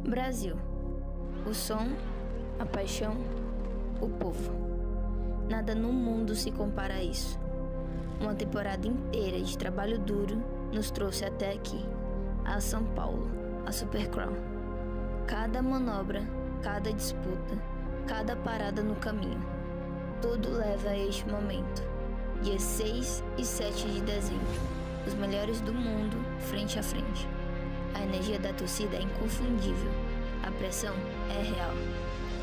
Brasil. O som, a paixão, o povo. Nada no mundo se compara a isso. Uma temporada inteira de trabalho duro nos trouxe até aqui, a São Paulo, a Super Crown. Cada manobra, cada disputa, cada parada no caminho, tudo leva a este momento. Dias 6 e 7 de dezembro, os melhores do mundo frente a frente. A energia da torcida é inconfundível, a pressão é real.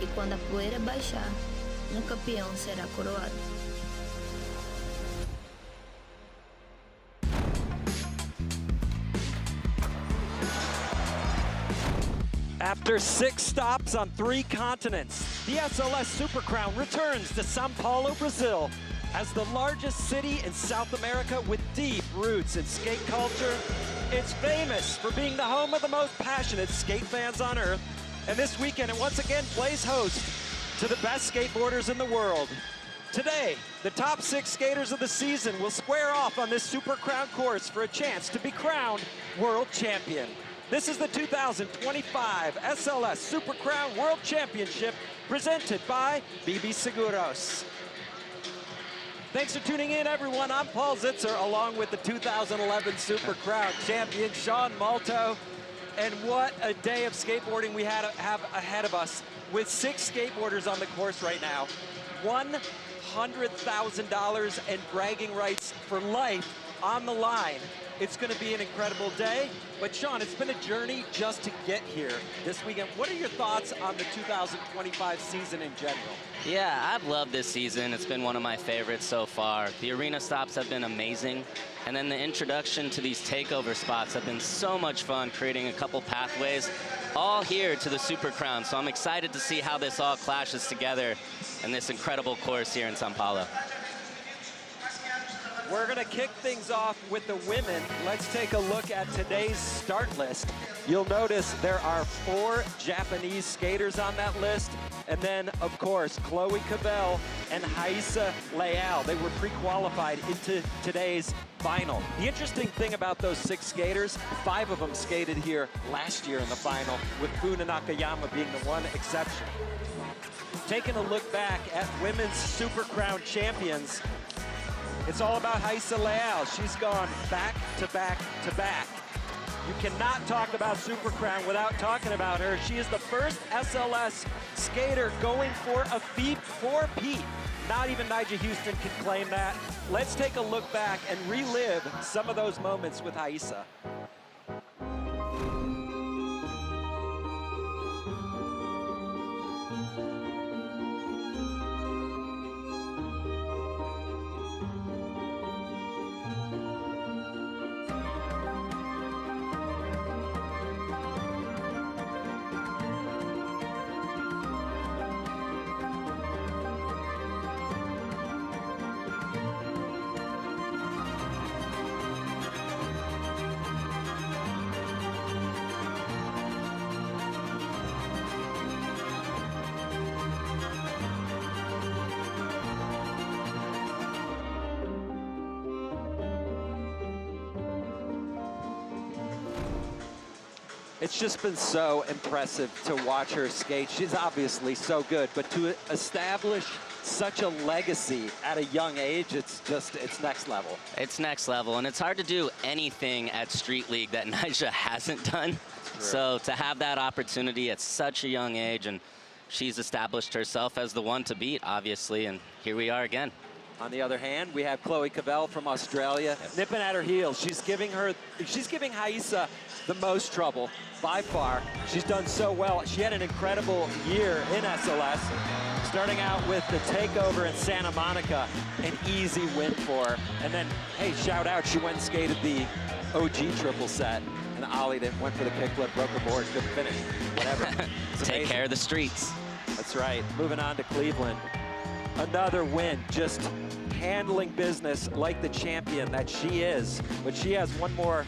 E quando a poeira baixar, um campeão será coroado. After 6 stops on 3 continents, the SLS Super Crown returns to São Paulo, Brazil. As the largest city in South America with deep roots in skate culture, it's famous for being the home of the most passionate skate fans on earth. And this weekend, it once again plays host to the best skateboarders in the world. Today, the top 6 skaters of the season will square off on this Super Crown course for a chance to be crowned world champion. This is the 2025 SLS Super Crown World Championship presented by BB Seguros. Thanks for tuning in, everyone. I'm Paul Zitzer, along with the 2011 Super Crown champion, Sean Malto. And what a day of skateboarding we have ahead of us with 6 skateboarders on the course right now. $100,000 and bragging rights for life on the line. It's going to be an incredible day. But Sean, it's been a journey just to get here this weekend. What are your thoughts on the 2025 season in general? Yeah, I've loved this season. It's been one of my favorites so far. The arena stops have been amazing. And then the introduction to these takeover spots have been so much fun, creating a couple pathways all here to the Super Crown. So I'm excited to see how this all clashes together in this incredible course here in São Paulo. We're going to kick things off with the women. Let's take a look at today's start list. You'll notice there are 4 Japanese skaters on that list. And then, of course, Chloe Cabell and Raissa Leal. They were pre-qualified into today's final. The interesting thing about those 6 skaters, 5 of them skated here last year in the final, with Funa Nakayama being the one exception. Taking a look back at women's Super Crown champions, it's all about Raissa Leal. She's gone back to back to back. You cannot talk about Super Crown without talking about her. She is the first SLS skater going for a feat 4-peat. Not even Nyjah Huston can claim that. Let's take a look back and relive some of those moments with Raissa. It's just been so impressive to watch her skate. She's obviously so good, but to establish such a legacy at a young age, it's next level. It's next level, and it's hard to do anything at Street League that Nyjah hasn't done. So to have that opportunity at such a young age, and she's established herself as the one to beat, obviously, and here we are again. On the other hand, we have Chloe Cabell from Australia, nipping at her heels. She's giving Raissa the most trouble by far. She's done so well. She had an incredible year in SLS, starting out with the takeover in Santa Monica, an easy win for her. And then, hey, shout out, she went and skated the OG triple set and ollied it, went for the kickflip, broke her board, good finish, whatever. Take care of the streets. That's right. Moving on to Cleveland. Another win, just handling business like the champion that she is. But she has one more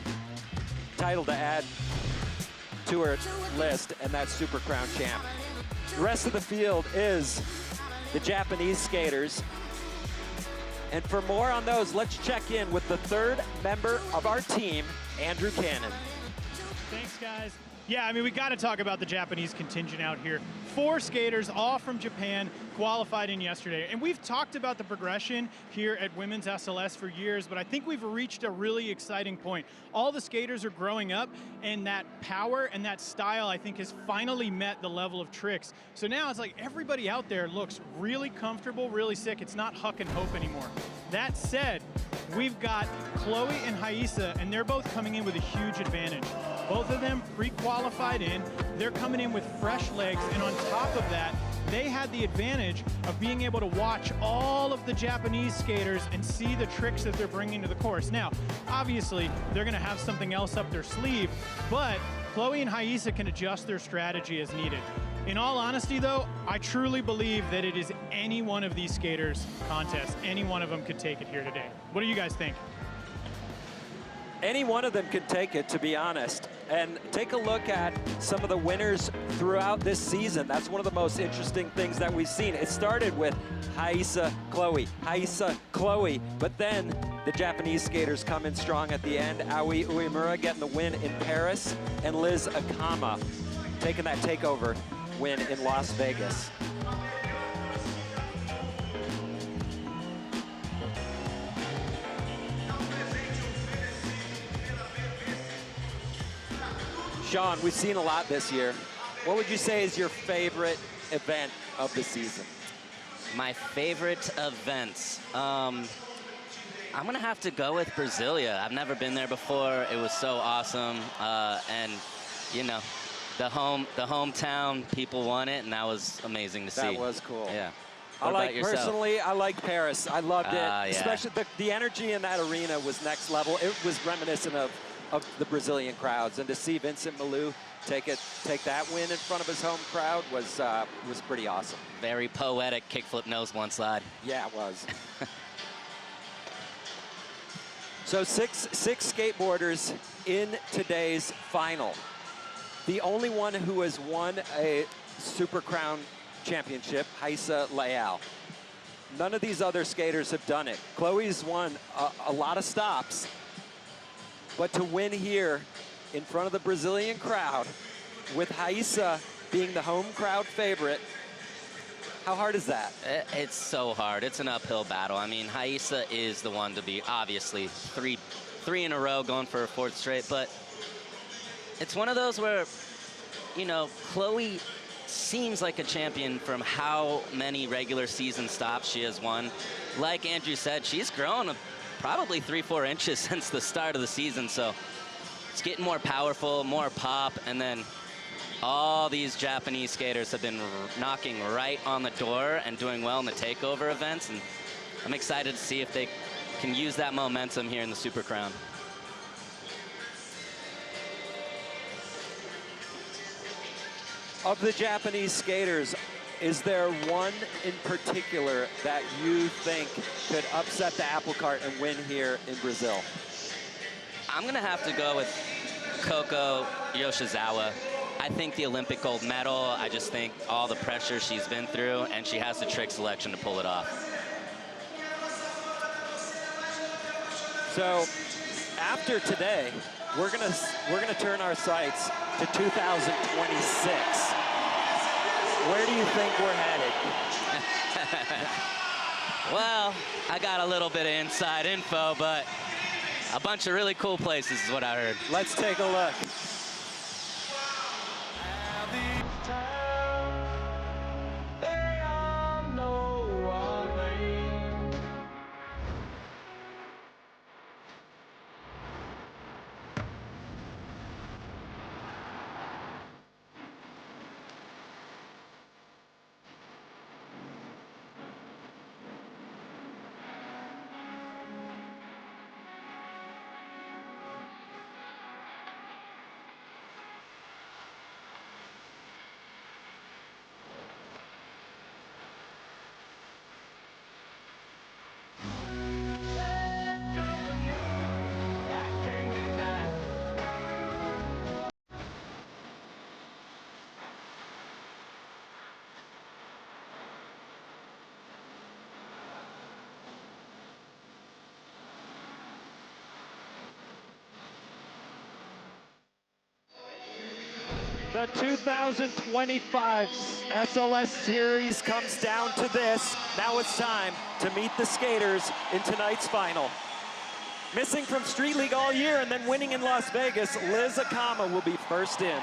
title to add to her list, and that's Super Crown champ. The rest of the field is the Japanese skaters. And for more on those, let's check in with the 3rd member of our team, Andrew Cannon. Thanks, guys. Yeah, I mean, we got to talk about the Japanese contingent out here. 4 skaters, all from Japan, qualified in yesterday. And we've talked about the progression here at Women's SLS for years, but I think we've reached a really exciting point. All the skaters are growing up, and that power and that style, I think, has finally met the level of tricks. So now it's like everybody out there looks really comfortable, really sick. It's not huck and hope anymore. That said, we've got Chloe and Haisa, and they're both coming in with a huge advantage. Both of them pre-qualified in. They're coming in with fresh legs, and on top of that, they had the advantage of being able to watch all of the Japanese skaters and see the tricks that they're bringing to the course. Now, obviously, they're going to have something else up their sleeve, but Chloe and Haisa can adjust their strategy as needed. In all honesty, though, I truly believe that it is any one of these skaters' contest. Any one of them could take it here today. What do you guys think? Any one of them could take it, to be honest. And take a look at some of the winners throughout this season. That's one of the most interesting things that we've seen. It started with Haisa, Chloe, but then the Japanese skaters come in strong at the end. Aoi Uemura getting the win in Paris, and Liz Akama taking that takeover win in Las Vegas. Sean, we've seen a lot this year. What would you say is your favorite event of the season? My favorite events. I'm gonna have to go with Brasilia. I've never been there before. It was so awesome, and you know, the hometown people won it, and that was amazing to see. That was cool. Yeah. Personally, I like Paris. I loved it. Yeah. Especially the energy in that arena was next level. It was reminiscent of the Brazilian crowds, and to see Vincent Malou take that win in front of his home crowd was pretty awesome. Very poetic kickflip nose one slide. Yeah, it was. So six skateboarders in today's final. The only one who has won a Super Crown championship, Haisa Leal. None of these other skaters have done it. Chloe's won a lot of stops, but to win here in front of the Brazilian crowd, with Haisa being the home crowd favorite, how hard is that? It's so hard. It's an uphill battle. I mean, Haisa is the one to beat, obviously. Three in a row, going for a 4th straight, but it's one of those where, you know, Chloe seems like a champion from how many regular season stops she has won. Like Andrew said, she's grown probably 3-4 inches since the start of the season, so it's getting more powerful, more pop, and then all these Japanese skaters have been knocking right on the door and doing well in the takeover events, and I'm excited to see if they can use that momentum here in the Super Crown. Of the Japanese skaters, is there one in particular that you think could upset the apple cart and win here in Brazil? I'm gonna have to go with Coco Yoshizawa. I think the Olympic gold medal, I just think all the pressure she's been through, and she has the trick selection to pull it off. So after today, we're gonna turn our sights to 2026. Where do you think we're headed? Well, I got a little bit of inside info, but a bunch of really cool places is what I heard. Let's take a look. The 2025 SLS Series comes down to this. Now it's time to meet the skaters in tonight's final. Missing from Street League all year and then winning in Las Vegas, Liz Akama will be first in.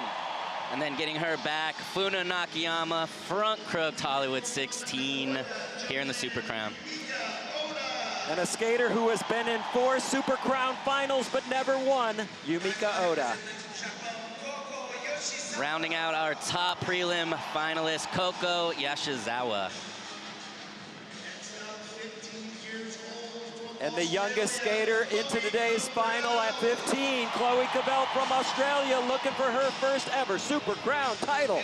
And then getting her back, Funa Nakayama, front crooked Hollywood 16 here in the Super Crown. And a skater who has been in 4 Super Crown finals but never won, Yumika Oda. Rounding out our top prelim finalist, Koko Yashizawa. And the youngest skater into today's final at 15, Chloe Cabell from Australia, looking for her first ever Super Crown title.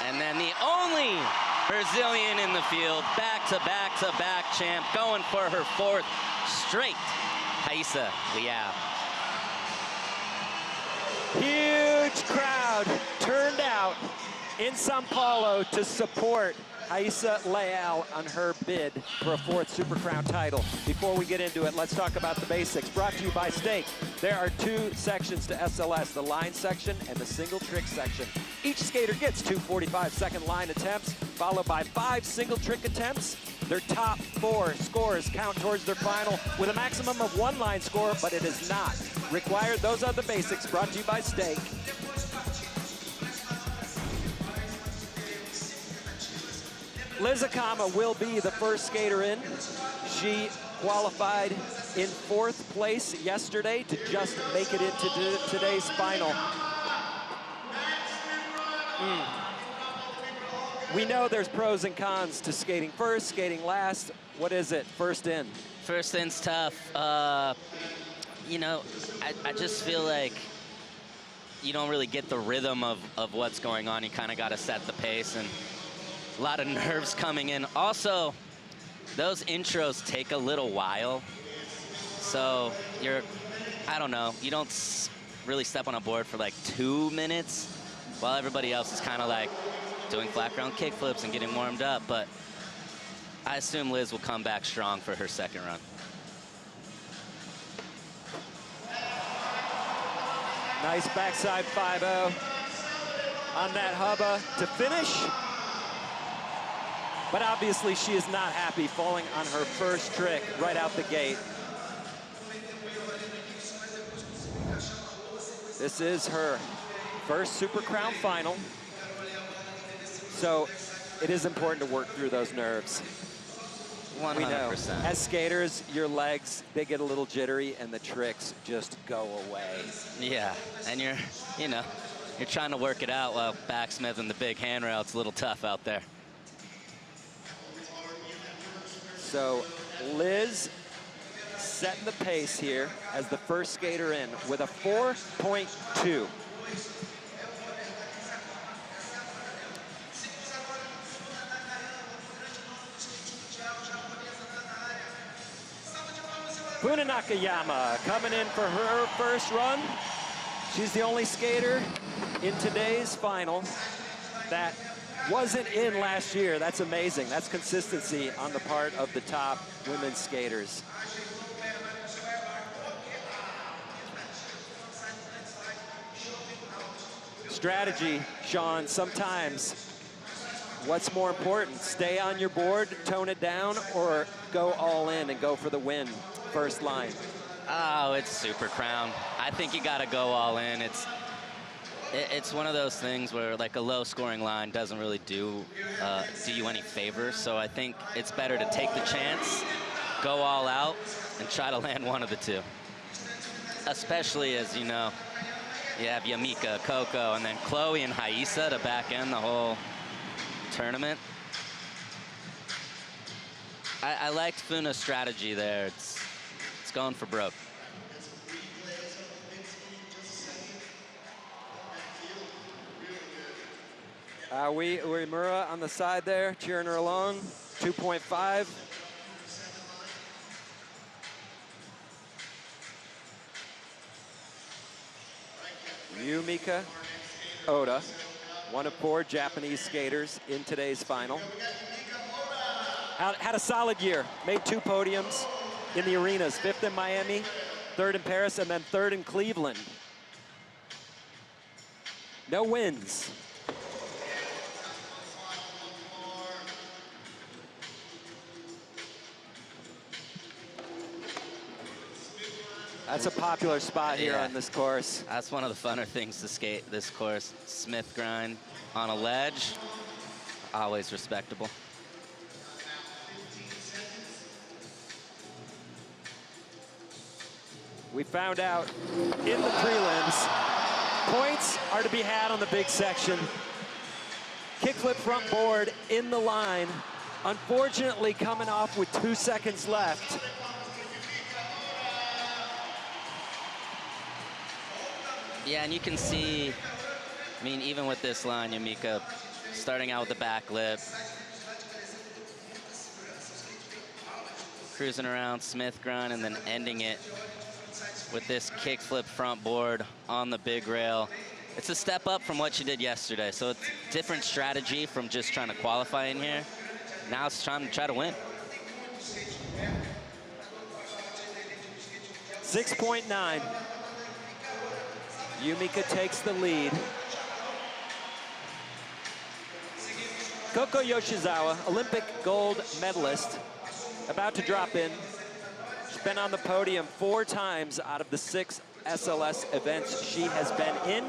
And then the only Brazilian in the field, back-to-back-to-back champ, going for her 4th straight, Raíssa Leal. Huge crowd turned out in Sao Paulo to support Raíssa Leal on her bid for a 4th Super Crown title. Before we get into it, let's talk about the basics. Brought to you by Stake. There are 2 sections to SLS, the line section and the single trick section. Each skater gets 2 45-second line attempts, followed by 5 single trick attempts. Their top 4 scores count towards their final with a maximum of 1 line score, but it is not required. Those are the basics, brought to you by Stake. Liz Akama will be the first skater in. She qualified in 4th place yesterday to just make it into today's final. We know there's pros and cons to skating first, skating last. What is it, first in? First in's tough. You know, I just feel like you don't really get the rhythm of what's going on. You kind of got to set the pace, and a lot of nerves coming in. Also, those intros take a little while. So I don't know, you don't really step on a board for like 2 minutes while everybody else is kind of like doing flat ground kickflips and getting warmed up. But I assume Liz will come back strong for her 2nd run. Nice backside 5-0 on that hubba to finish. But obviously she is not happy falling on her first trick right out the gate. This is her first Super Crown final. So it is important to work through those nerves. 100%. We know, as skaters, your legs, they get a little jittery and the tricks just go away. Yeah, and you're trying to work it out while backsmithing the big handrail. It's a little tough out there. So Liz setting the pace here as the first skater in with a 4.2. Funa Nakayama coming in for her first run. She's the only skater in today's final that wasn't in last year. That's amazing. That's consistency on the part of the top women's skaters. Strategy, Sean, sometimes what's more important? Stay on your board, tone it down, or go all in and go for the win first line? Oh, it's Super Crown. I think you got to go all in. It's one of those things where like a low scoring line doesn't really do you any favors. So I think it's better to take the chance, go all out, and try to land one of the 2. Especially as you know, you have Yumika, Koko, and then Chloe and Raíssa to back end the whole tournament. I liked Funa's strategy there. It's going for broke. Uemura on the side there, cheering her along. 2.5. Yumika Oda, one of 4 Japanese skaters in today's final. Had a solid year, made 2 podiums in the arenas, 5th in Miami, 3rd in Paris, and then 3rd in Cleveland. No wins. That's a popular spot here on this course. That's one of the funner things to skate this course. Smith grind on a ledge, always respectable. We found out in the prelims, points are to be had on the big section. Kickflip front board in the line. Unfortunately, coming off with 2 seconds left. Yeah, and you can see, I mean, even with this line, Yumika starting out with the back lip, cruising around Smith grind, and then ending it with this kickflip front board on the big rail. It's a step up from what she did yesterday, so it's a different strategy from just trying to qualify in here. Now it's time to try to win. 6.9. Yumika takes the lead. Coco Yoshizawa, Olympic gold medalist, about to drop in. She's been on the podium 4 times out of the 6 SLS events she has been in.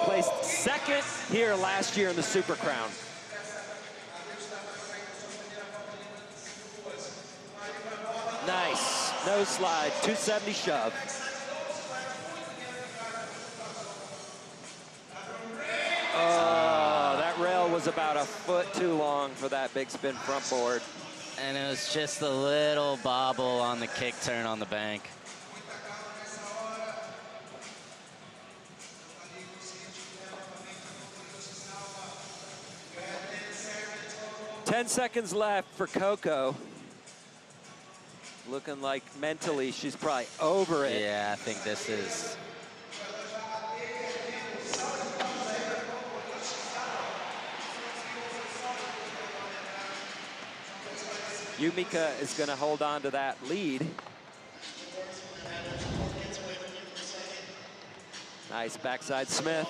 Placed 2nd here last year in the Super Crown. Nice, nose slide, 270 shove. Oh, that rail was about a foot too long for that big spin front board. And it was just a little bobble on the kick turn on the bank. Ten seconds left for Coco. Looking like mentally she's probably over it. Yeah, I think this is. Yumika is going to hold on to that lead. Nice backside Smith.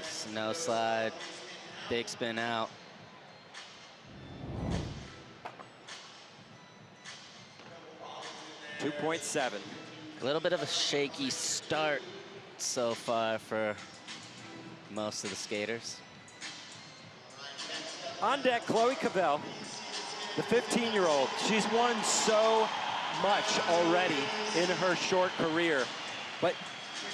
Snow slide, big spin out. .7. A little bit of a shaky start so far for most of the skaters. On deck, Chloe Cavell, the 15-year-old. She's won so much already in her short career, but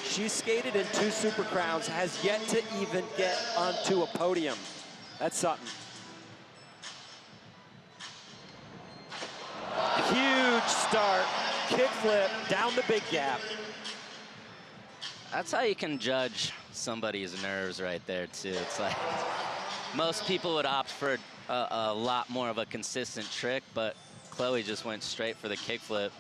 she's skated in 2 Super Crowns, has yet to even get onto a podium. That's something. Huge start, kickflip down the big gap. That's how you can judge somebody's nerves right there, too. It's like most people would opt for a lot more of a consistent trick, but Chloe just went straight for the kickflip.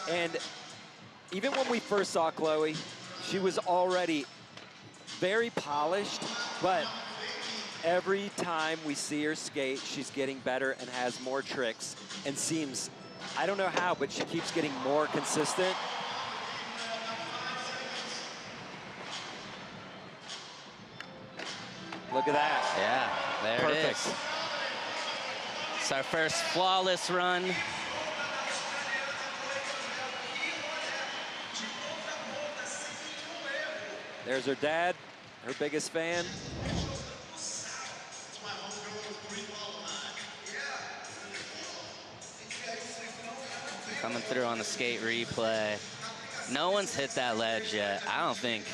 And even when we first saw Chloe, she was already very polished, but every time we see her skate, she's getting better and has more tricks and seems, I don't know how, but she keeps getting more consistent. Look at that. Yeah, there Perfect. it is. It's our first flawless run. There's her dad, her biggest fan. Coming through on the skate replay. No one's hit that ledge yet. I don't think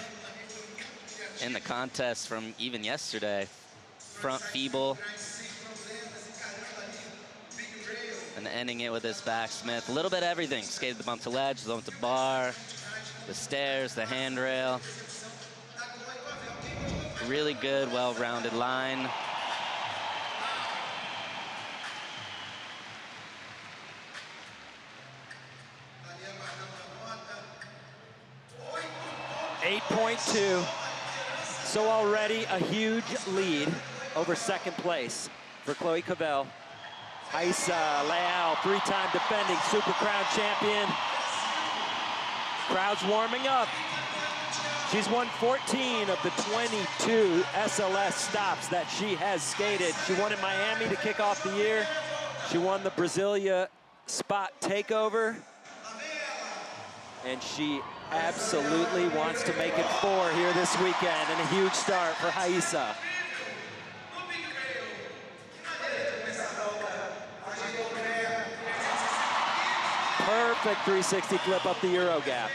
in the contest from even yesterday. Front feeble. And ending it with this back Smith. A little bit of everything. Skated the bump to ledge, the bump to bar, the stairs, the handrail. Really good, well-rounded line. .2. So already a huge lead over second place for Chloe Cavell Haisa Leal, three-time defending Super Crown champion. Crowd's warming up. She's won 14 of the 22 SLS stops that she has skated. She won in Miami to kick off the year. She won the Brasilia spot takeover. And she absolutely wants to make it 4 here this weekend, and a huge start for Haisa. Perfect 360 flip up the Euro gap.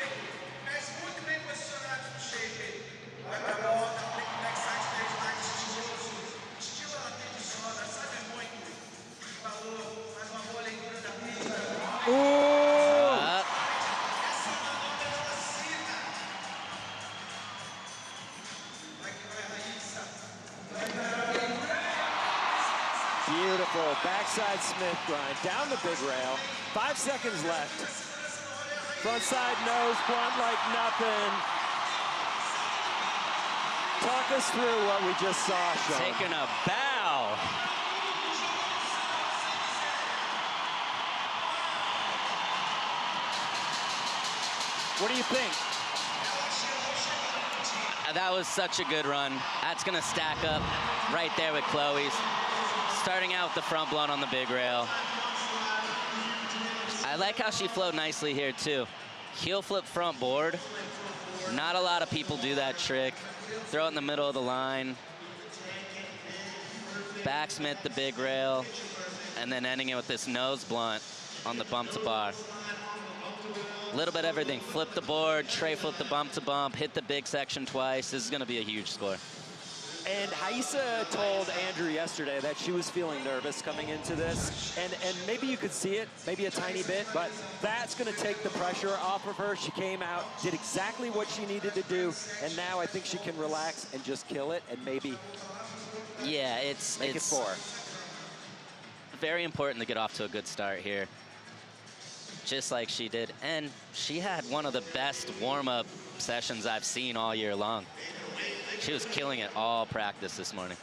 Beautiful backside Smith grind down the big rail. 5 seconds left. Frontside nose blunt like nothing. Talk us through what we just saw, Sean. Taking a bow. What do you think? That was such a good run. That's gonna stack up right there with Chloe's. Starting out with the front blunt on the big rail. I like how she flowed nicely here too. Heel flip front board. Not a lot of people do that trick. Throw it in the middle of the line. Backsmith the big rail. And then ending it with this nose blunt on the bump to bar. A little bit of everything. Flip the board, tray flip the bump to bump, hit the big section twice. This is gonna be a huge score. And Haisa told Andrew yesterday that she was feeling nervous coming into this. And maybe you could see it, maybe a tiny bit, but that's gonna take the pressure off of her. She came out, did exactly what she needed to do, and now I think she can relax and just kill it and maybe make it 4. Very important to get off to a good start here. Just like she did. And she had one of the best warm-up sessions I've seen all year long. She was killing it all practice this morning.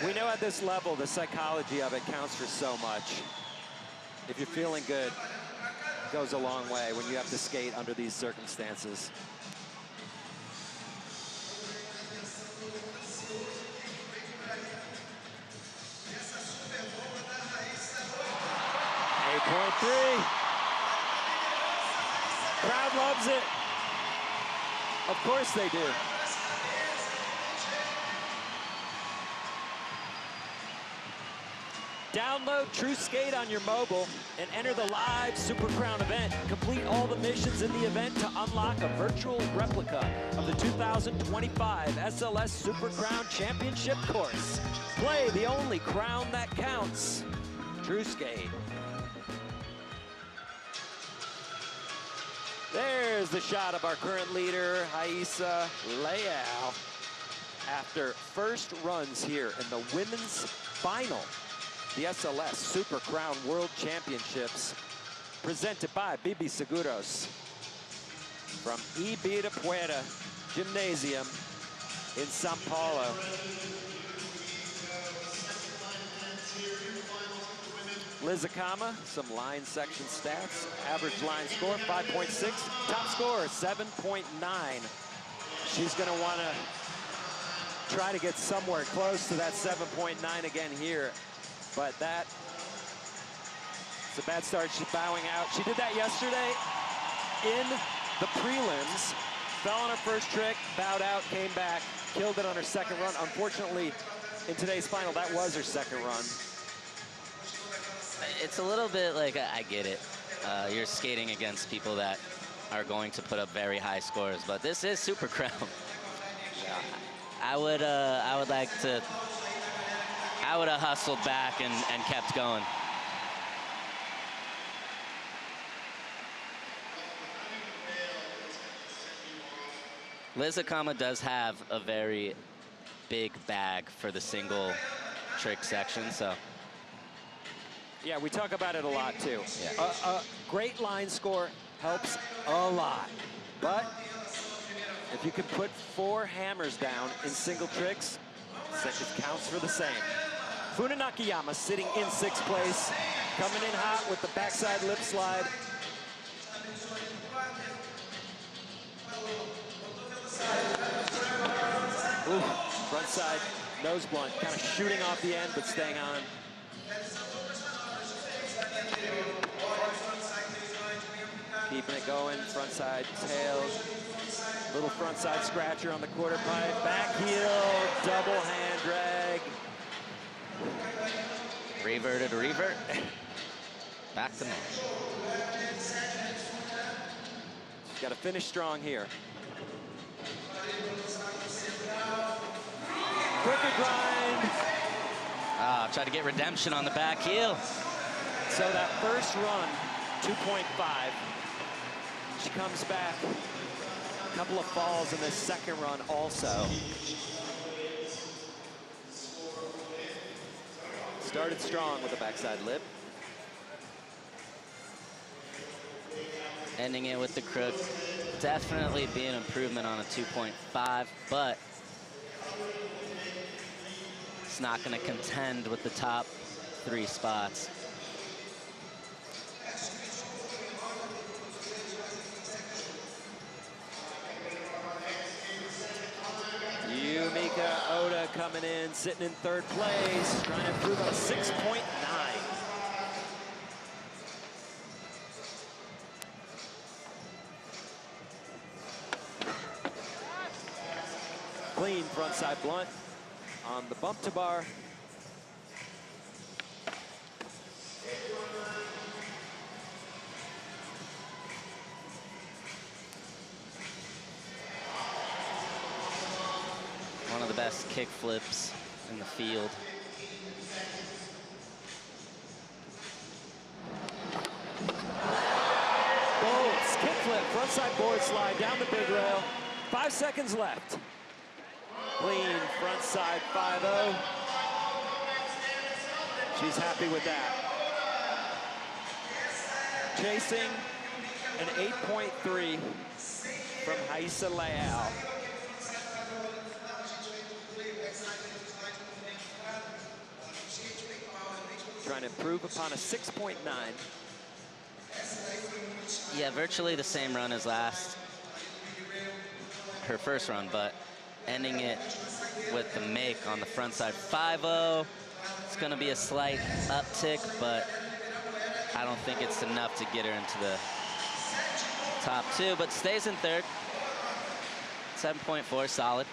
We know at this level, the psychology of it counts for so much. If you're feeling good, it goes a long way when you have to skate under these circumstances. .3. Crowd loves it. Of course they do. Download True Skate on your mobile and enter the live Super Crown event. Complete all the missions in the event to unlock a virtual replica of the 2025 SLS Super Crown Championship course. Play the only crown that counts. True Skate. There's the shot of our current leader, Haisa Leal. After first runs here in the women's final, the SLS Super Crown World Championships, presented by BB Seguros from Ibirapuera Gymnasium in Sao Paulo. Liz Akama, some line section stats. Average line score, 5.6. Top score, 7.9. She's gonna wanna try to get somewhere close to that 7.9 again here. But it's a bad start. She's bowing out. She did that yesterday in the prelims. Fell on her first trick, bowed out, came back, killed it on her second run. Unfortunately, in today's final, that was her second run. It's a little bit like, I get it. You're skating against people that are going to put up very high scores, but this is Super Crown. Yeah. I would have hustled back and kept going. Liz Akama does have a very big bag for the single trick section, so. Yeah, we talk about it a lot too. Yeah. A great line score helps a lot, but if you can put 4 hammers down in single tricks, it counts for the same. Funa Nakayama sitting in 6th place, coming in hot with the backside lip slide. Ooh, front side nose blunt, kind of shooting off the end, but staying on. Keeping it going, front side tails. Little front side scratcher on the quarter pipe. Back heel, double hand drag. Reverted, revert. Back to me. Got to finish strong here. Quicker grind. Ah, try to get redemption on the back heel. So that first run, 2.5. She comes back. A couple of falls in this second run also. Started strong with the backside lip. Ending it with the crook. Definitely be an improvement on a 2.5, but it's not going to contend with the top 3 spots. Yumika Oda coming in, sitting in 3rd place, trying to improve on a 6.9. Clean frontside blunt on the bump to bar. One of the best kick flips in the field. Bolts, kick flip, frontside board slide down the big rail. 5 seconds left. Clean frontside 5-0. She's happy with that. Chasing an 8.3 from Haisa Leal. Trying to improve upon a 6.9. Yeah, virtually the same run as her first run, but ending it with the make on the front side 5-0. It's going to be a slight uptick, but I don't think it's enough to get her into the top 2, but stays in 3rd. 7.4, solid.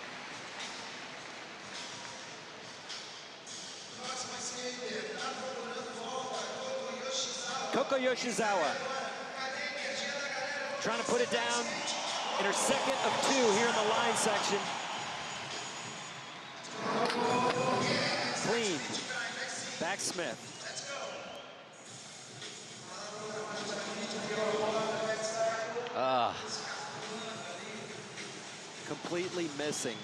Koko Yoshizawa trying to put it down in her 2nd of 2 here in the line section. Clean. Backsmith. Completely missing.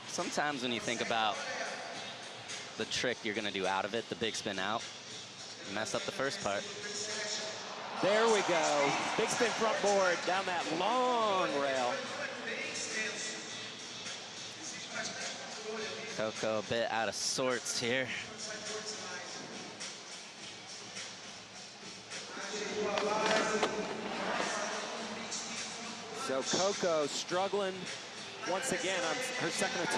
Sometimes when you think about the trick you're going to do out of it, the big spin out, you mess up the first part. There we go. Big spin front board down that long rail. Koko a bit out of sorts here. So Koko struggling once again on her 2nd of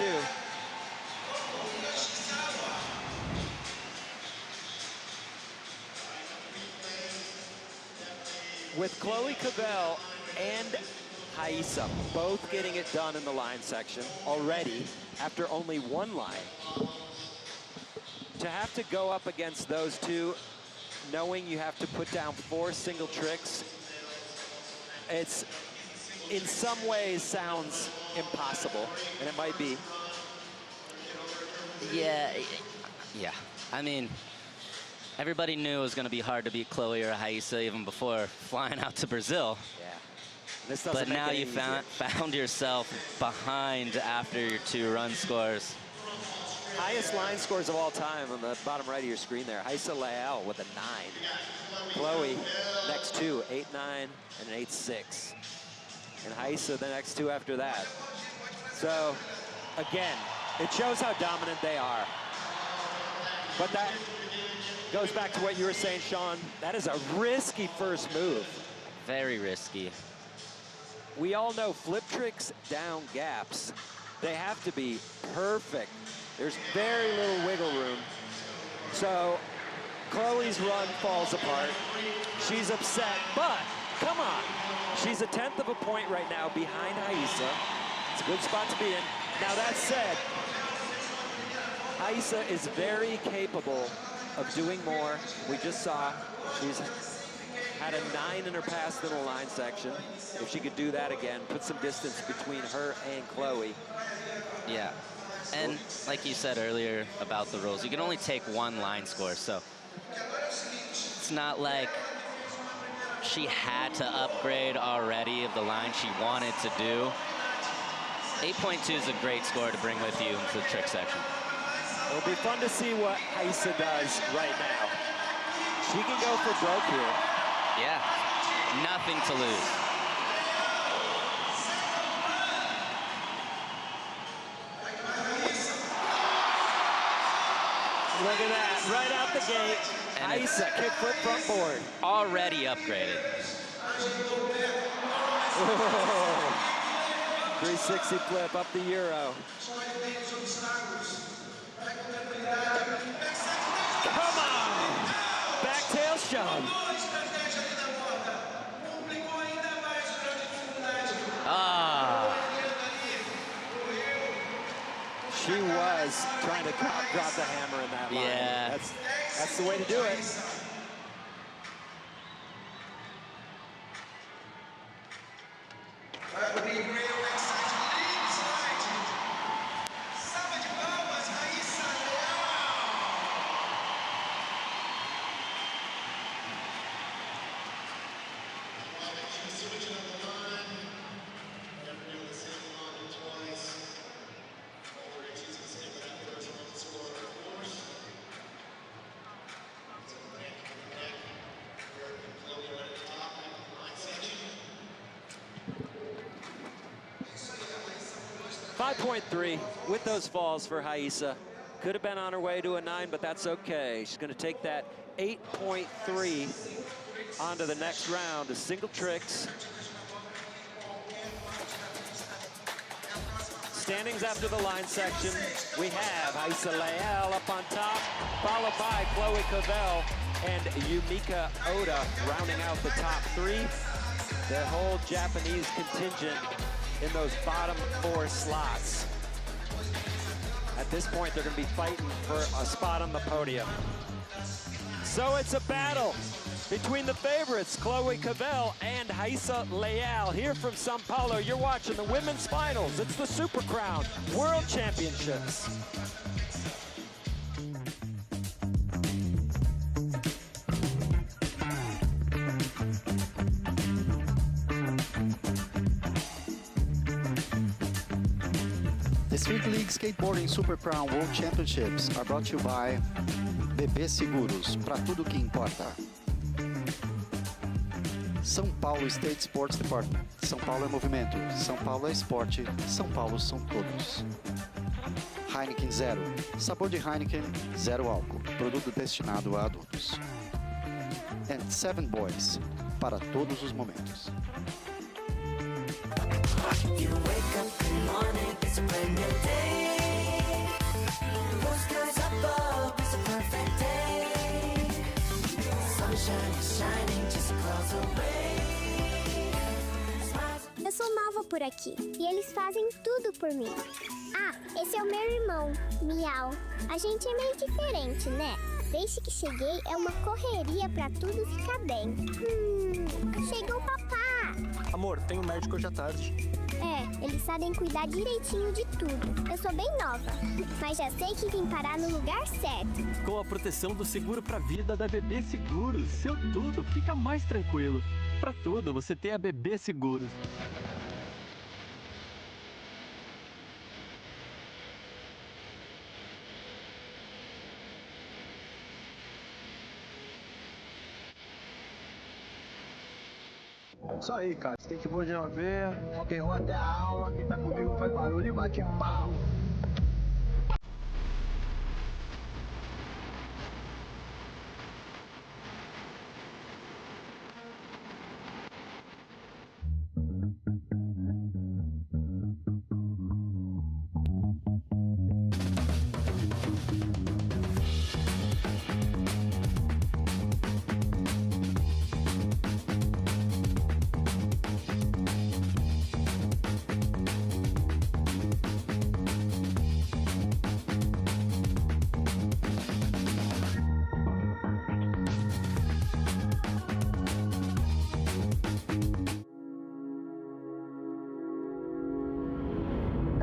2. With Chloe Cabell and Haisa both getting it done in the line section already after only 1 line. To have to go up against those two, knowing you have to put down 4 single tricks, it's in some ways sounds impossible, and it might be. Yeah. I mean, everybody knew it was going to be hard to beat Chloe or Haisa even before flying out to Brazil. Yeah. This doesn't but make now it you easier. found yourself behind after your 2 run scores. Highest line scores of all time on the bottom right of your screen there. Haisa Leal with a 9. Chloe, next 2, 8-9 and an 8-6. And Haisa the next 2 after that. So, again, it shows how dominant they are. But that goes back to what you were saying, Sean. That is a risky first move. Very risky. We all know flip tricks down gaps, they have to be perfect. There's very little wiggle room. So Chloe's run falls apart. She's upset, but come on. She's a 1/10 of a point right now behind Haisa. It's a good spot to be in. Now that said, Haisa is very capable of doing more. We just saw she's had a 9 in her pass in the line section. If she could do that again, put some distance between her and Chloe. Yeah, and like you said earlier about the rules, you can only take one line score, so it's not like she had to upgrade already of the line she wanted to do. 8.2 is a great score to bring with you into the trick section. It'll be fun to see what Haisa does right now. She can go for broke here. Yeah, nothing to lose. Look at that, right out the gate. Haisa, kickflip front board. Already upgraded. Whoa. 360 flip up the Euro. Come on! Back tail shove. Ah. She was trying to drop the hammer in that line. Yeah. That's the way to do it. .3 with those falls for Haisa. Could have been on her way to a 9, but that's okay. She's going to take that 8.3 onto the next round of single tricks. Standings after the line section, we have Haisa Leal up on top, followed by Chloe Cavell and Yumika Oda rounding out the top 3. The whole Japanese contingent in those bottom 4 slots. At this point, they're going to be fighting for a spot on the podium. So it's a battle between the favorites, Chloe Cavell and Haisa Leal. Here from Sao Paulo, you're watching the women's finals. It's the Super Crown World Championships. The Street League Skateboarding Super Crown World Championships are brought to you by BB Seguros, pra tudo que importa. São Paulo State Sports Department. São Paulo é movimento, São Paulo é esporte, São Paulo são todos. Heineken Zero. Sabor de Heineken, zero álcool. Produto destinado a adultos. And Seven Boys. Para todos os momentos. You wake up in the morning, it's a brand new day. Blue skies above, it's a perfect day. Sunshine is shining just across the way. Eu sou nova por aqui e eles fazem tudo por mim. Ah, esse é o meu irmão, Miau. A gente é meio diferente, né? Desde que cheguei é uma correria pra tudo ficar bem. Chegou o papá! Amor, tem um médico hoje à tarde. É, eles sabem cuidar direitinho de tudo. Eu sou bem nova, mas já sei que vim parar no lugar certo. Com a proteção do seguro pra vida da BB Seguros, seu tudo fica mais tranquilo. Pra tudo, você tem a BB Seguros. Isso aí, cara. Skateboard de uma vez, quem roda é a aula, quem tá comigo faz barulho e bate pau.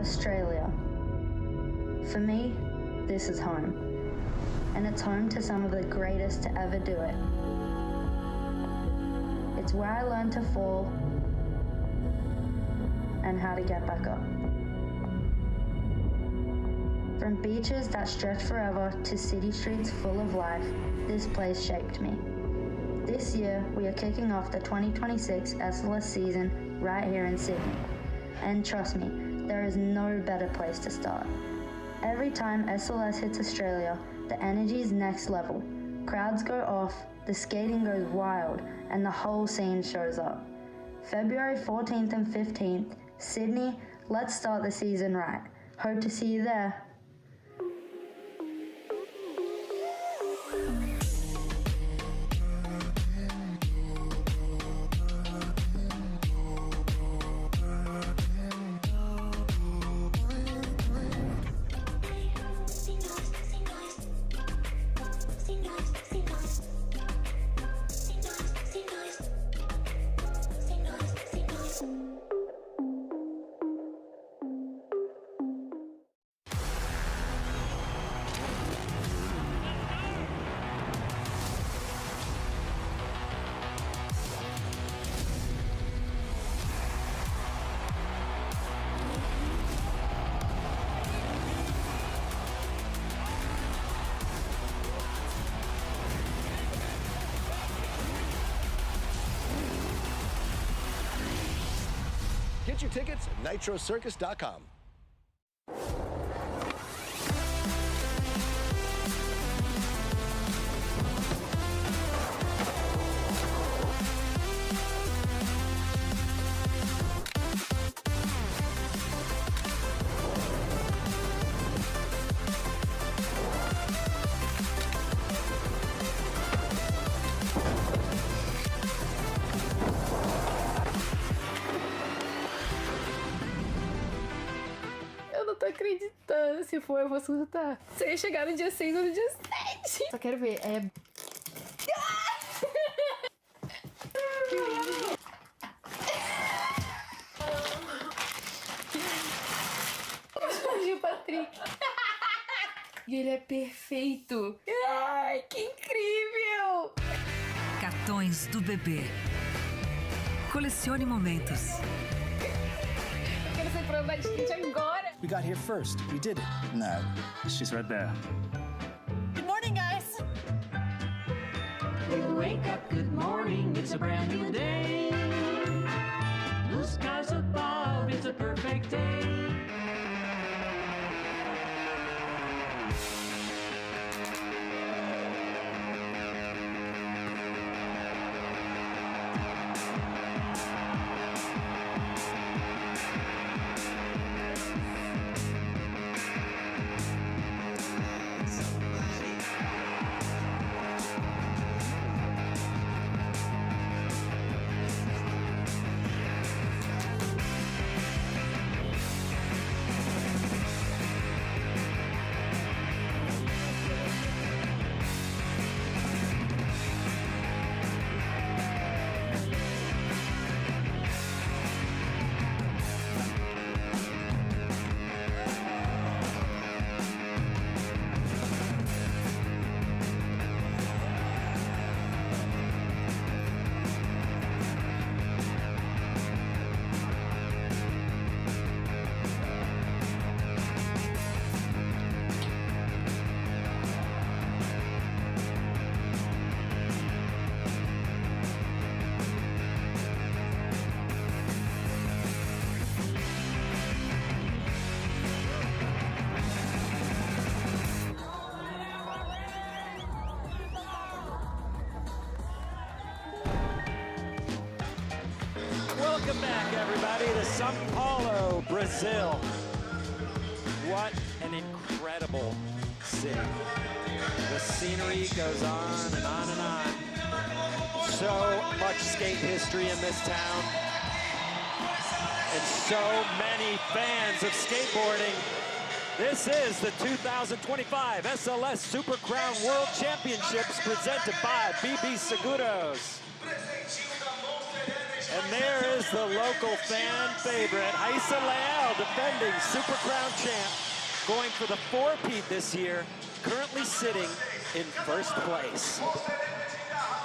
Australia. For me, this is home. And it's home to some of the greatest to ever do it. It's where I learned to fall and how to get back up. From beaches that stretch forever to city streets full of life, this place shaped me. This year, we are kicking off the 2026 SLS season right here in Sydney. And trust me, there is no better place to start. Every time SLS hits Australia, the energy is next level. Crowds go off, the skating goes wild, and the whole scene shows up. February 14th and 15th, Sydney, let's start the season right. Hope to see you there. Get your tickets at nitrocircus.com. Tô acreditando. Se for, eu vou surtar. Você ia chegar no dia 6 ou no dia 7. Só quero ver. O Patrick. E ele é perfeito. Ai, que incrível! Cartões do bebê. Colecione momentos. Eu quero ser prova de skate agora. We got here first. We did it. No, she's right there. Good morning, guys. You wake up, good morning, it's a brand new day. Blue skies above, it's a perfect day. Welcome back, everybody, to Sao Paulo, Brazil. What an incredible city. The scenery goes on and on and on. So much skate history in this town. And so many fans of skateboarding. This is the 2025 SLS Super Crown World Championships presented by BB Seguros. And there is the local fan favorite, Raissa Leal, defending Super Crown champ, going for the four-peat this year, currently sitting in first place.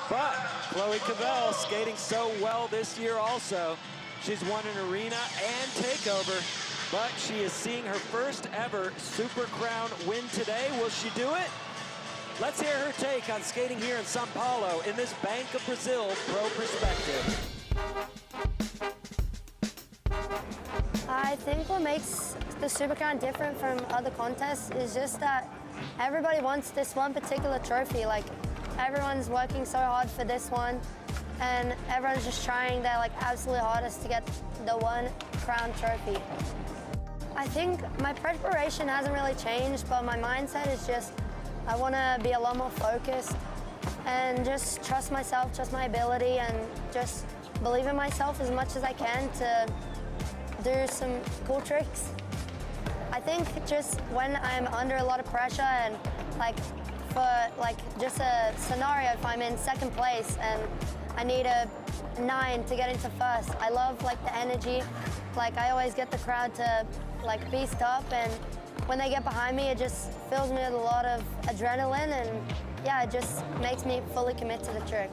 But Chloe Cavell skating so well this year also. She's won an arena and takeover, but she is seeing her first ever Super Crown win today. Will she do it? Let's hear her take on skating here in São Paulo in this Bank of Brazil Pro Perspective. I think what makes the Super Crown different from other contests is just that everybody wants this one particular trophy. Like, everyone's working so hard for this one, and everyone's just trying their absolute hardest to get the one crown trophy. I think my preparation hasn't really changed, but my mindset is just I want to be a lot more focused and just trust myself, trust my ability, and just believe in myself as much as I can to do some cool tricks. I think just when I'm under a lot of pressure and for just a scenario, if I'm in second place and I need a 9 to get into first, I love the energy. I always get the crowd to beast up, and when they get behind me, it just fills me with a lot of adrenaline, and yeah, it just makes me fully commit to the trick.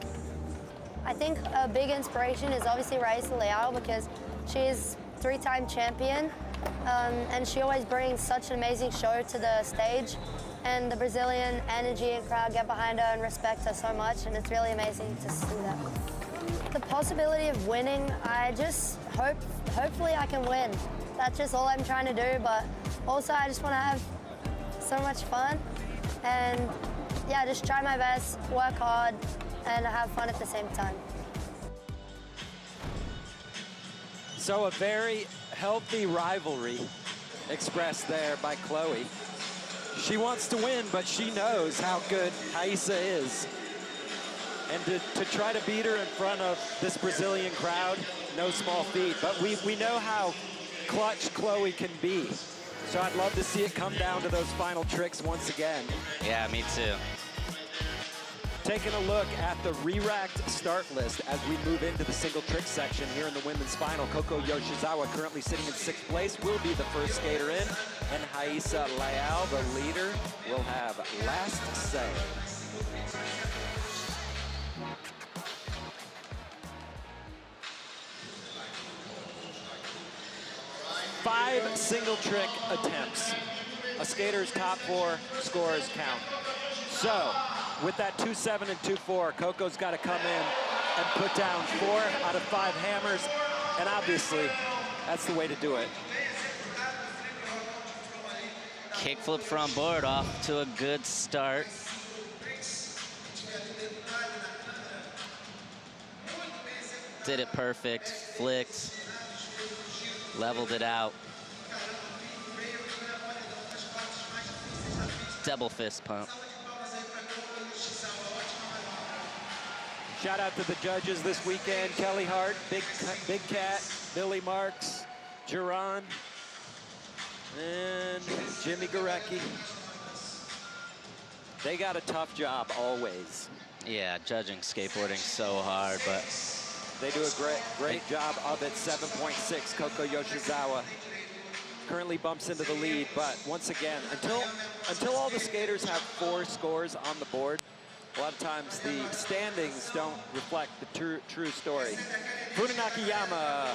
I think a big inspiration is obviously Raissa Leal, because she's 3-time champion, and she always brings such an amazing show to the stage, and the Brazilian energy and crowd get behind her and respect her so much, and it's really amazing to see that. The possibility of winning, I just hopefully I can win. That's just all I'm trying to do, but also I just want to have so much fun, and yeah, just try my best, work hard, and have fun at the same time. So a very healthy rivalry expressed there by Chloe. She wants to win, but she knows how good Raissa is. And to try to beat her in front of this Brazilian crowd, no small feat. But we know how clutch Chloe can be. So I'd love to see it come down to those final tricks once again. Yeah, me too. Taking a look at the re-racked start list as we move into the single trick section here in the women's final. Coco Yoshizawa, currently sitting in 6th place, will be the first skater in. And Raissa Leal, the leader, will have last say. Five single trick attempts. A skater's top 4 scores count. So, with that 2-7 and 2-4, Coco's got to come in and put down 4 out of 5 hammers, and obviously, that's the way to do it. Kickflip front board, off to a good start. Did it perfect, flicked, leveled it out. Double fist pump. Shout out to the judges this weekend: Kelly Hart, Big Cat, Billy Marks, Geron, and Jimmy Gorecki. They got a tough job always. Yeah, judging skateboarding so hard, but they do a great job of it. 7.6, Coco Yoshizawa currently bumps into the lead, but once again, until all the skaters have 4 scores on the board, a lot of times the standings don't reflect the true story. Funa Nakayama,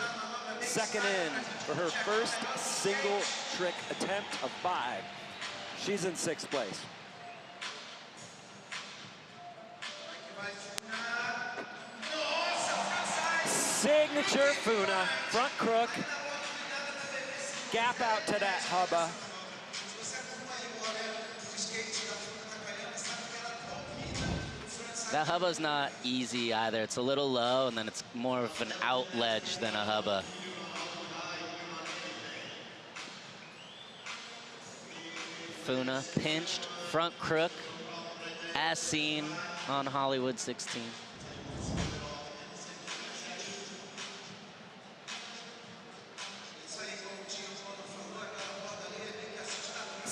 second in for her first single trick attempt of 5. She's in 6th place. Signature Funa, front crook, gap out to that hubba. that hubba's not easy either. It's a little low, and then it's more of an out ledge than a hubba. Funa pinched, front crook, as seen on Hollywood 16.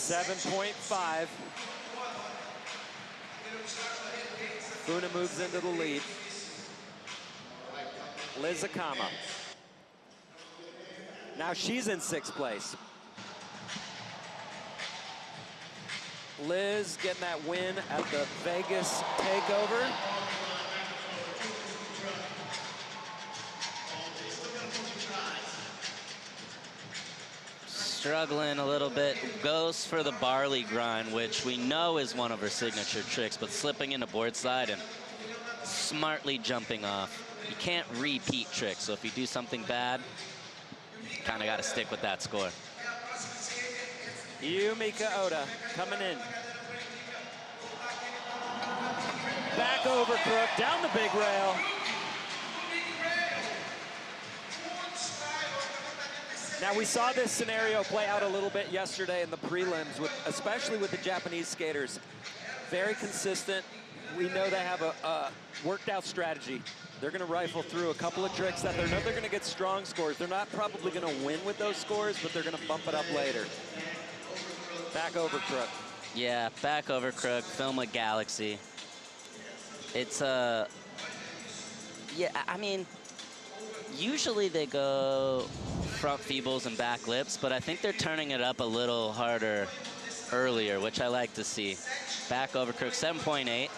.5. Funa moves into the lead. Liz Akama. Now she's in 6th place. Liz getting that win at the Vegas takeover. Struggling a little bit, goes for the barley grind, which we know is one of her signature tricks, but slipping into board slide and smartly jumping off. You can't repeat tricks, so if you do something bad, you kind of got to stick with that score. Yumika Oda coming in. Back over crook, down the big rail. Now we saw this scenario play out a little bit yesterday in the prelims, especially with the Japanese skaters. Very consistent. We know they have a worked out strategy. They're gonna rifle through a couple of tricks that they know they're gonna get strong scores. They're not probably gonna win with those scores, but they're gonna bump it up later. Back over crook. Yeah, back over crook, film a galaxy. It's yeah, I mean, usually they go front feebles and back lips, but I think they're turning it up a little harder earlier, which I like to see. Back over crook, 7.8.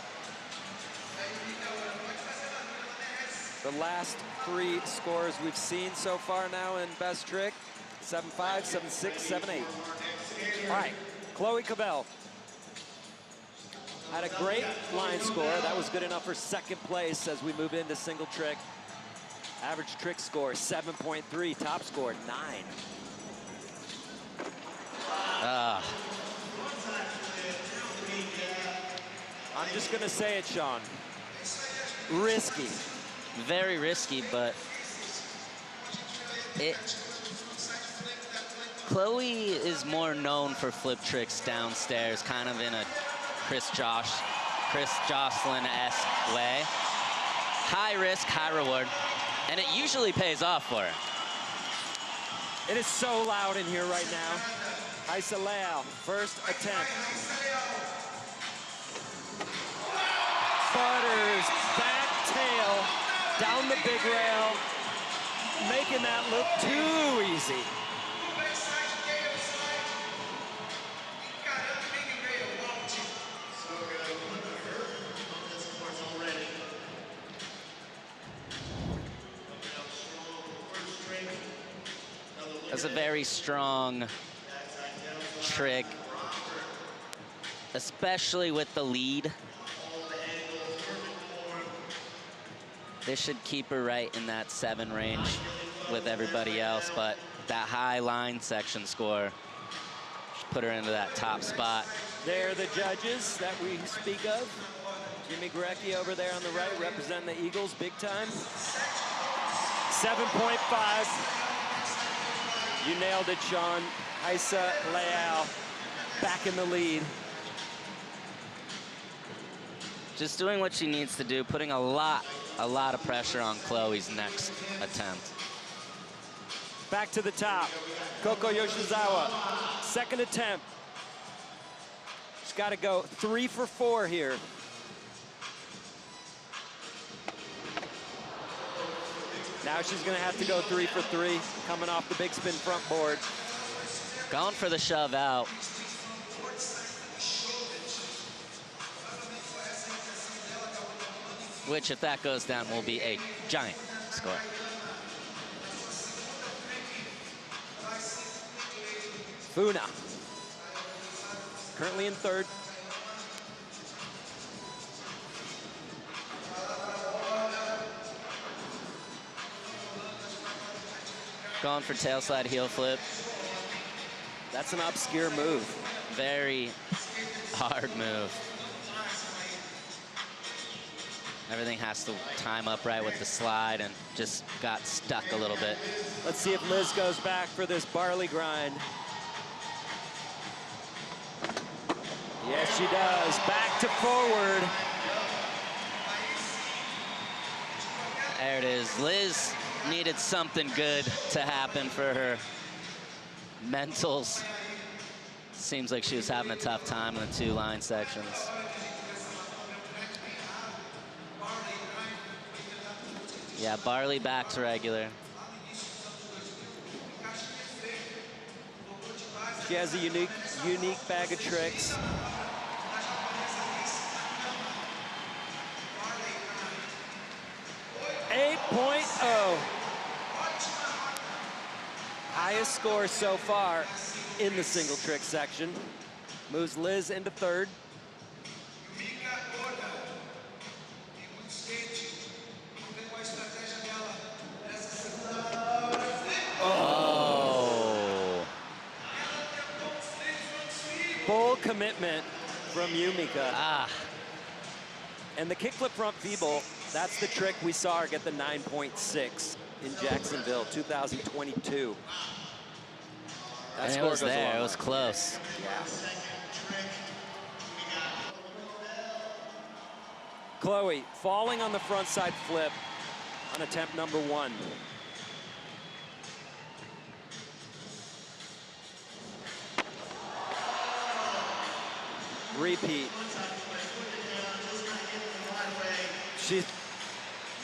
The last 3 scores we've seen so far now in best trick, 7.5, 7.6, 7.8. All right, Chloe Cavell had a great line score. That was good enough for 2nd place as we move into single trick. Average trick score, 7.3. Top score, 9. I'm just gonna say it, Sean. Risky. Very risky, but Chloe is more known for flip tricks downstairs, kind of in a Chris Jocelyn-esque way. High risk, high reward, and it usually pays off for her. It is so loud in here right now. Isa Leal, first attempt. Butters, back tail, down the big rail, making that look too easy. That's a very strong trick, especially with the lead. This should keep her right in that 7 range with everybody else, but that high line section score should put her into that top spot. They're the judges that we speak of. Jimmy Gurecki over there on the right, representing the Eagles big time. 7.5. You nailed it, Sean. Isa Leal back in the lead. Just doing what she needs to do, putting a lot of pressure on Chloe's next attempt. Back to the top. Koko Yoshizawa, 2nd attempt. She's got to go 3 for 4 here. Now she's going to have to go 3 for 3, coming off the big spin front board. Going for the shove out. Which, if that goes down, will be a giant score. Funa, currently in 3rd. Going for tail slide heel flip. That's an obscure move. Very hard move. Everything has to time up right with the slide and just got stuck a little bit. Let's see if Liz goes back for this barley grind. Yes, she does. Back to forward. There it is. Liz needed something good to happen for her mentals. Seems like she was having a tough time in the 2 line sections. Yeah, Barley back's regular. She has a unique bag of tricks. .0. Highest score so far in the single trick section. Moves Liz into third. Oh. Full commitment from Yumika. Ah. And the kickflip front feeble, that's the trick we saw her get the 9.6 in Jacksonville, 2022. That and score it was goes there, a it was close. Yeah. Chloe falling on the front side flip on attempt number 1. Repeat. She's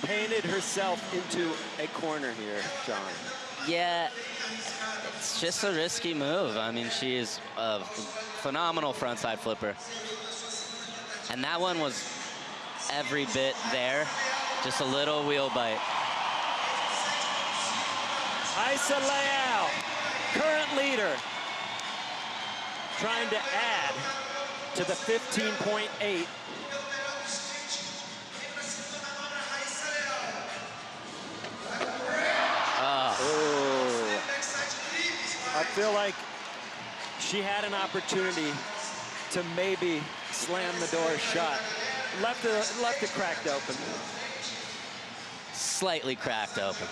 painted herself into a corner here, John. Yeah, it's just a risky move. I mean, she is a phenomenal frontside flipper. And that one was every bit there, just a little wheel bite. Isa Leal, current leader, trying to add to the 15.8. I feel like she had an opportunity to maybe slam the door shut. Left it cracked open. Slightly cracked open.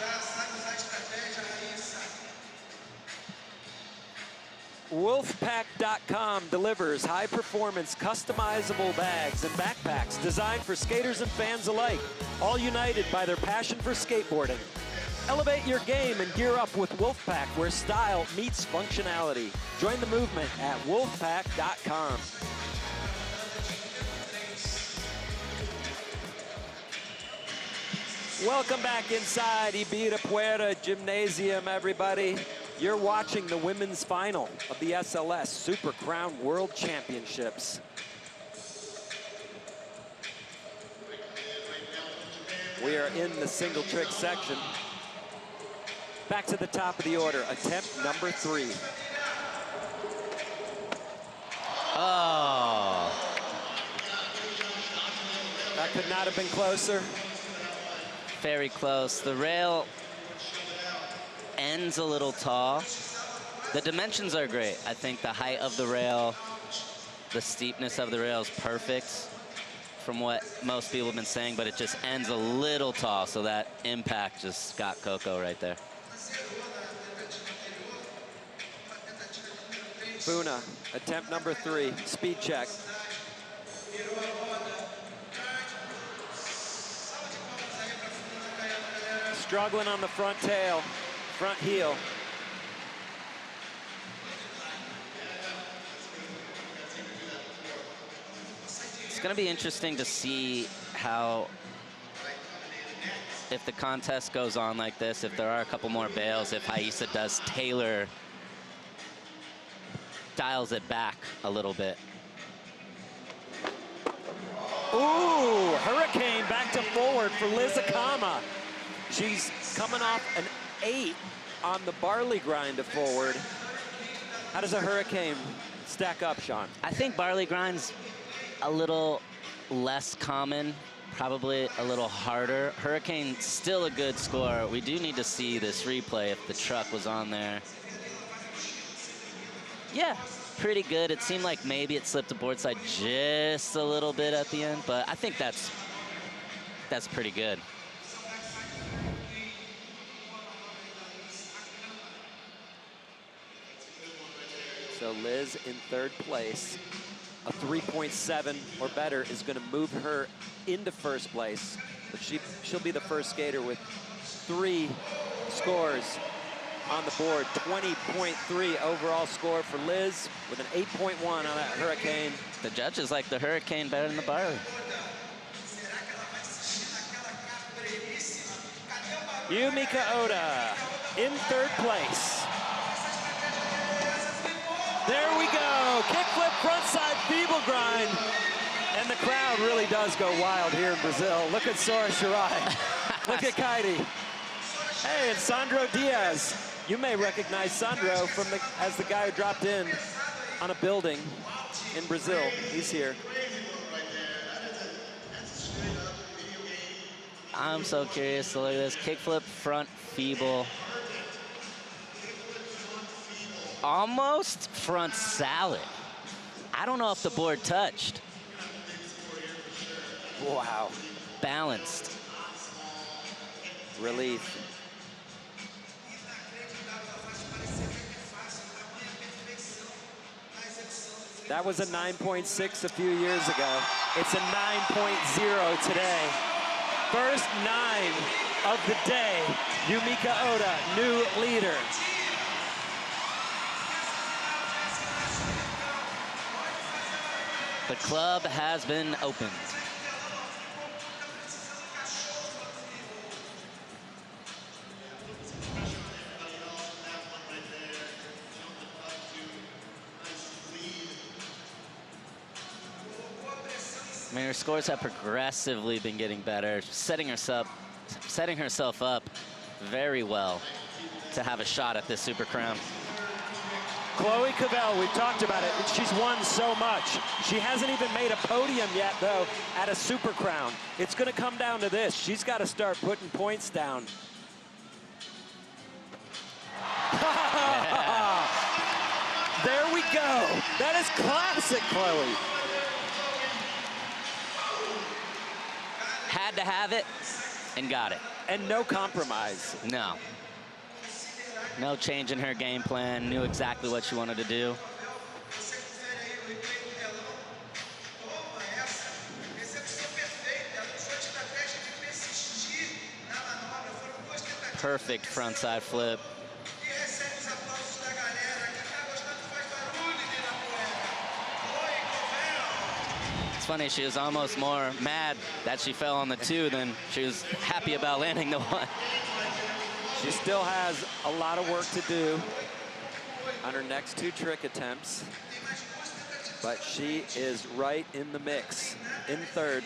Wolfpak.com delivers high-performance, customizable bags and backpacks designed for skaters and fans alike, all united by their passion for skateboarding. Elevate your game and gear up with Wolfpak, where style meets functionality. Join the movement at wolfpak.com. Welcome back inside Ibirapuera Gymnasium, everybody. You're watching the women's final of the SLS Super Crown World Championships. We are in the single trick section. Back to the top of the order, attempt number 3. Oh. That could not have been closer. Very close. The rail ends a little tall. The dimensions are great. I think the height of the rail, the steepness of the rail is perfect from what most people have been saying, but it just ends a little tall, so that impact just got Coco right there. Funa, attempt number 3, speed check. Struggling on the front tail, front heel. It's gonna be interesting to see how, if the contest goes on like this, if there are a couple more bails, if Haisa does dials it back a little bit. Ooh, hurricane back to forward for Liz Akama. She's coming off an 8 on the barley grind to forward. How does a hurricane stack up, Sean? I think barley grind's a little less common, probably a little harder. Hurricane, still a good score. We do need to see this replay if the truck was on there. Yeah, pretty good. It seemed like maybe it slipped the board side just a little bit at the end, but I think that's pretty good. So Liz in third place. A 3.7 or better is going to move her into first place. But she'll be the first skater with 3 scores on the board. 20.3 overall score for Liz with an 8.1 on that hurricane. The judges like the hurricane better than the barley. Yumika Oda in third place. There we go. Kickflip frontside feeble grind. And the crowd really does go wild here in Brazil. Look at Sora Shirai. Look at Kairi. Hey, and Sandro Diaz. You may recognize Sandro from as the guy who dropped in on a building in Brazil. He's here. I'm so curious to look at this. Kickflip front feeble. Almost front salad. I don't know if the board touched. Wow. Balanced. Relief. That was a 9.6 a few years ago. It's a 9.0 today. First 9 of the day. Yumika Oda, new leader. The club has been opened. I mean, her scores have progressively been getting better, setting herself up very well to have a shot at this Super Crown. Chloe Cavell, we've talked about it. She's won so much. She hasn't even made a podium yet, though, at a Super Crown. It's going to come down to this. She's got to start putting points down. Yeah. There we go. That is classic Chloe. Had to have it and got it. And no compromise. No. No change in her game plan. Knew exactly what she wanted to do. Perfect frontside flip. It's funny, she was almost more mad that she fell on the 2 than she was happy about landing the 1. She still has a lot of work to do on her next 2 trick attempts, but she is right in the mix, in third.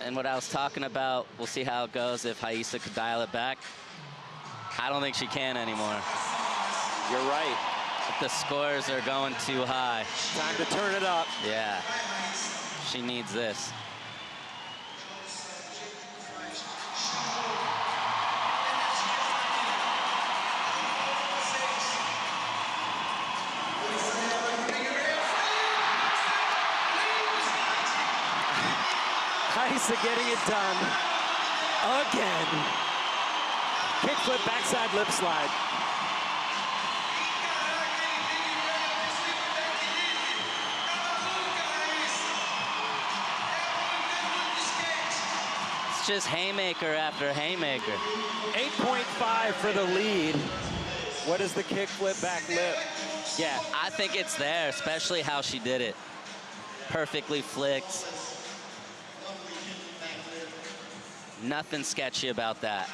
And what I was talking about, we'll see how it goes if Haisa could dial it back. I don't think she can anymore. You're right. If the scores are going too high. Time to turn it up. Yeah, she needs this. Haisa getting it done again. Kickflip backside lip slide. It's just haymaker after haymaker. 8.5 for the lead. What is the kickflip back lip? Yeah. I think it's there, especially how she did it. Perfectly flicked. Nothing sketchy about that.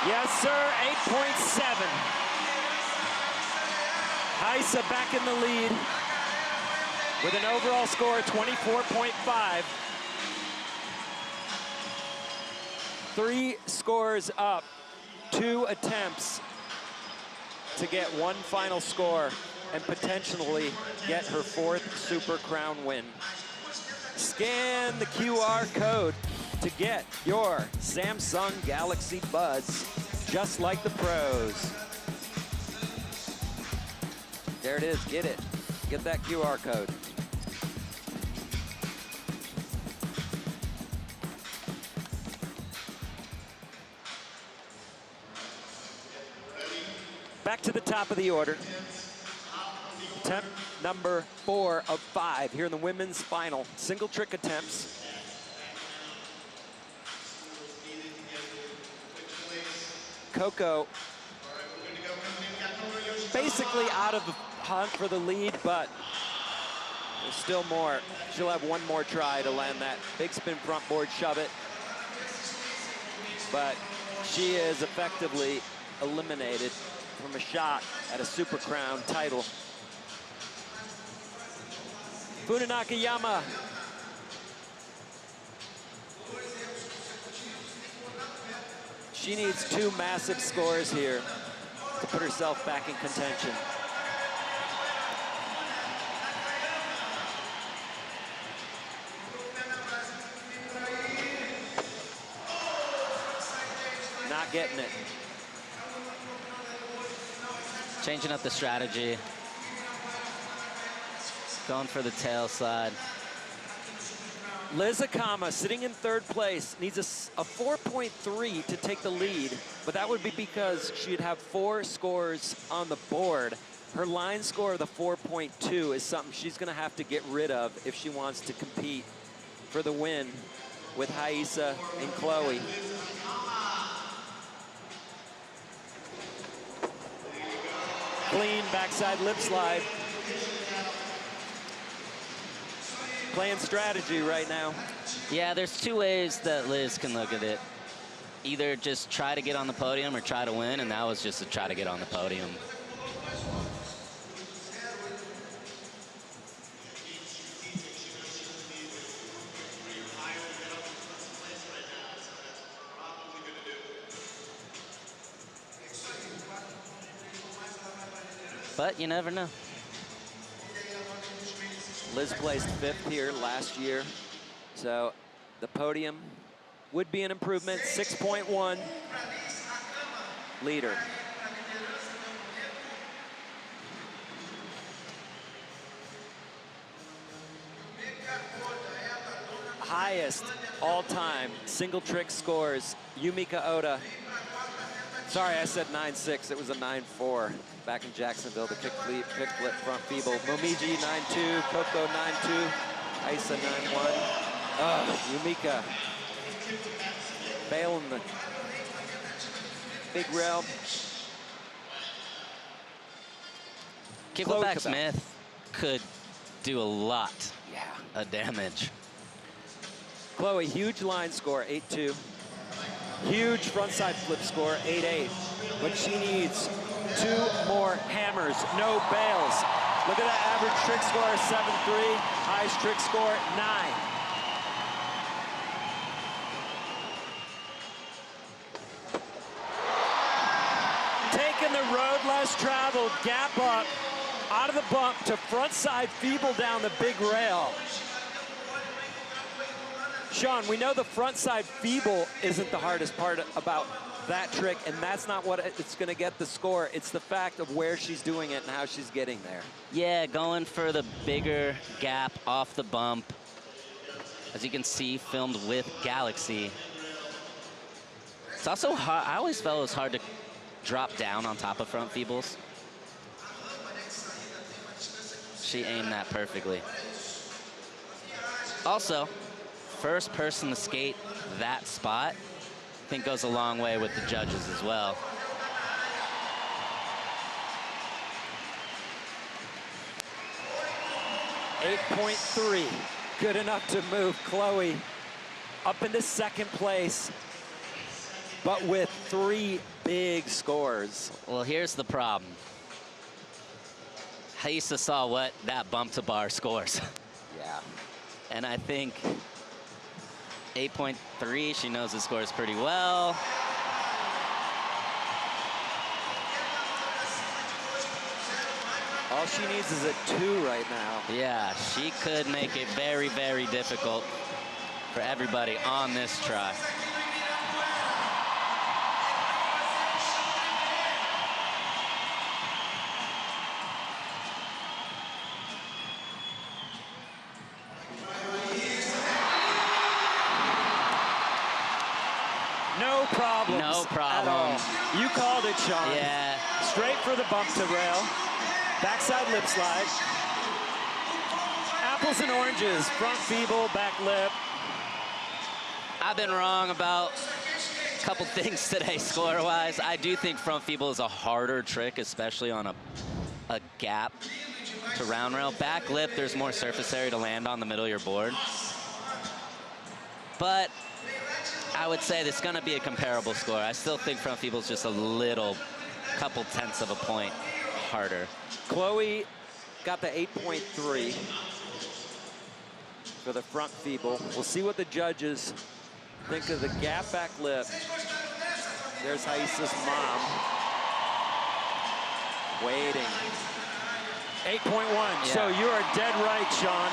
Yes, sir, 8.7. Haisa back in the lead with an overall score of 24.5. 3 scores up, 2 attempts to get 1 final score and potentially get her 4th Super Crown win. Scan the QR code to get your Samsung Galaxy Buds, just like the pros. There it is, get it. Get that QR code. Back to the top of the order. Attempt number 4 of 5 here in the women's final. Single trick attempts. Coco basically out of the hunt for the lead, but there's still more. She'll have one more try to land that big spin front board, shove it. But she is effectively eliminated from a shot at a Super Crown title. Funanakayama. She needs 2 massive scores here to put herself back in contention. Not getting it. Changing up the strategy. Going for the tail slide. Liz Akama, sitting in 3rd place, needs a 4.3 to take the lead, but that would be because she'd have 4 scores on the board. Her line score of the 4.2 is something she's gonna have to get rid of if she wants to compete for the win with Haisa and Chloe. Clean backside lip slide. Playing strategy right now. Yeah, there's 2 ways that Liz can look at it. Either just try to get on the podium or try to win, and that was just to try to get on the podium. But you never know. Liz placed 5th here last year, so the podium would be an improvement. 6.1 leader. Highest all-time single trick scores, Yumika Oda. Sorry, I said 9.6. It was a 9.4 back in Jacksonville. The kick flip front feeble. Momiji 9.2, Coco 9.2, Isa 9.1. Yumika failing the big rail. Wolfpak Smith could do a lot of damage. Chloe, huge line score, 8.2. Huge frontside flip score, 8.8. But she needs 2 more hammers, no bails. Look at that average trick score, 7.3. Highest trick score, 9. Taking the road less traveled, gap up, out of the bump to frontside feeble down the big rail. Sean, we know the frontside feeble isn't the hardest part about that trick, and that's not what it's gonna get the score. It's the fact of where she's doing it and how she's getting there. Yeah, going for the bigger gap off the bump. As you can see, filmed with Galaxy. It's also hard, I always felt it was hard to drop down on top of front feebles. She aimed that perfectly. Also, first person to skate that spot, I think goes a long way with the judges as well. .3, good enough to move Chloe up into 2nd place, but with 3 big scores. Well, here's the problem. Haisa saw what that bump to bar scores. Yeah. And I think 8.3, she knows the scores pretty well. All she needs is a 2 right now. Yeah, she could make it very, very difficult for everybody on this try. No problems. No problem. At all. You called it, Sean. Yeah. Straight for the bump to rail. Backside lip slide. Apples and oranges. Front feeble, back lip. I've been wrong about couple things today score-wise. I do think front feeble is a harder trick, especially on a gap to round rail. Back lip, there's more surface area to land on the middle of your board. But I would say this is going to be a comparable score. I still think front feeble is just a little, couple tenths of a point harder. Chloe got the 8.3 for the front feeble. We'll see what the judges think of the gap back lip. There's Haisa's mom. Waiting. 8.1. Yeah. So you are dead right, Sean.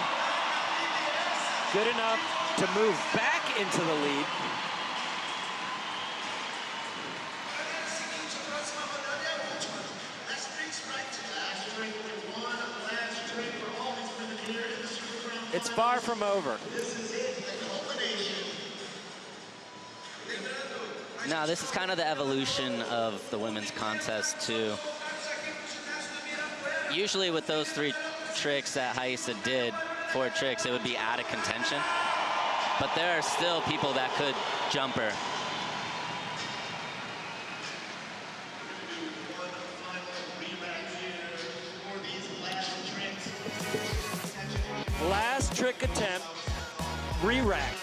Good enough to move back into the lead. It's far from over. Now, this is kind of the evolution of the women's contest, too. Usually with those 3 tricks that Haisa did, 4 tricks, it would be out of contention. But there are still people that could jump her. Last trick attempt, re-rack.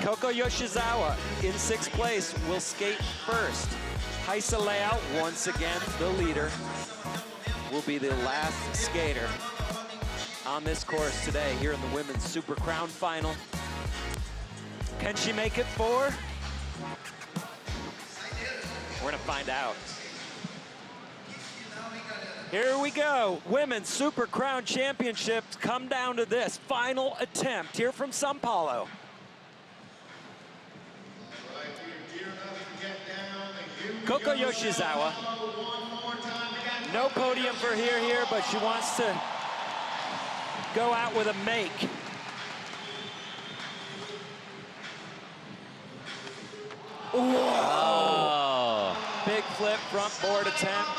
Coco Yoshizawa in 6th place will skate first. Haisa Layout, once again, the leader, will be the last skater on this course today here in the Women's Super Crown Final. Can she make it 4? We're gonna find out. Here we go. Women's Super Crown Championships come down to this final attempt here from São Paulo. Coco Yoshizawa. No podium for her here, but she wants to go out with a make. Whoa! Oh. Big flip front board attempt.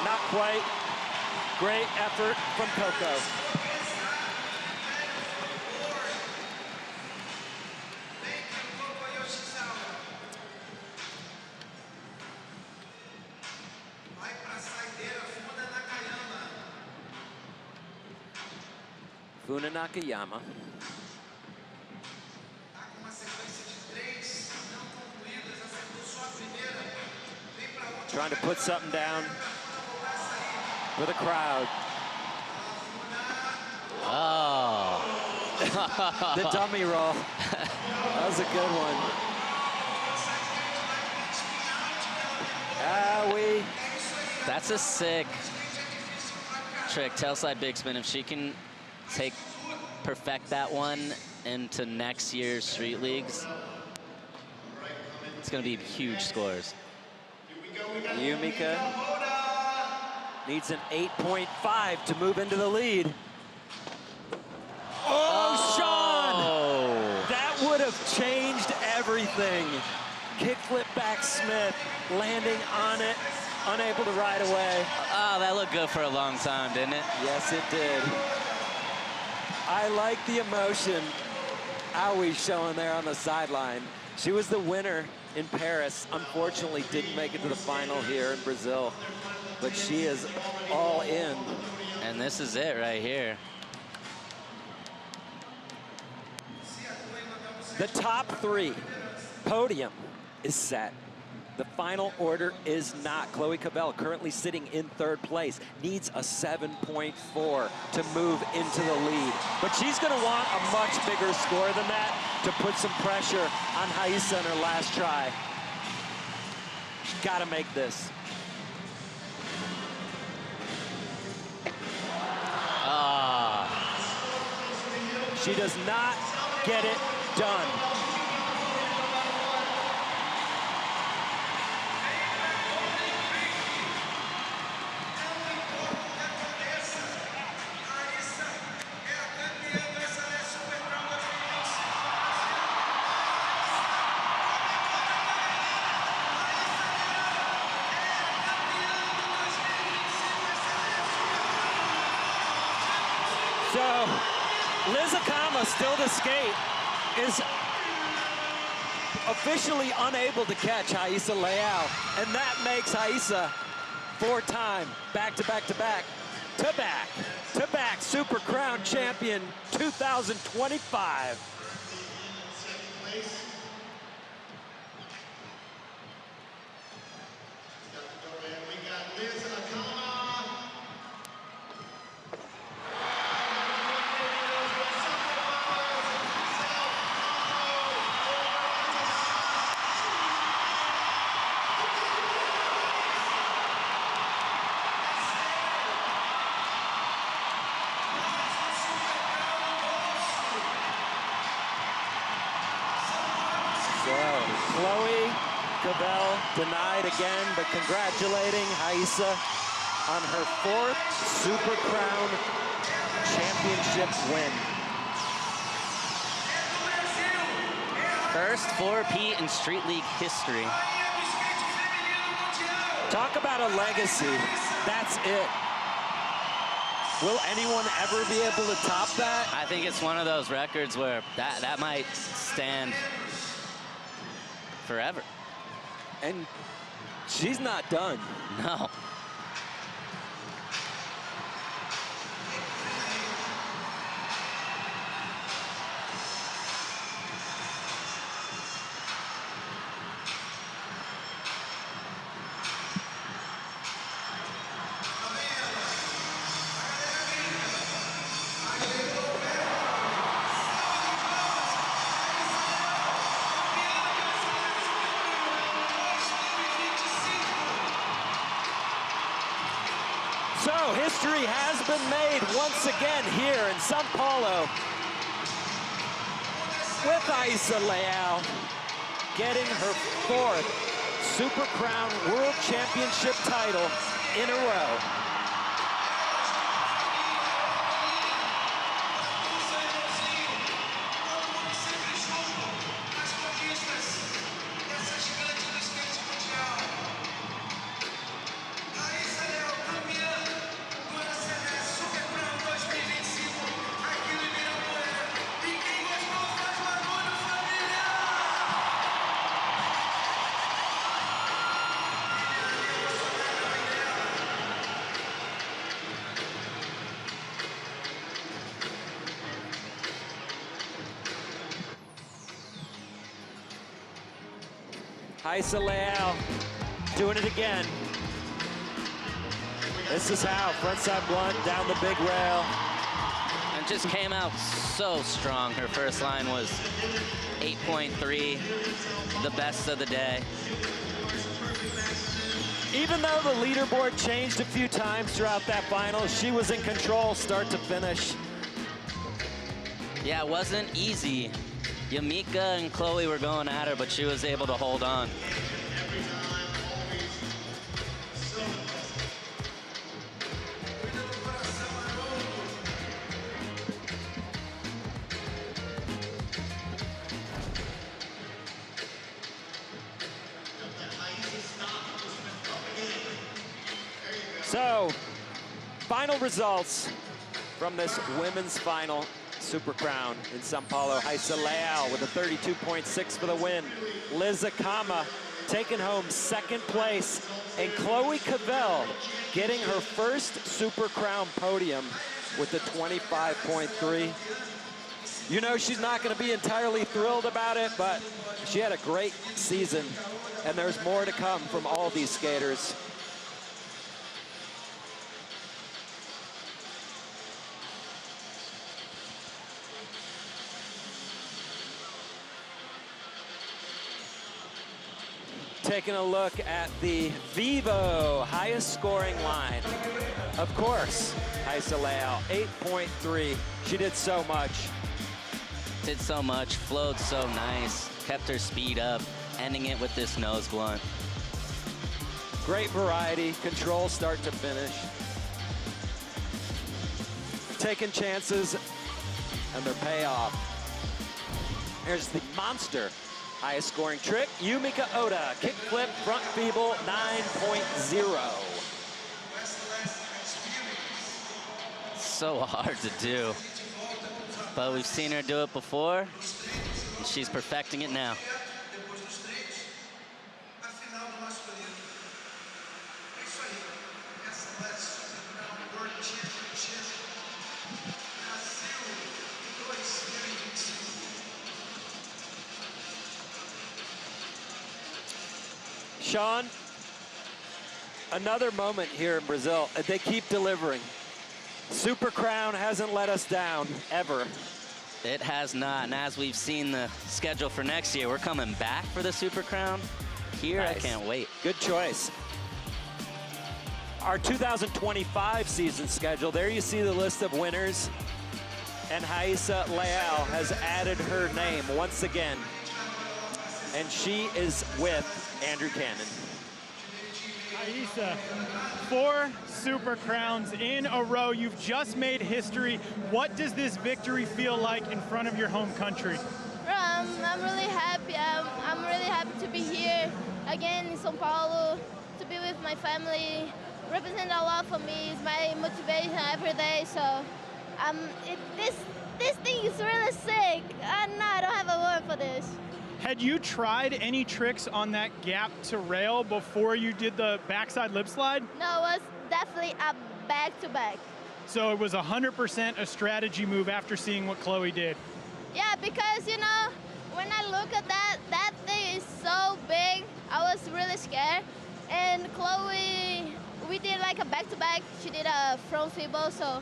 Not quite. Great effort from Coco. Funa Nakayama. Trying to put something down for the crowd. Oh. The dummy roll. That was a good one. That's a sick trick. Tailslide big spin. If she can perfect that one into next year's street leagues, it's going to be huge scores. Yumika needs an 8.5 to move into the lead. Oh, Sean! That would have changed everything. Kickflip back Smith, landing on it, unable to ride away. Oh, that looked good for a long time, didn't it? Yes, it did. I like the emotion Aoi's showing there on the sideline. She was the winner in Paris. Unfortunately, didn't make it to the final here in Brazil, but she is all in. And this is it right here. The top 3 podium is set. The final order is not. Chloe Cabell, currently sitting in 3rd place, needs a 7.4 to move into the lead. But she's going to want a much bigger score than that to put some pressure on Haisa in her last try. She's got to make this. She does not get it done. So Liz Akama, still to skate, is officially unable to catch Haisa Leal, and that makes Haisa four-time back-to-back-to-back Super Crown champion 2025. Chloe Cavell denied again, but congratulating Haisa on her 4th Super Crown championship win. First 4-peat in Street League history. Talk about a legacy. That's it. Will anyone ever be able to top that? I think it's one of those records where that might stand forever. And she's not done. No. So history has been made once again here in Sao Paulo with Haisa Leal getting her 4th Super Crown World Championship title in a row. Haisa Leal doing it again. This is how, frontside blunt down the big rail. And just came out so strong. Her first line was 8.3, the best of the day. Even though the leaderboard changed a few times throughout that final, she was in control start to finish. Yeah, it wasn't easy. Yamika and Chloe were going at her, but she was able to hold on. So, final results from this women's final Super Crown in Sao Paulo. Haisa Leal with a 32.6 for the win. Liz Akama taking home 2nd place. And Chloe Cavell getting her first Super Crown podium with a 25.3. You know she's not going to be entirely thrilled about it, but she had a great season. And there's more to come from all these skaters. Taking a look at the Vivo highest scoring line. Of course, Haisa Leal, 8.3. She did so much. Did so much, flowed so nice, kept her speed up, ending it with this nose blunt. Great variety, control start to finish. Taking chances, and their payoff. Here's the monster. Highest scoring trick, Yumika Oda, kickflip, front feeble, 9.0. So hard to do, but we've seen her do it before, and she's perfecting it now. Sean, another moment here in Brazil. They keep delivering. Super Crown hasn't let us down, ever. It has not, and as we've seen the schedule for next year, we're coming back for the Super Crown. Here, nice. I can't wait. Good choice. Our 2025 season schedule, there you see the list of winners. And Raíssa Leal has added her name once again. And she is with Andrew Cannon. Raíssa, 4 Super Crowns in a row. You've just made history. What does this victory feel like in front of your home country? I'm really happy. I'm really happy to be here again in São Paulo, to be with my family. Represent a lot for me. It's my motivation every day. So this thing is really sick. No, I don't have a word for this. Had you tried any tricks on that gap to rail before you did the backside lip slide? No, it was definitely a back-to-back. So it was 100% a strategy move after seeing what Chloe did? Yeah, because, you know, when I look at that thing is so big, I was really scared. And Chloe, we did like a back-to-back. She did a front fibble, so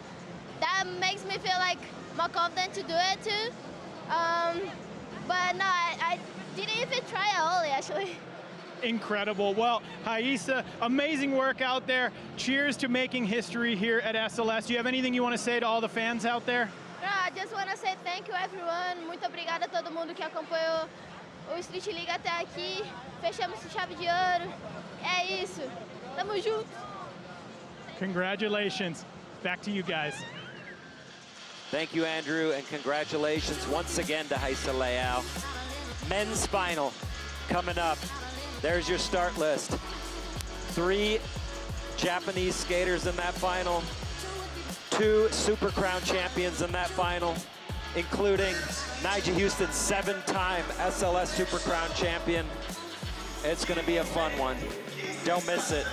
that makes me feel like more confident to do it too. But no, I didn't even try a ollie, actually. Incredible. Well, Raíssa, amazing work out there. Cheers to making history here at SLS. Do you have anything you want to say to all the fans out there? No, I just want to say thank you, everyone. Muito obrigada a todo mundo que acompanhou o Street League até aqui. Fechamos com chave de ouro. É isso. Tamo junto. Congratulations. Back to you guys. Thank you, Andrew, and congratulations once again to Raíssa Leal. Men's final coming up. There's your start list. 3 Japanese skaters in that final. 2 Super Crown champions in that final, including Nyjah Huston, 7-time SLS Super Crown champion. It's gonna be a fun one. Don't miss it.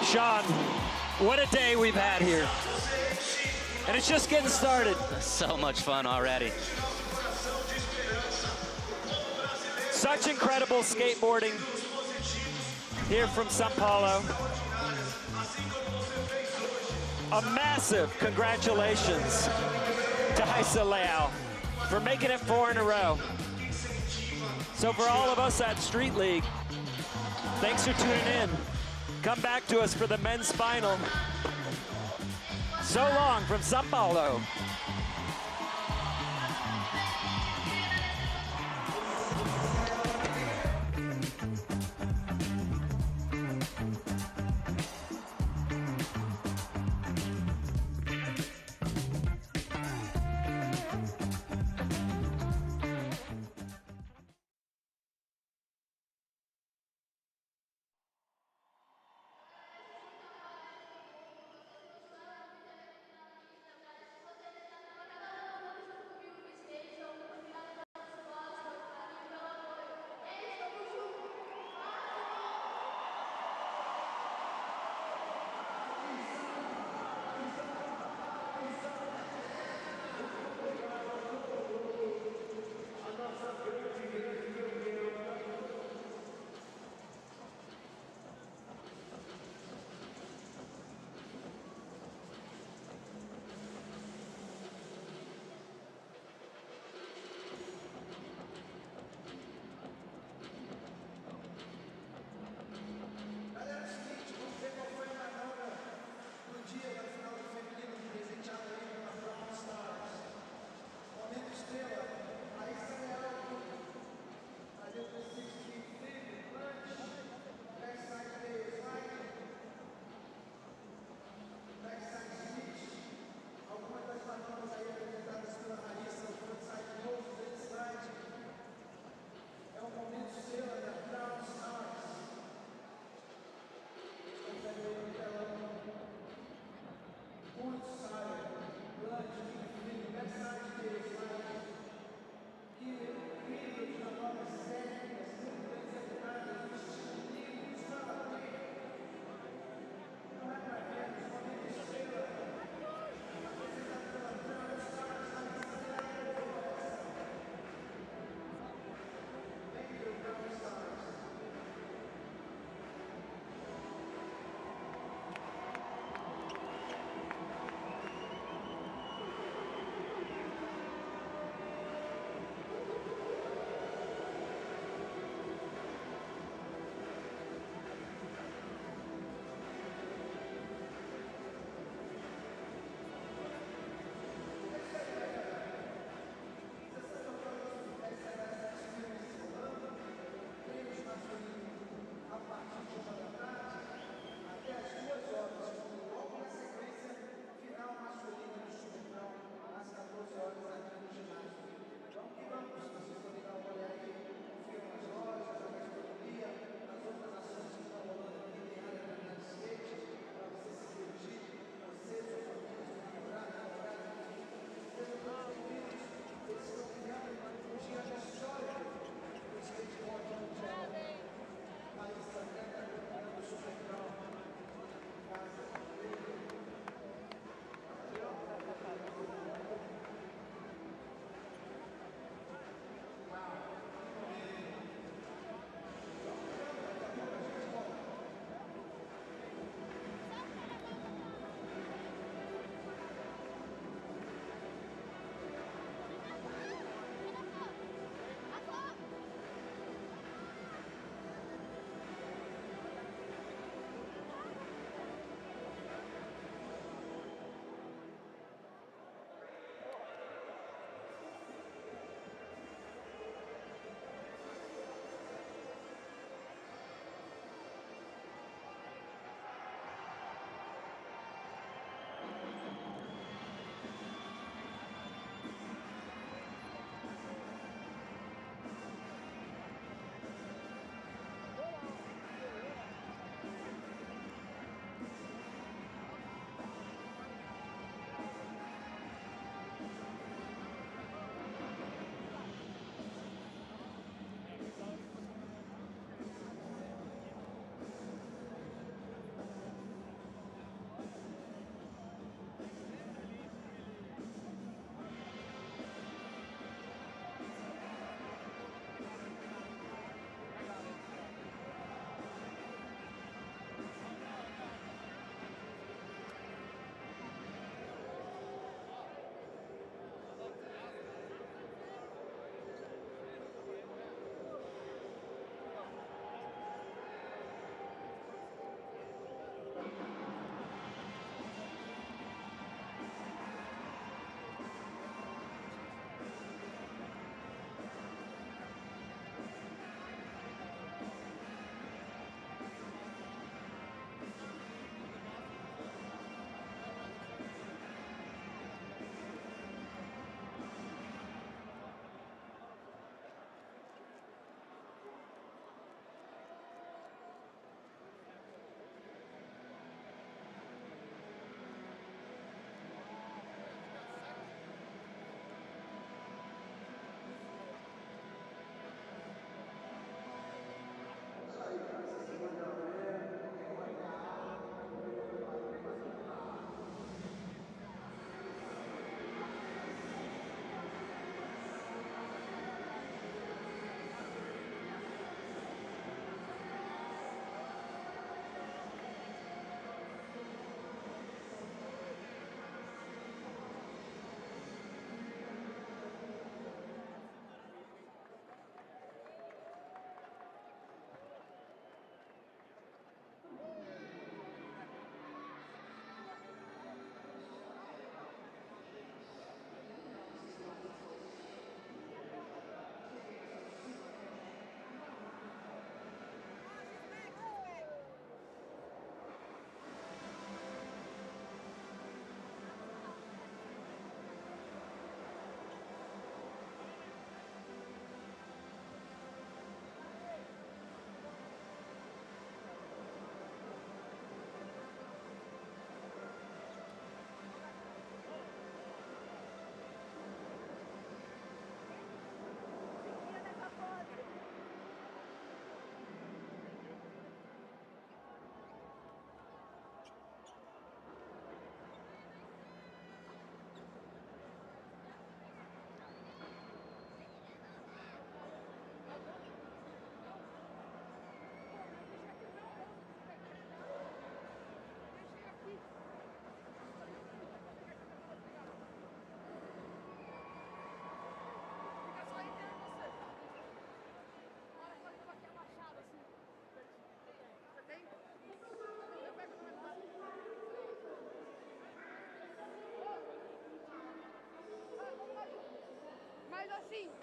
Sean, what a day we've had here. And it's just getting started. So much fun already. Such incredible skateboarding here from São Paulo. A massive congratulations to Raíssa Leal for making it 4 in a row. So for all of us at Street League, thanks for tuning in. Come back to us for the men's final. So long from São Paulo. assim.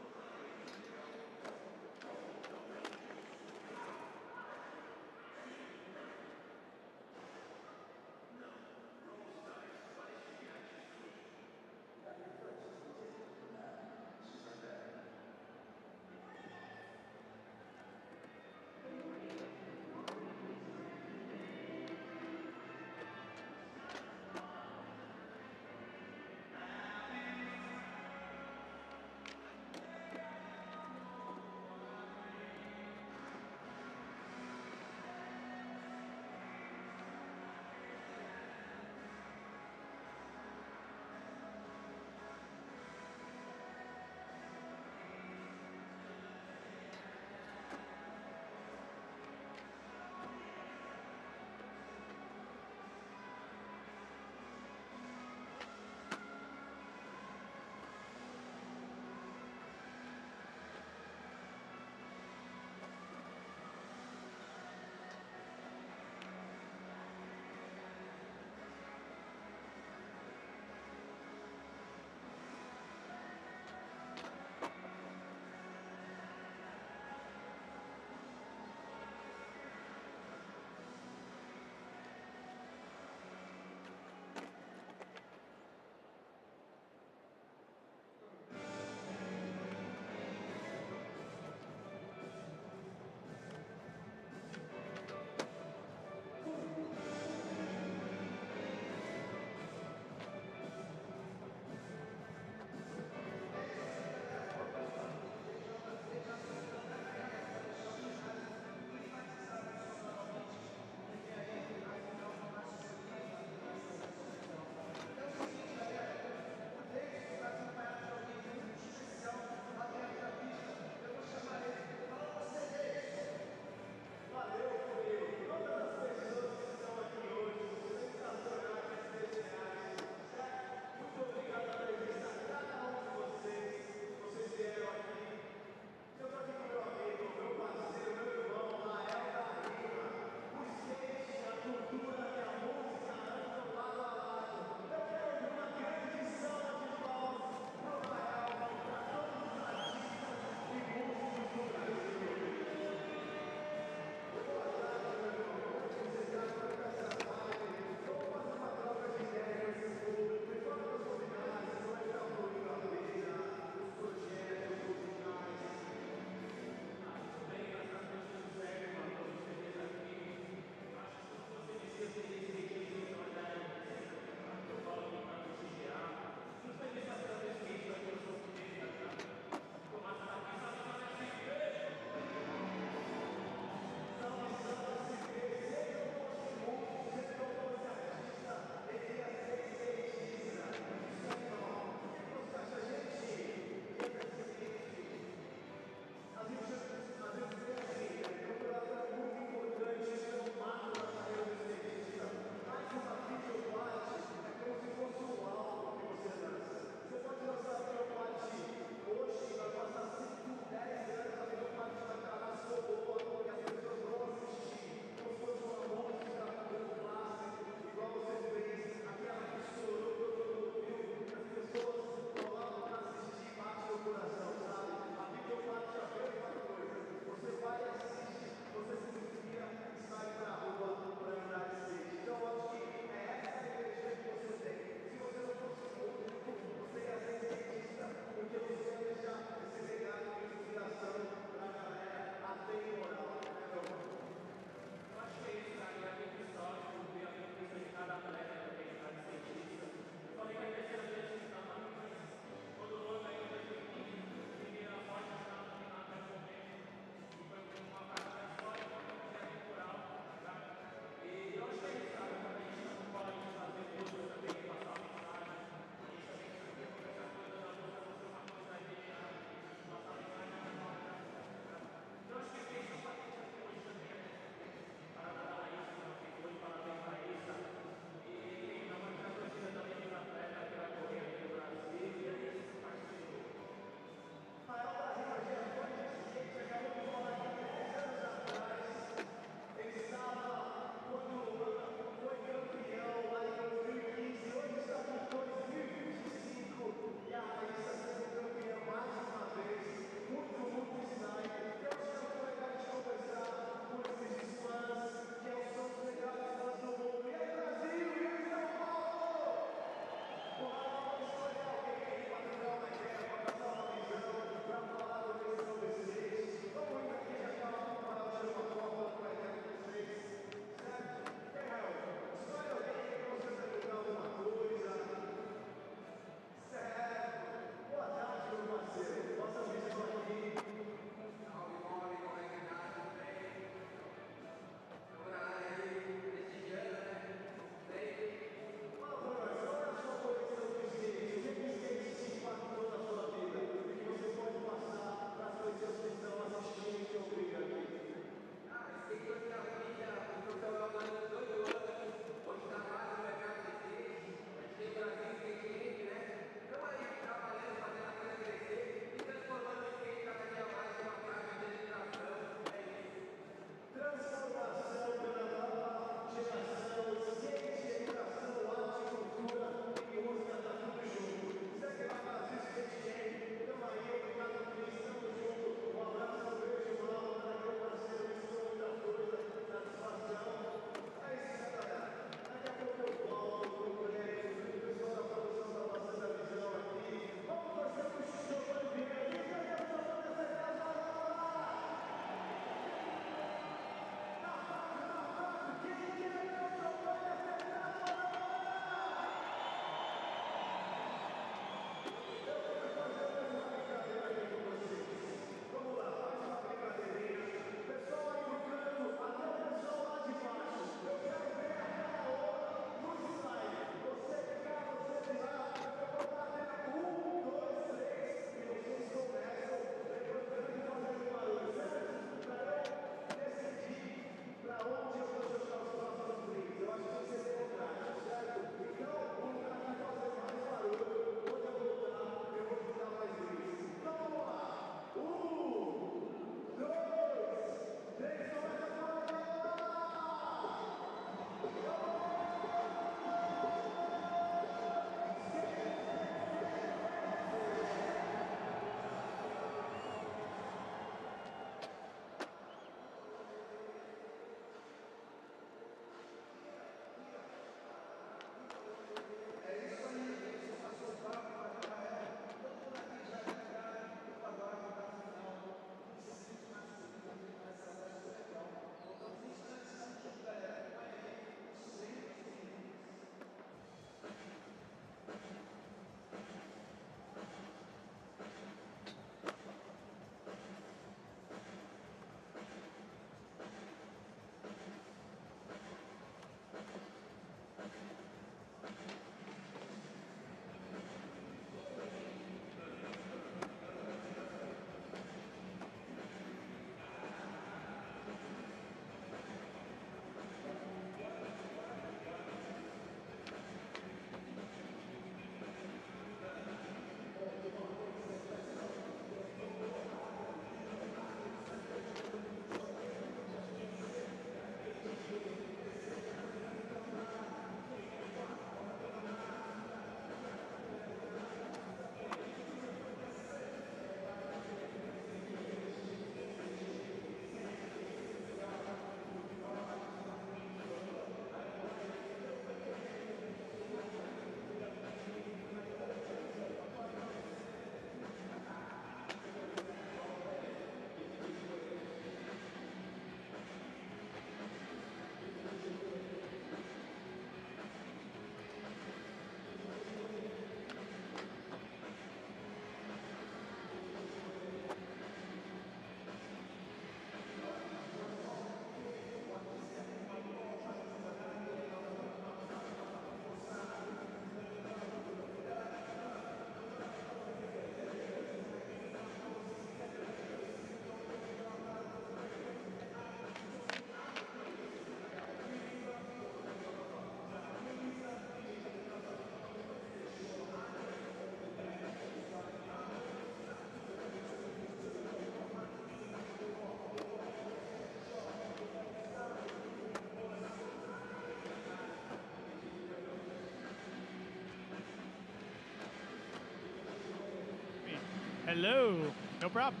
Hello. No problem.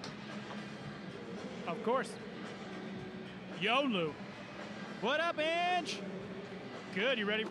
Of course. Yo, Lou. What up, Ange? Good, you ready?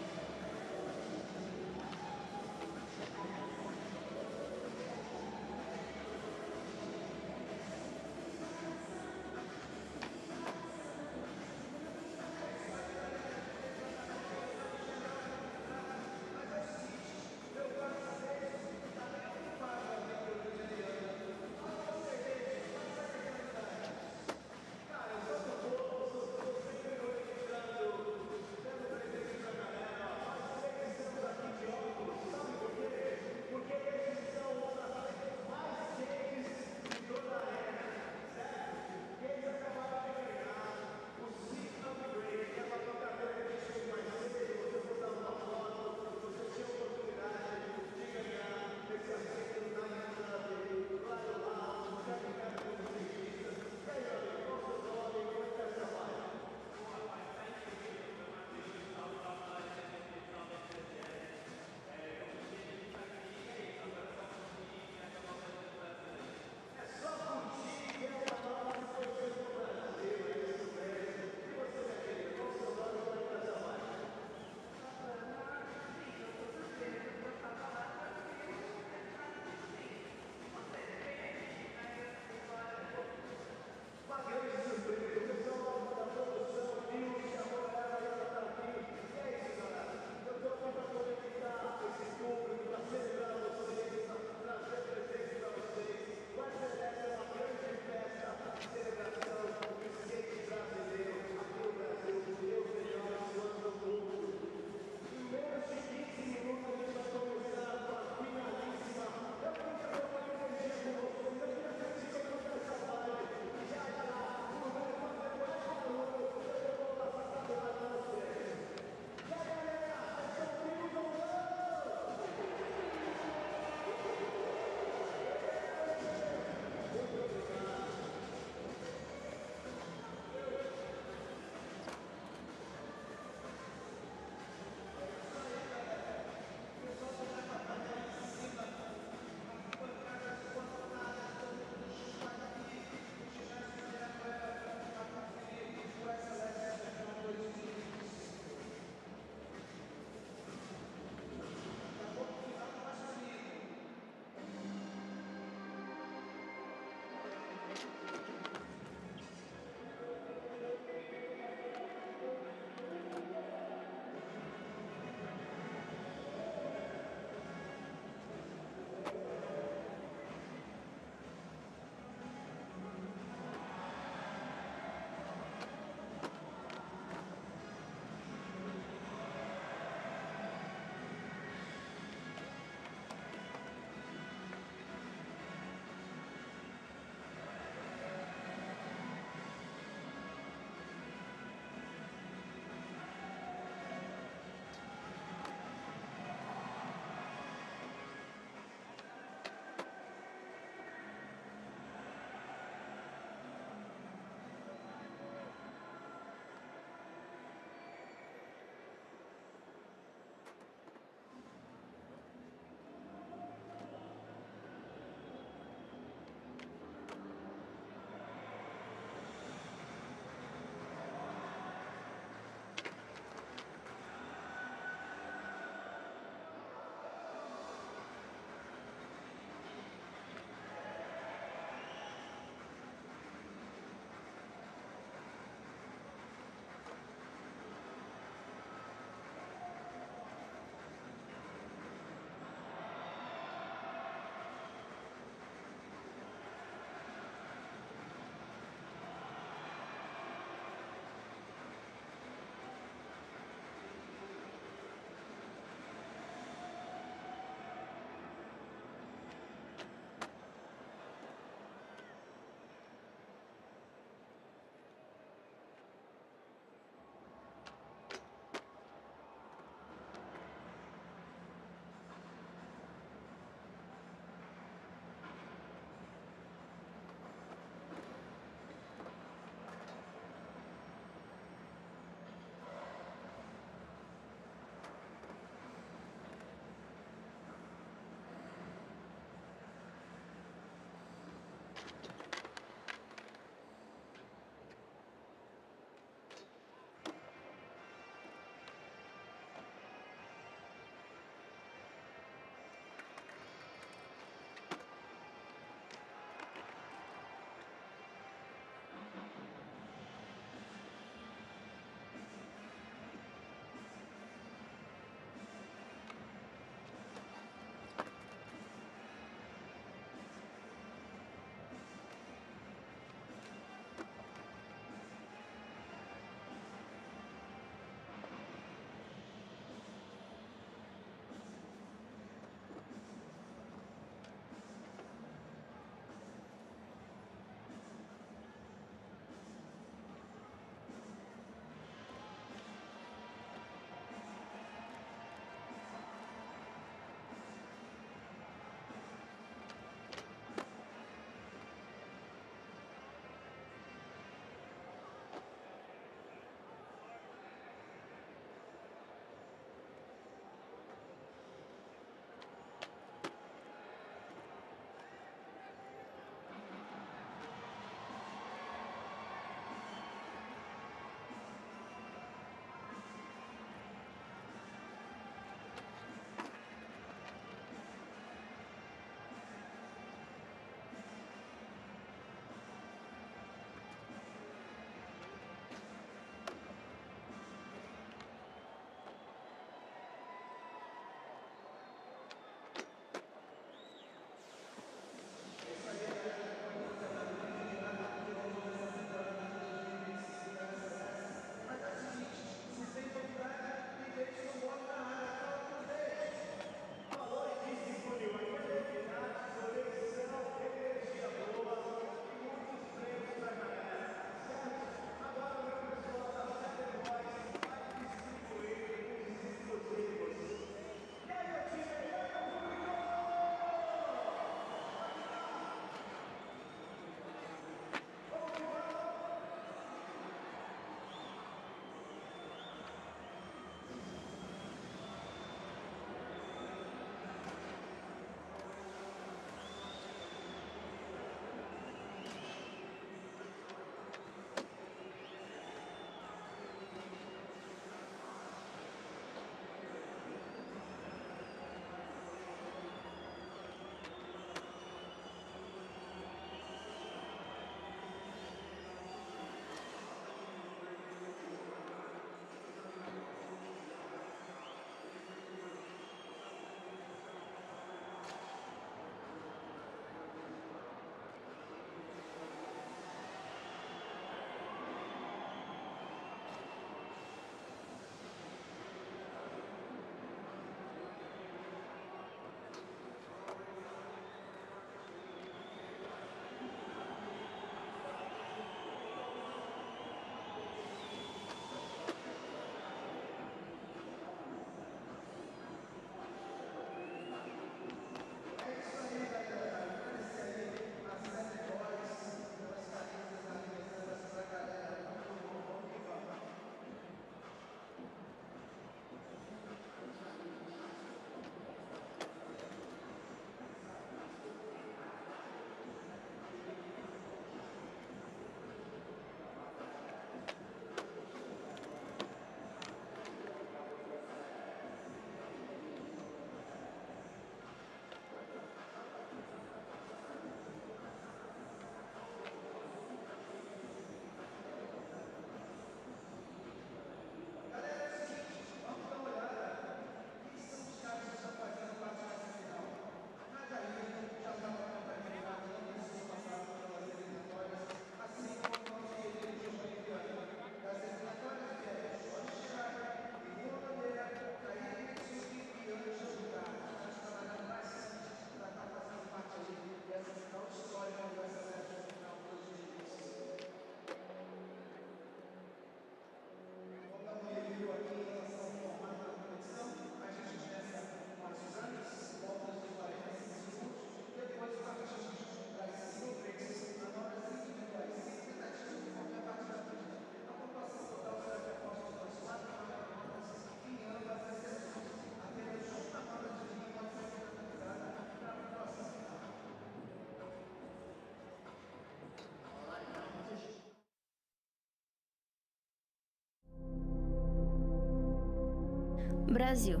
Brasil.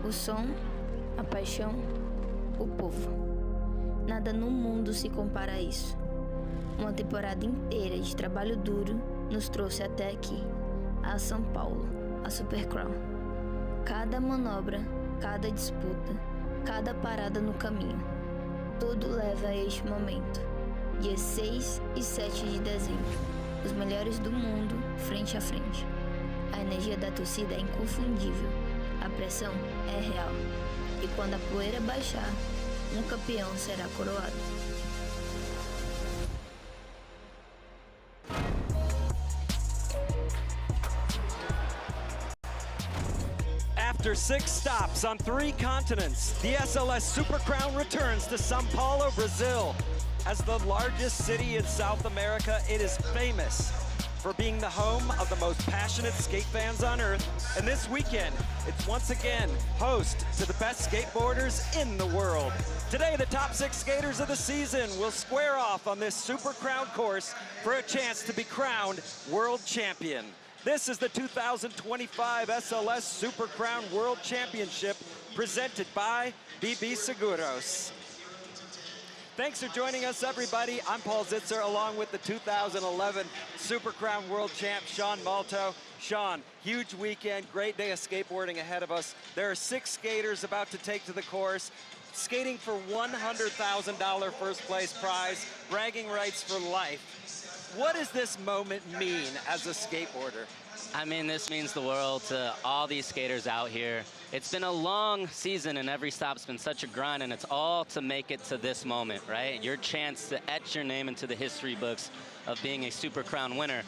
O som, a paixão, o povo. Nada no mundo se compara a isso. Uma temporada inteira de trabalho duro nos trouxe até aqui, a São Paulo, a Super Crown. Cada manobra, cada disputa, cada parada no caminho. Tudo leva a este momento. Dias 6 e 7 de dezembro. Os melhores do mundo, frente a frente. A energia da torcida é inconfundível. A pressão é real. E quando a poeira baixar, um campeão será coroado. After 6 stops on 3 continents, the SLS Super Crown returns to São Paulo, Brazil. As the largest city in South America, it is famous for being the home of the most passionate skate fans on earth. And this weekend, it's once again host to the best skateboarders in the world. Today, the top 6 skaters of the season will square off on this Super Crown course for a chance to be crowned world champion. This is the 2025 SLS Super Crown World Championship presented by BB Seguros. Thanks for joining us, everybody. I'm Paul Zitzer, along with the 2011 Super Crown World Champ, Sean Malto. Sean, huge weekend, great day of skateboarding ahead of us. There are 6 skaters about to take to the course, skating for $100,000 first place prize, bragging rights for life. What does this moment mean as a skateboarder? I mean, this means the world to all these skaters out here. It's been a long season and every stop's been such a grind, and it's all to make it to this moment, right? Your chance to etch your name into the history books of being a Super Crown winner.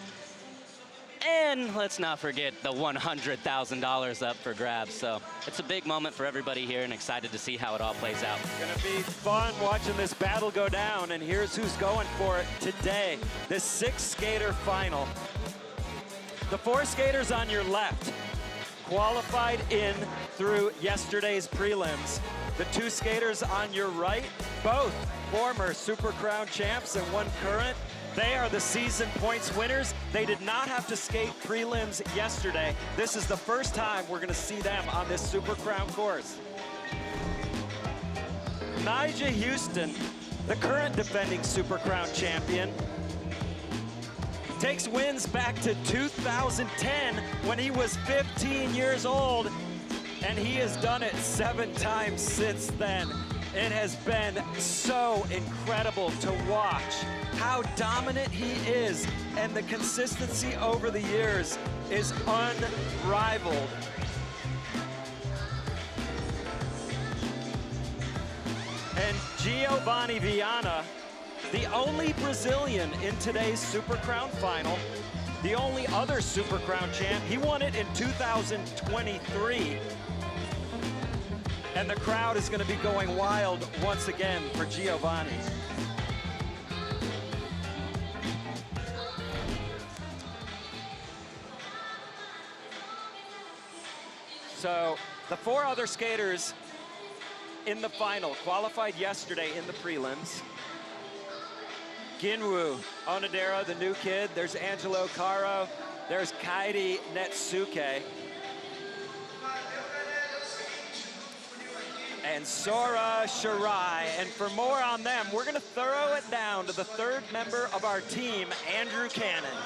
And let's not forget the $100,000 up for grabs. So it's a big moment for everybody here, and excited to see how it all plays out. It's gonna be fun watching this battle go down, and here's who's going for it today. The 6-skater final. The 4 skaters on your left qualified in through yesterday's prelims. The 2 skaters on your right, both former Super Crown champs and one current. They are the season points winners. They did not have to skate prelims yesterday. This is the first time we're gonna see them on this Super Crown course. Nyjah Houston, the current defending Super Crown champion, takes wins back to 2010 when he was 15 years old, and he has done it 7 times since then. It has been so incredible to watch how dominant he is, and the consistency over the years is unrivaled. And Giovanni Viana, the only Brazilian in today's Super Crown final, the only other Super Crown champ. He won it in 2023. And the crowd is going to be going wild once again for Giovanni. So the 4 other skaters in the final qualified yesterday in the prelims. Ginwoo Onodera, the new kid. There's Angelo Caro. There's Kairi Netsuke. And Sora Shirai. And for more on them, we're gonna throw it down to the 3rd member of our team, Andrew Cannon.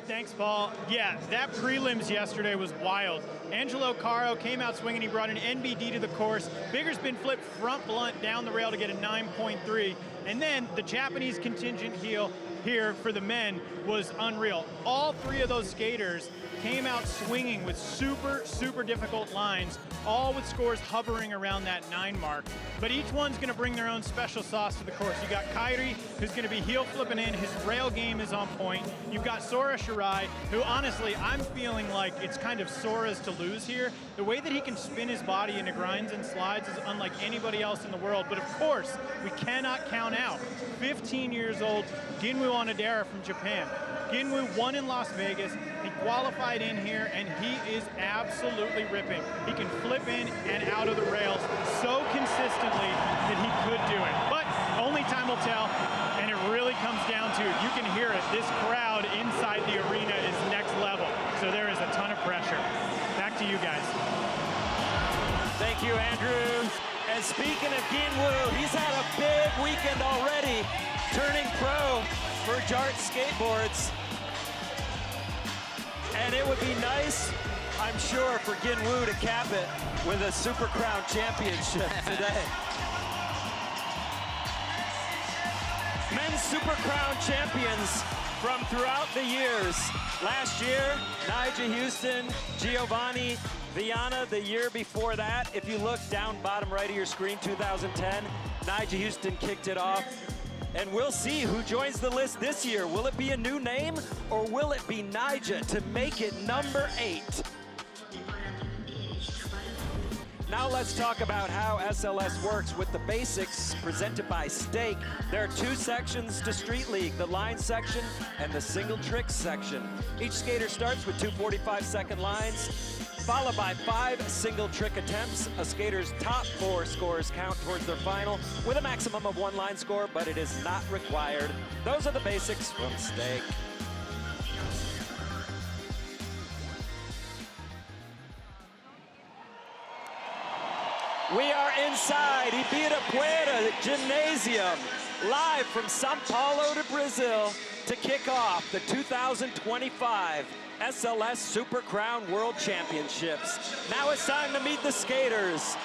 Thanks, Paul. Yeah, that prelims yesterday was wild. Angelo Caro came out swinging. He brought an NBD to the course. Bigger spin flip front blunt down the rail to get a 9.3. And then the Japanese contingent heel here for the men was unreal. All 3 of those skaters came out swinging with super, super difficult lines, all with scores hovering around that 9 mark. But each one's gonna bring their own special sauce to the course. You got Kairi, who's gonna be heel flipping in. His rail game is on point. You've got Sora Shirai, who honestly, I'm feeling like it's kind of Sora's to lose here. The way that he can spin his body into grinds and slides is unlike anybody else in the world. But of course, we cannot count out 15 years old Ginwoo Onodera from Japan. Ginwoo won in Las Vegas. He qualified in here, and he is absolutely ripping. He can flip in and out of the rails so consistently that he could do it. But only time will tell, and it really comes down to, you can hear it, this crowd inside the arena is next level. So there is a ton of pressure. Back to you guys. Thank you, Andrew. And speaking of Ginwoo, he's had a big weekend already, turning pro for Jart Skateboards. And it would be nice, I'm sure, for Ginwoo to cap it with a Super Crown Championship today. Men's Super Crown champions from throughout the years. Last year, Nigel Houston, Giovanni Viana. The year before that, if you look down bottom right of your screen, 2010, Nigel Houston kicked it off. And we'll see who joins the list this year. Will it be a new name, or will it be Nigel to make it number 8? Now let's talk about how SLS works with the basics presented by Stake. There are 2 sections to Street League, the line section and the single tricks section. Each skater starts with 2 45-second lines, followed by 5 single trick attempts. A skater's top 4 scores count towards their final with a maximum of 1 line score, but it is not required. Those are the basics from Stake. We are inside Ibirapuera Gymnasium, live from Sao Paulo to Brazil to kick off the 2025 SLS Super Crown World Championships. Now it's time to meet the skaters.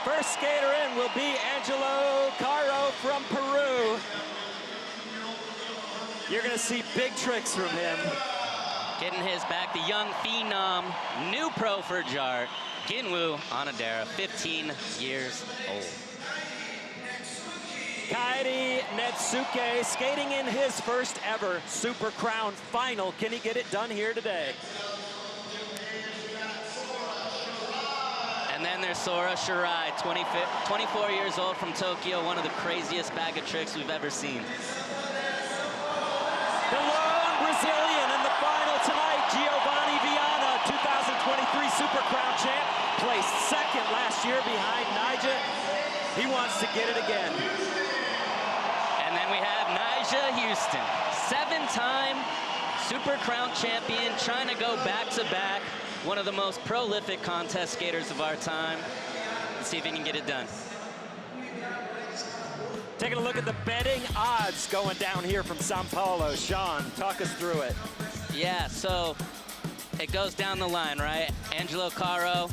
First skater in will be Angelo Caro from Peru. You're gonna see big tricks from him. Getting his back, the young phenom, new pro for Jart, Ginwoo Onodera, 15 years old. Kairi Netsuke skating in his first ever Super Crown final. Can he get it done here today? And then there's Sora Shirai, 24 years old from Tokyo, one of the craziest bag of tricks we've ever seen. The lone Brazilian in the final tonight, Giovanni Viana, 2023 Super Crown champ, placed second last year behind Nigel. He wants to get it again. And then we have Nigel Houston, 7-time Super Crown champion, trying to go back-to-back, one of the most prolific contest skaters of our time. Let's see if he can get it done. Taking a look at the betting odds going down here from Sao Paulo. Sean, talk us through it. Yeah, so it goes down the line, right? Angelo Caro,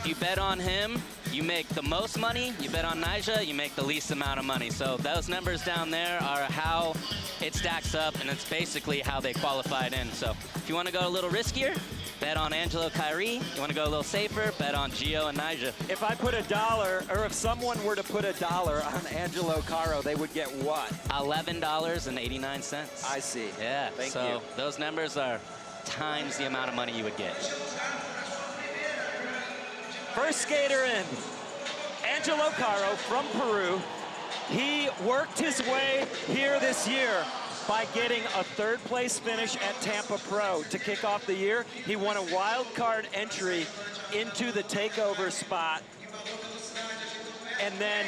if you bet on him, you make the most money. You bet on Nigel, you make the least amount of money. So those numbers down there are how it stacks up, and it's basically how they qualified in. So if you want to go a little riskier, bet on Angelo Kairi. You want to go a little safer, bet on Gio and Nigel. If I put $1, or if someone were to put $1 on Angelo Caro, they would get what? $11.89. I see. Yeah, Thank so you. those numbers are times the amount of money you would get. First skater in, Angelo Caro from Peru. He worked his way here this year by getting a 3rd place finish at Tampa Pro to kick off the year. He won a wild card entry into the takeover spot and then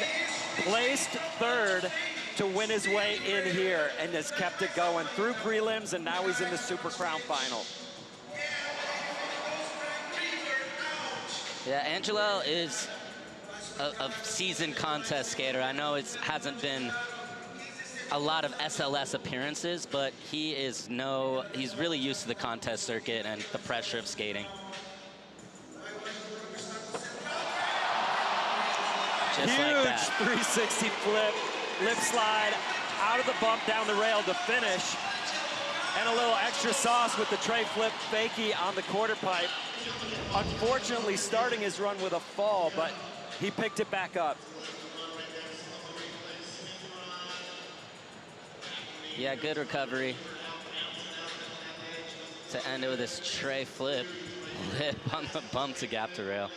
placed 3rd to win his way in here and has kept it going through prelims, and now he's in the Super Crown final. Yeah, Angelo is a seasoned contest skater. I know it hasn't been a lot of SLS appearances, but he's really used to the contest circuit and the pressure of skating. Just huge like that. 360 flip, lip slide, out of the bump down the rail to finish. And a little extra sauce with the tray flip fakie on the quarter pipe. Unfortunately, starting his run with a fall, but he picked it back up. Yeah, good recovery. To end it with this tray flip. Lip on the bump to gap to rail.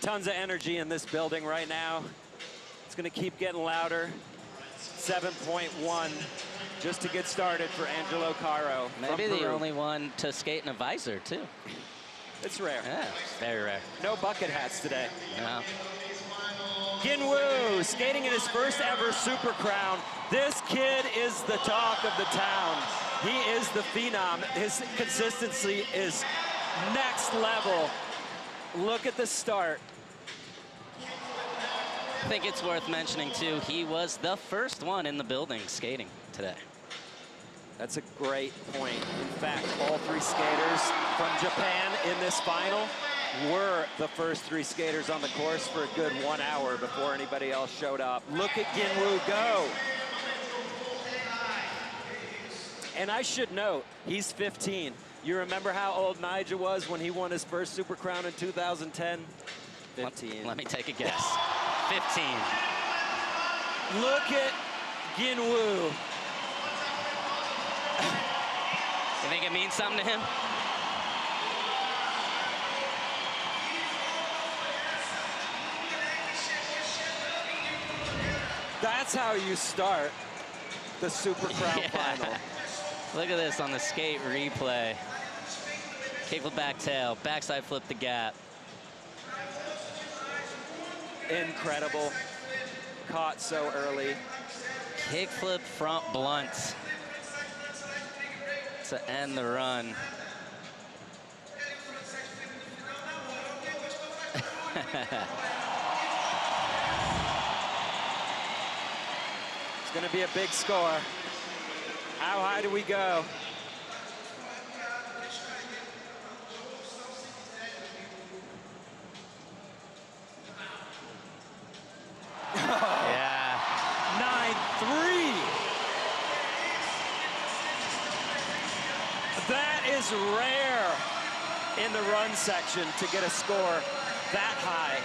Tons of energy in this building right now. It's gonna keep getting louder. 7.1 just to get started for Angelo Caro. Maybe the only one to skate in a visor, too. It's rare. Yeah, very rare. No bucket hats today. No. Ginwoo skating in his first ever Super Crown. This kid is the talk of the town. He is the phenom. His consistency is next level. Look at the start. I think it's worth mentioning, too, he was the first one in the building skating today. That's a great point. In fact, all 3 skaters from Japan in this final were the first 3 skaters on the course for a good 1 hour before anybody else showed up. Look at Ginwoo go. And I should note, he's 15. You remember how old Nigel was when he won his first Super Crown in 2010? 15. Let me take a guess. 15. Look at Ginwoo. You think it means something to him? That's how you start the Super Crown final. Look at this on the skate replay. Kickflip back tail, backside flip the gap. Incredible. Caught so early. Kickflip front blunt to end the run. It's going to be a big score. How high do we go? Yeah. 9-3. That is rare in the run section to get a score that high.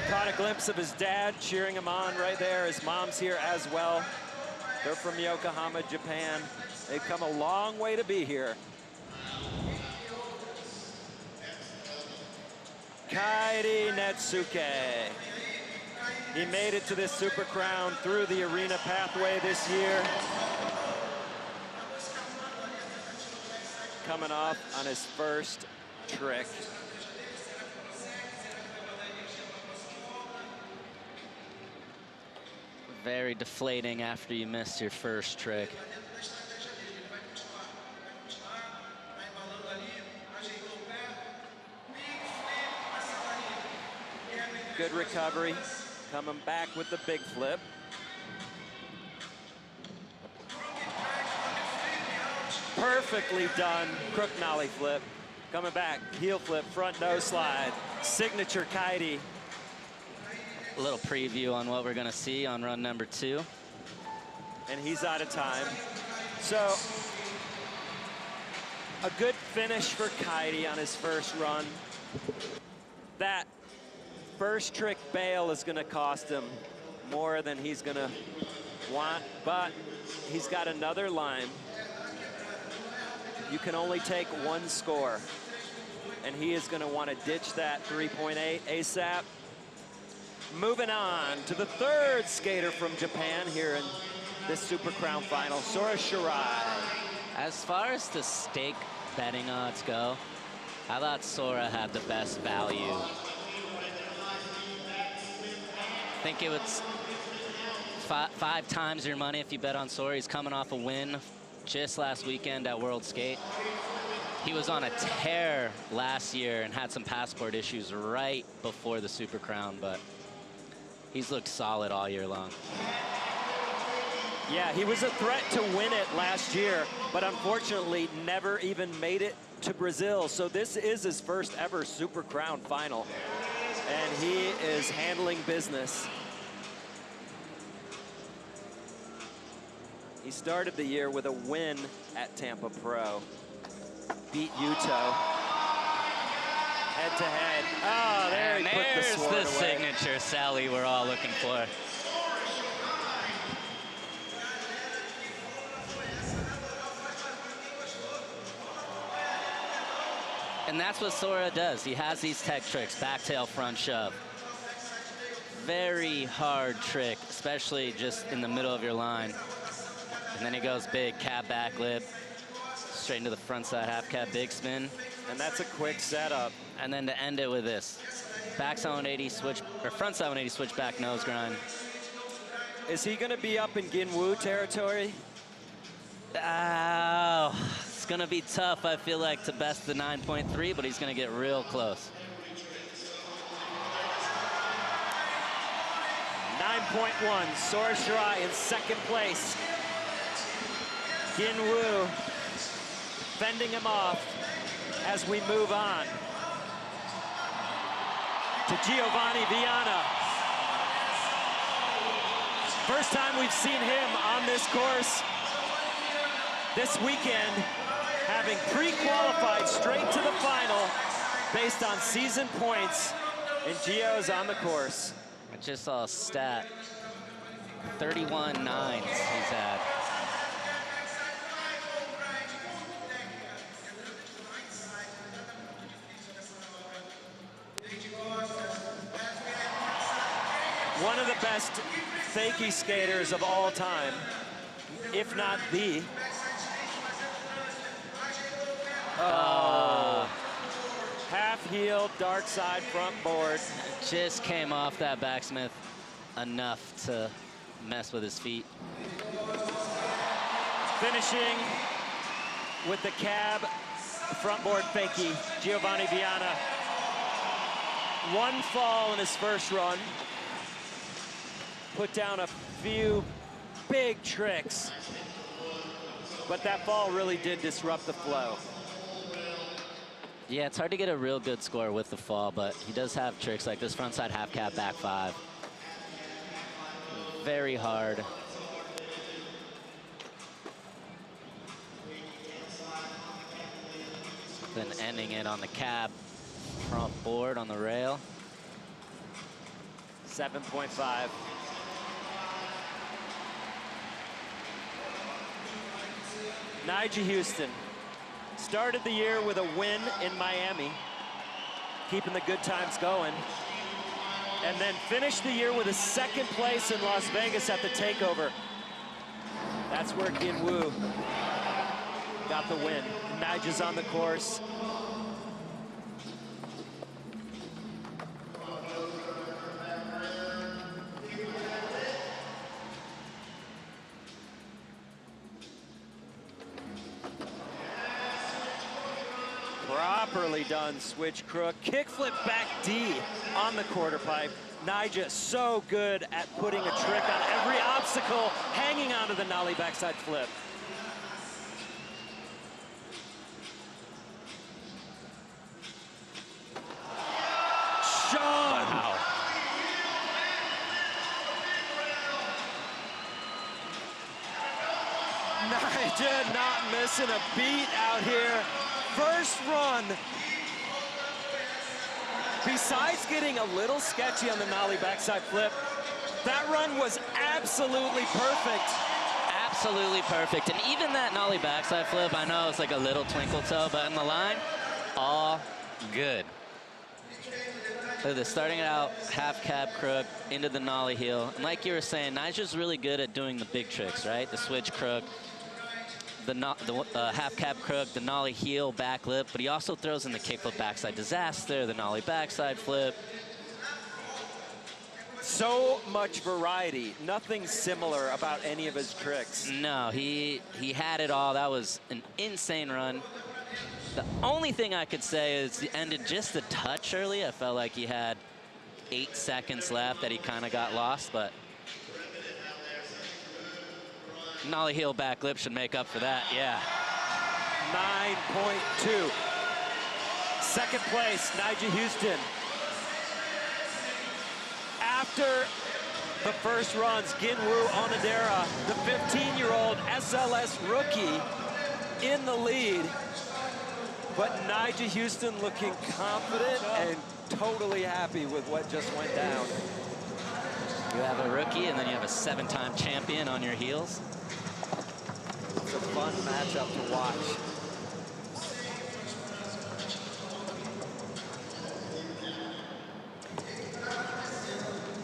Caught a glimpse of his dad cheering him on right there. His mom's here as well. They're from Yokohama, Japan. They've come a long way to be here. Kairi Netsuke. He made it to this Super Crown through the arena pathway this year. Coming off on his first trick. Very deflating after you missed your first trick. Good recovery, coming back with the big flip. Perfectly done, crook nollie flip. Coming back, heel flip, front nose slide. Signature Kairi. A little preview on what we're gonna see on run number 2. And he's out of time. So, a good finish for Kairi on his first run. That first trick bail is gonna cost him more than he's gonna want, but he's got another line. You can only take one score, and he is gonna wanna ditch that 3.8 ASAP. Moving on to the third skater from Japan here in this Super Crown final, Sora Shirai. As far as the stake betting odds go, I thought Sora had the best value. I think it was five times your money if you bet on Sora. He's coming off a win just last weekend at World Skate. He was on a tear last year and had some passport issues right before the Super Crown, but he's looked solid all year long. Yeah, he was a threat to win it last year, but unfortunately never even made it to Brazil. So this is his first ever Super Crown final, and he is handling business. He started the year with a win at Tampa Pro. Beat Yuto. Head to head. Oh, there and he put the sword there's the away. signature Sally we're all looking for. And that's what Sora does. He has these tech tricks, back tail, front shove. Very hard trick, especially just in the middle of your line. And then he goes big, cab back lip, straight into the front side half cab big spin. And that's a quick setup. And then to end it with this. Backside 180 switch, or frontside 180 switchback nose grind. Is he gonna be up in Ginwoo territory? Oh, it's gonna be tough, I feel like, to best the 9.3, but he's gonna get real close. 9.1, Sora Shirai in second place. Ginwoo fending him off as we move on to Giovanni Viana. First time we've seen him on this course this weekend, having pre-qualified straight to the final based on season points, and Gio's on the course. I just saw a stat, 31 nines he's had. One of the best fakie skaters of all time, if not the. Oh. Half heel, dark side front board. Just came off that backsmith enough to mess with his feet. Finishing with the cab front board fakie, Giovanni Viana. One fall in his first run. Put down a few big tricks, but that fall really did disrupt the flow. Yeah, it's hard to get a real good score with the fall, but he does have tricks like this frontside half cab back 5. Very hard. Then ending it on the cab front board on the rail. 7.5. Nyjah Huston started the year with a win in Miami, keeping the good times going, and then finished the year with a second place in Las Vegas at the takeover. That's where Ginwoo got the win. Nyjah's on the course. Properly done switch crook, kickflip back D on the quarter pipe. Nyjah so good at putting a trick on every obstacle, hanging onto the nollie backside flip. Sean! Wow. Nyjah not missing a beat out here. First run, besides getting a little sketchy on the nollie backside flip, that run was absolutely perfect. Absolutely perfect. And even that nollie backside flip, I know it's like a little twinkle toe, but in the line, all good. Look at this, starting it out, half cab crook, into the nollie heel. And like you were saying, Nyjah's really good at doing the big tricks, right? The switch crook, the half cab crook, the nollie heel, back lip, but he also throws in the kickflip backside disaster, the nollie backside flip. So much variety, nothing similar about any of his tricks. No, he had it all. That was an insane run. The only thing I could say is he ended just a touch early. I felt like he had 8 seconds left that he kind of got lost, but nollie heel back lip should make up for that, yeah. 9.2. Second place, Nyjah Huston. After the first runs, Ginwoo Onodera, the 15-year-old SLS rookie, in the lead. But Nyjah Huston looking confident and totally happy with what just went down. You have a rookie and then you have a 7-time champion on your heels. It's a fun matchup to watch.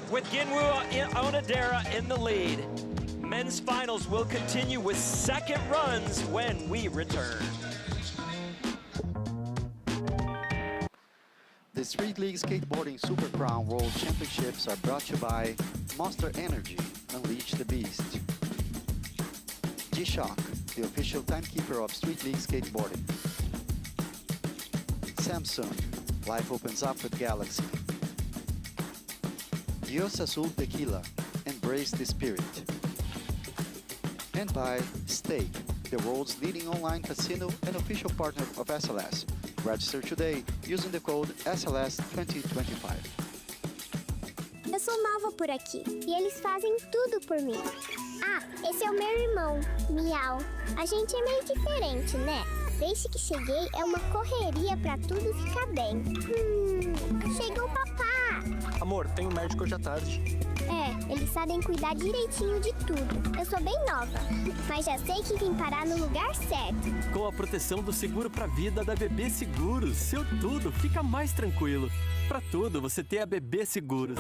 With Ginwoo Onodera in the lead, men's finals will continue with second runs when we return. Street League Skateboarding Super Crown World Championships are brought to you by Monster Energy, Unleash the Beast. G-Shock, the official timekeeper of Street League Skateboarding. Samsung, life opens up with Galaxy. Dios Azul Tequila, embrace the spirit. And by Stake, the world's leading online casino and official partner of SLS. Register today using the code SLS2025. Eu sou nova por aqui e eles fazem tudo por mim. Ah, esse é o meu irmão, Miau. A gente é meio diferente, né? Desde que cheguei é uma correria pra tudo ficar bem. Chegou o papá! Amor, tem um médico hoje à tarde. É, eles sabem cuidar direitinho de tudo. Eu sou bem nova, mas já sei que vim parar no lugar certo. Com a proteção do seguro pra vida da BB Seguros, seu tudo fica mais tranquilo. Pra tudo, você tem a BB Seguros.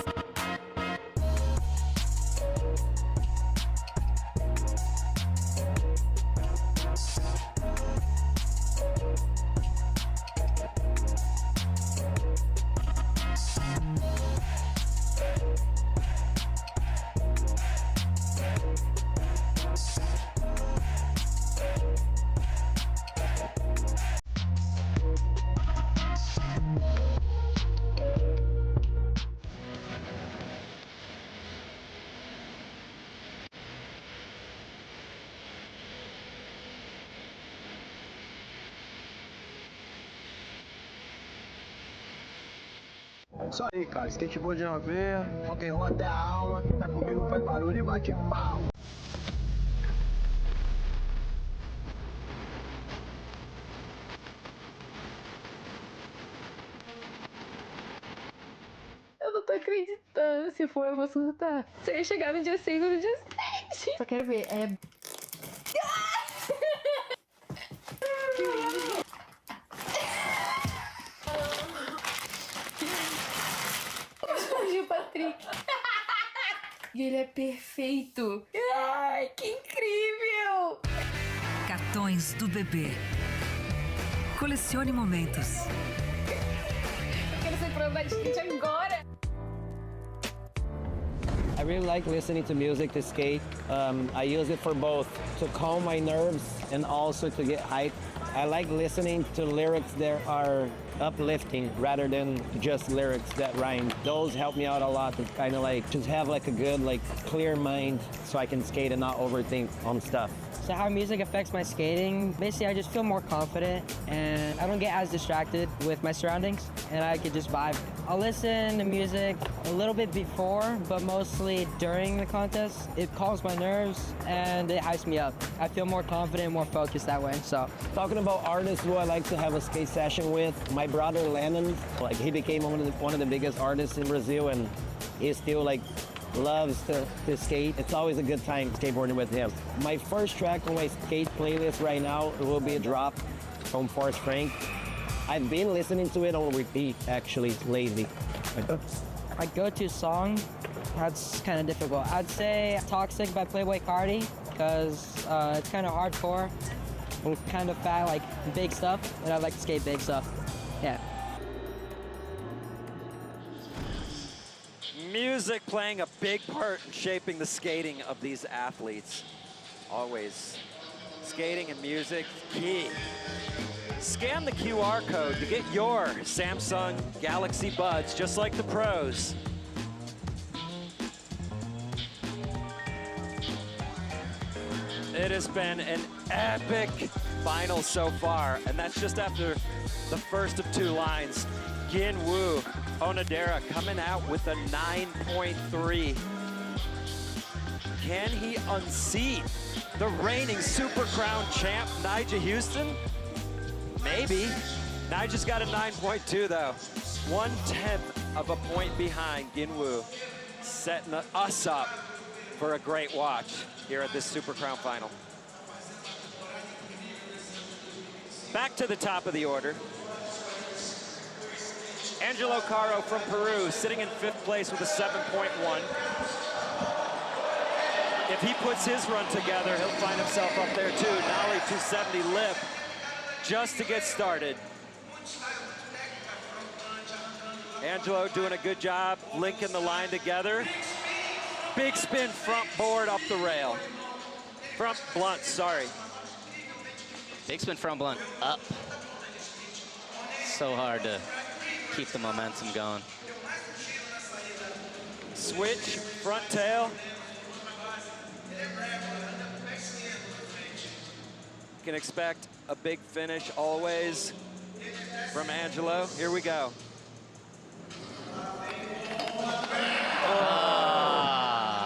Isso aí, cara. Skateboard uma vez, rock and roll até a alma. Tá comigo, faz barulho e bate mal. Eu não tô acreditando. Se for, eu vou surtar. Você ia chegar no dia 6 ou no dia 7. Só quero ver. O Patrick. E ele é perfeito. Ai, que incrível! Cartões do bebê. Colecione momentos. Eu quero ser prova de skate agora. I really like listening to music to skate. I use it for both to calm my nerves and also to get hyped. I like listening to lyrics that are uplifting rather than just lyrics that rhyme. Those help me out a lot to kind of like just have like a good clear mind so I can skate and not overthink on stuff. So how music affects my skating, basically I just feel more confident and I don't get as distracted with my surroundings and I could just vibe. I'll listen to music a little bit before, but mostly during the contest. It calms my nerves and it hypes me up. I feel more confident, more focused that way, so. Talking about artists who I like to have a skate session with, my brother Lennon, he became one of the biggest artists in Brazil and he still loves to skate. It's always a good time skateboarding with him. My first track on my skate playlist right now will be a drop from Forrest Frank. I've been listening to it on repeat actually lately. My go-to song, that's kind of difficult. I'd say Toxic by Playboi Carti because it's kind of hardcore and kind of fat, like big stuff, and I like to skate big stuff. Yeah. Music playing a big part in shaping the skating of these athletes. Always. Skating and music, key. Scan the QR code to get your Samsung Galaxy Buds, just like the pros. It has been an epic final so far, and that's just after the first of two lines. Ginwoo Onodera coming out with a 9.3. Can he unseat the reigning Super Crown champ, Nyjah Houston? Maybe. Nyjah's got a 9.2 though. 1/10 of a point behind Ginwoo, setting us up for a great watch here at this Super Crown final. Back to the top of the order. Angelo Caro from Peru, sitting in 5th place with a 7.1. If he puts his run together, he'll find himself up there too. Nollie 270 lip, just to get started. Angelo doing a good job linking the line together. Big spin front board up the rail. Front blunt, sorry. Big spin front blunt up. So hard to keep the momentum going. Switch, front tail. Can expect a big finish always from Angelo. Here we go.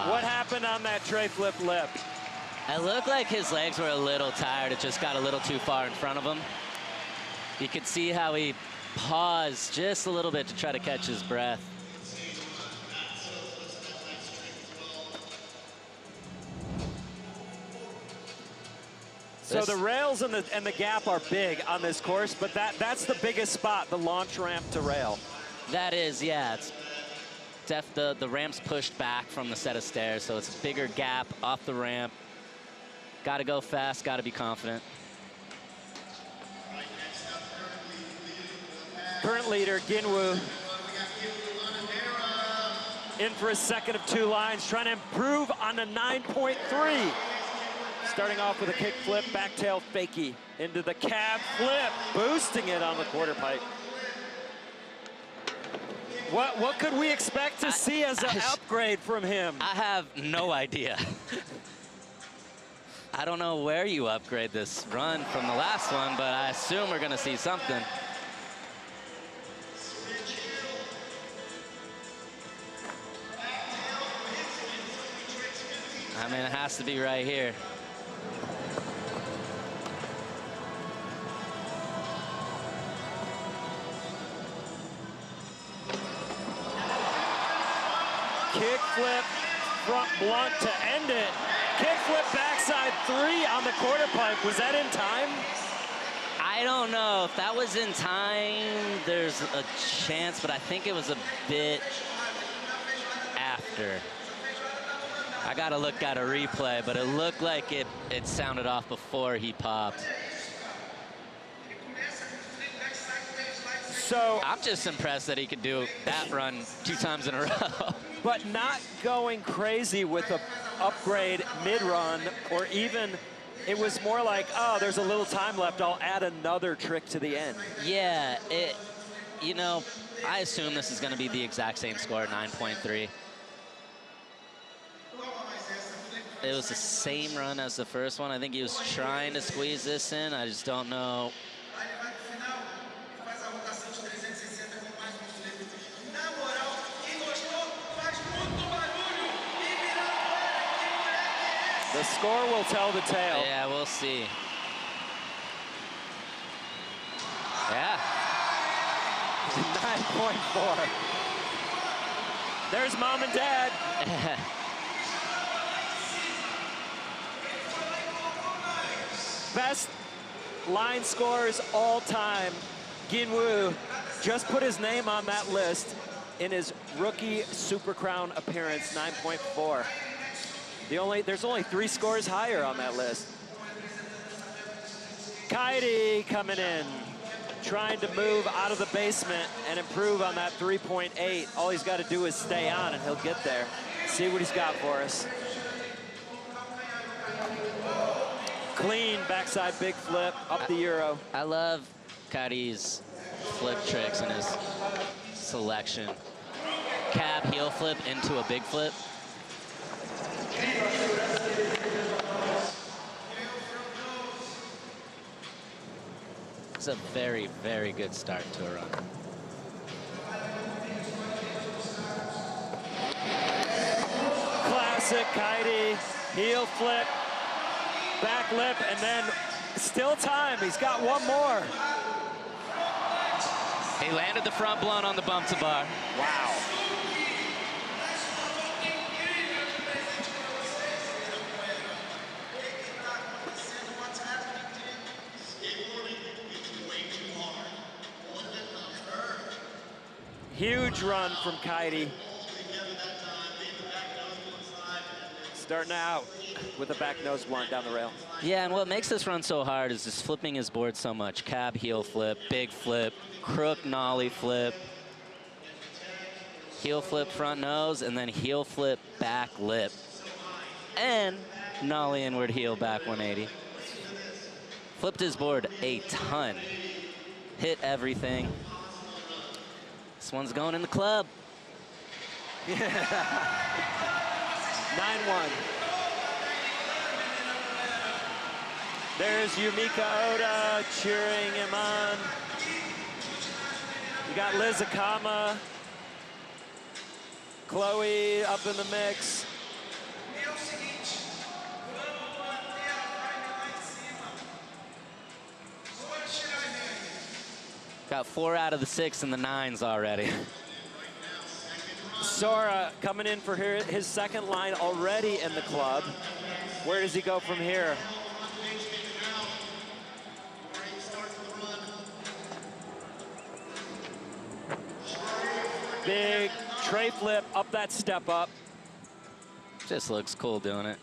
What happened on that tray flip lip? It looked like his legs were a little tired. It just got a little too far in front of him. You could see how he paused just a little bit to try to catch his breath. So the rails and the gap are big on this course, but that's the biggest spot, the launch ramp to rail. That is, yeah. It's the ramp's pushed back from the set of stairs, so it's a bigger gap off the ramp. Got to go fast, got to be confident. Current leader, Ginwoo, in for his second of 2 lines, trying to improve on a 9.3. Starting off with a kick flip, back tail fakie into the cab flip, boosting it on the quarter pipe. What could we expect to see as an upgrade from him? I have no idea. I don't know where you upgrade this run from the last one, but I assume we're gonna see something. I mean, it has to be right here. Kick flip, front blunt to end it. Kick flip backside 3 on the quarter pipe. Was that in time? I don't know if that was in time. There's a chance, but I think it was a bit after. I gotta look at a replay, but it looked like it sounded off before he popped. So I'm just impressed that he could do that run 2 times in a row. But not going crazy with a upgrade mid-run, or even, it was more like, oh, there's a little time left, I'll add another trick to the end. Yeah, you know, I assume this is gonna be the exact same score, 9.3. It was the same run as the first one. I think he was trying to squeeze this in. I just don't know. The score will tell the tale. Yeah, we'll see. Yeah. 9.4. There's mom and dad. Best line scores all time. Ginwoo just put his name on that list in his rookie Super Crown appearance, 9.4. There's only 3 scores higher on that list. Kaidi coming in, trying to move out of the basement and improve on that 3.8. All he's got to do is stay on and he'll get there. See what he's got for us. Clean backside big flip up the Euro. I love Kaidi's flip tricks and his selection. Cab heel flip into a big flip. It's a very, very good start to a run. Classic Kaidi, heel flip, back lip, and then still time. He's got one more. He landed the front blunt on the bump to bar. Wow. Huge run from Kaidi. Starting out with a back nose one down the rail. Yeah, and what makes this run so hard is just flipping his board so much. Cab heel flip, big flip, crook nollie flip. heel flip front nose, and then heel flip back lip. And nollie inward heel back 180. Flipped his board a ton. Hit everything. This one's going in the club. Yeah. 9-1. There's Yumika Oda cheering him on. You got Liz Akama. Chloe up in the mix. Got 4 out of the 6 in the 9s already. Sora coming in for his second line already in the club. Where does he go from here? Big tray flip up that step up. Just looks cool doing it.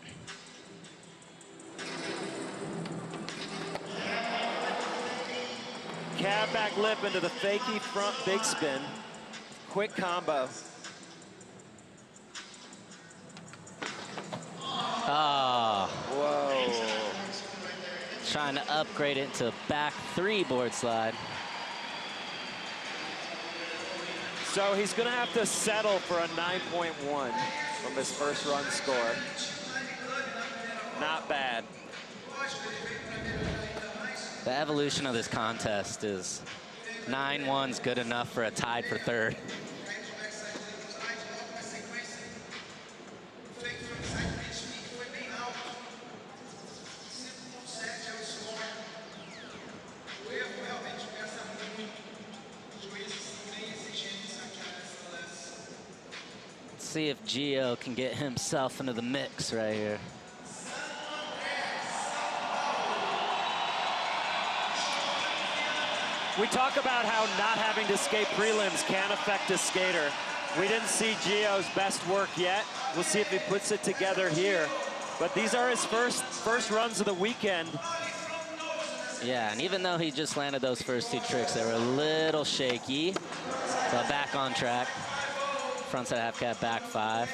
Cab back lip into the fakie front big spin. Quick combo. Ah. Whoa. Trying to upgrade it to back 3 board slide. So he's gonna have to settle for a 9.1 from his first run score. Not bad. The evolution of this contest is 9-1's good enough for a tied for 3rd. Let's see if Gio can get himself into the mix right here. We talk about how not having to skate prelims can affect a skater. We didn't see Gio's best work yet. We'll see if he puts it together here. But these are his first runs of the weekend. Yeah, and even though he just landed those first 2 tricks, they were a little shaky. But back on track. Frontside half cab, back 5.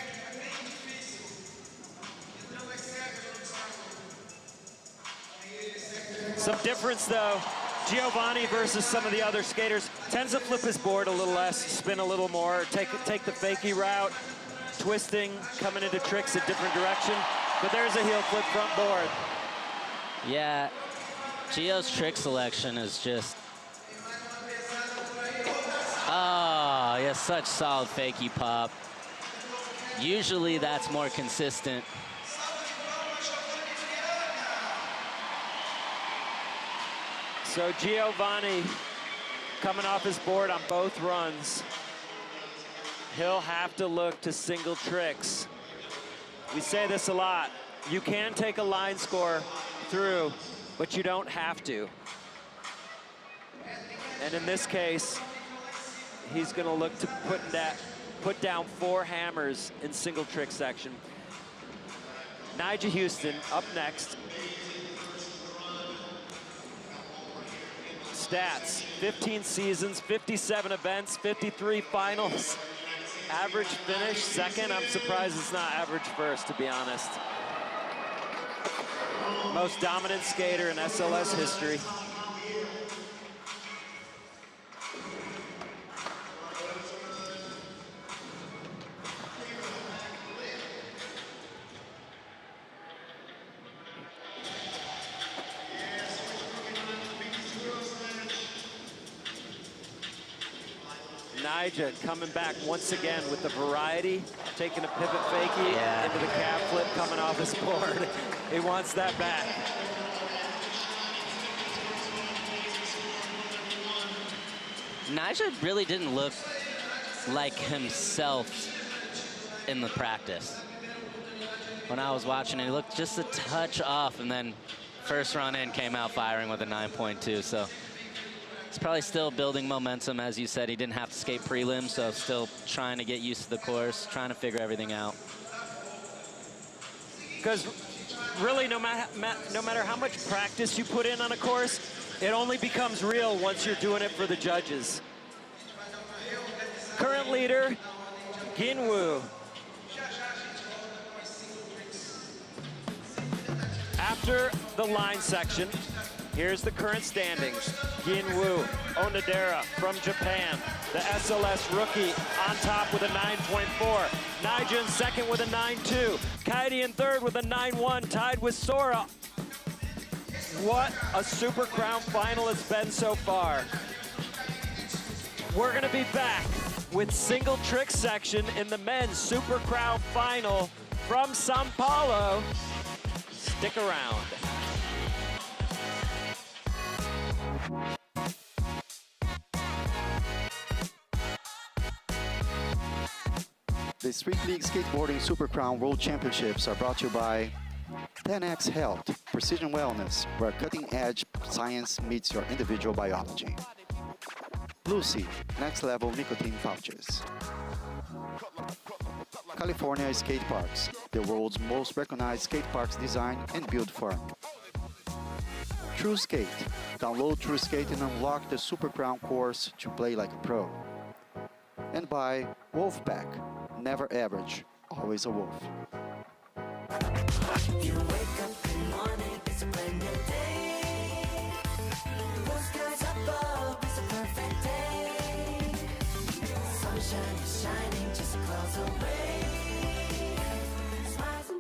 Some difference though. Giovanni versus some of the other skaters tends to flip his board a little less, spin a little more, take the fakie route, twisting, coming into tricks a different direction. But there's a heel flip front board. Yeah, Gio's trick selection is just... Oh, he has such solid fakie pop. Usually that's more consistent. So Giovanni coming off his board on both runs. He'll have to look to single tricks. We say this a lot. You can take a line score through, but you don't have to. And in this case, he's gonna look to put down 4 hammers in single trick section. Nigel Houston up next. Stats, 15 seasons, 57 events, 53 finals. Average finish, 2nd. I'm surprised it's not average 1st, to be honest. Most dominant skater in SLS history. Nigel coming back once again with the variety, taking a pivot fakie into the cab flip, coming off his board. He wants that back. Nigel really didn't look like himself in the practice. When I was watching it, he looked just a touch off, and then first run in came out firing with a 9.2. So he's probably still building momentum. As you said, he didn't have to skate prelims, so still trying to get used to the course, trying to figure everything out. Because really, no matter how much practice you put in on a course, it only becomes real once you're doing it for the judges. Current leader, Ginwoo. After the line section, here's the current standings. Ginwoo Onodera from Japan, the SLS rookie, on top with a 9.4. Naija in second with a 9.2. Kaidi in third with a 9.1, tied with Sora. What a Super Crown final it's been so far. We're gonna be back with single trick section in the men's Super Crown final from Sao Paulo. Stick around. The Street League Skateboarding Super Crown World Championships are brought to you by 10X Health, Precision Wellness, where cutting-edge science meets your individual biology. Lucy, next level nicotine pouches. California Skate Parks, the world's most recognized skate parks design and build firm. True Skate, download True Skate and unlock the Super Crown course to play like a pro. And by Wolfpak, never average, always a wolf. You wake up in the morning, it's a brand new day. Blue skies above, it's a perfect day. Sunshine is shining just clouds away. Smiles.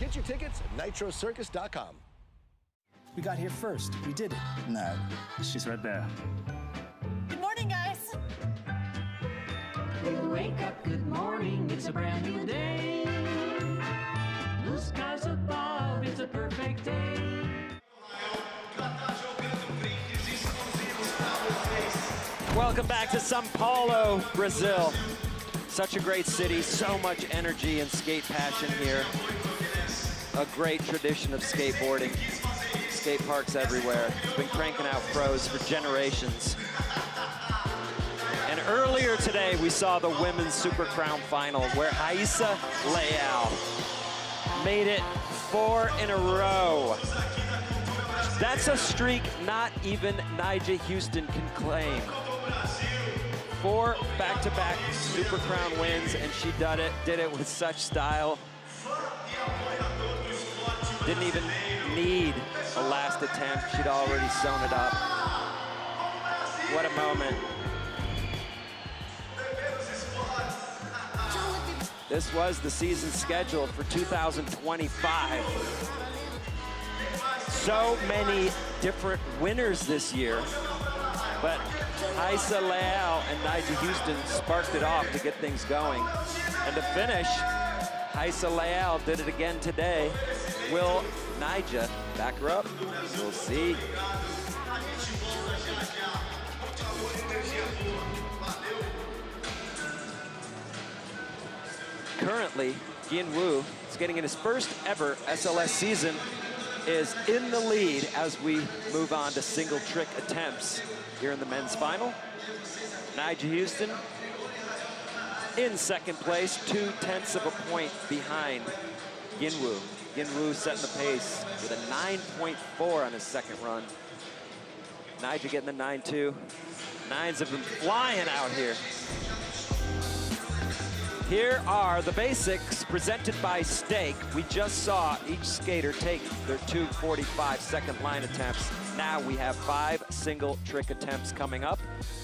Get your tickets at nitrocircus.com. We got here first. We did it. No, she's right there. Good morning, guys. You wake up, good morning, it's a brand new day. Blue skies above, it's a perfect day. Welcome back to Sao Paulo, Brazil. Such a great city, so much energy and skate passion here. A great tradition of skateboarding. Skate parks everywhere. It's been cranking out pros for generations. And earlier today, we saw the women's Super Crown final where Raissa Leal made it 4 in a row. That's a streak not even Naija Houston can claim. 4 back-to-back Super Crown wins, and she did it with such style. Didn't even need a last attempt. She'd already sewn it up. What a moment. This was the season schedule for 2025. So many different winners this year, but Raissa Leal and Naija Houston sparked it off to get things going. And to finish, Raissa Leal did it again today. Will Naija back her up? We'll see. Currently, Ginwoo is getting in his first ever SLS season, is in the lead as we move on to single trick attempts here in the men's final. Naija Houston in second place, 0.2 of a point behind Ginwoo. Ginwoo setting the pace with a 9.4 on his second run. Nigel getting the 9.2. Nines have been flying out here. Here are the basics presented by Stake. We just saw each skater take their 2 45-second line attempts. Now we have 5 single trick attempts coming up.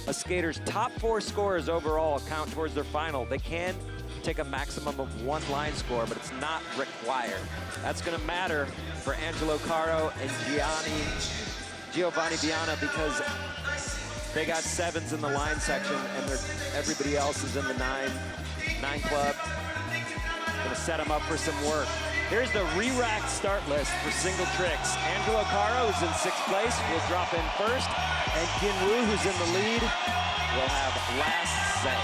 A skater's top 4 scores overall count towards their final. They can take a maximum of 1 line score, but it's not required. That's gonna matter for Angelo Caro and Giovanni Viana because they got 7s in the line section and everybody else is in the 9 club. Gonna set them up for some work. Here's the re-racked start list for single tricks. Angelo Caro, who's in 6th place, will drop in first, and Ginwoo, who's in the lead, will have last say.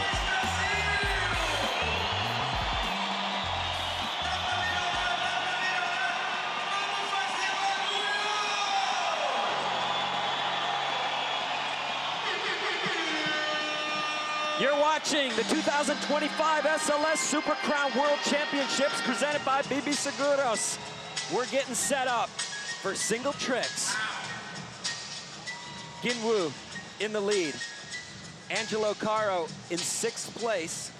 You're watching the 2025 SLS Super Crown World Championships presented by BB Seguros. We're getting set up for single tricks. Ginwoo in the lead. Angelo Caro in 6th place.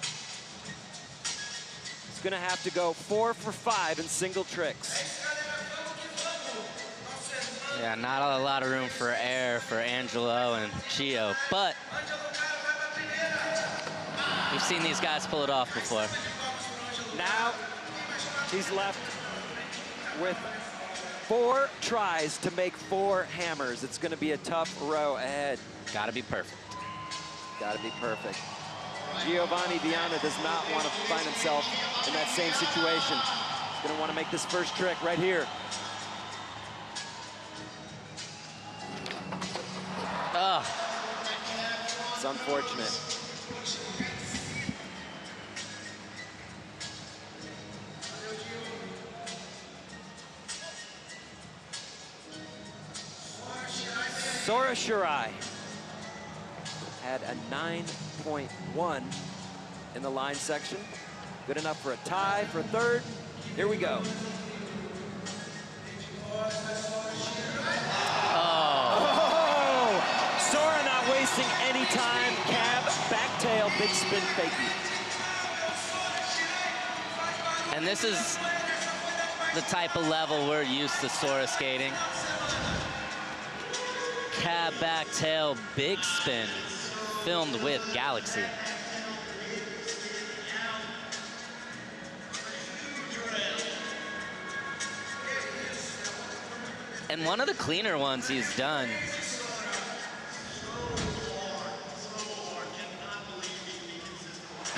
He's gonna have to go 4 for 5 in single tricks. Yeah, not a lot of room for error for Angelo and Gio, but we've seen these guys pull it off before. Now he's left with 4 tries to make 4 hammers. It's gonna be a tough row ahead. Gotta be perfect. Gotta be perfect. Giovanni Viana does not want to find himself in that same situation. He's gonna want to make this first trick right here. It's unfortunate. Sora Shirai had a 9.1 in the line section. Good enough for a tie for 3rd. Here we go. Oh! Sora not wasting any time. Cab, back tail, big spin fakie. And this is the type of level we're used to Sora skating. Cab, back tail, big spin, filmed with Galaxy. And one of the cleaner ones he's done.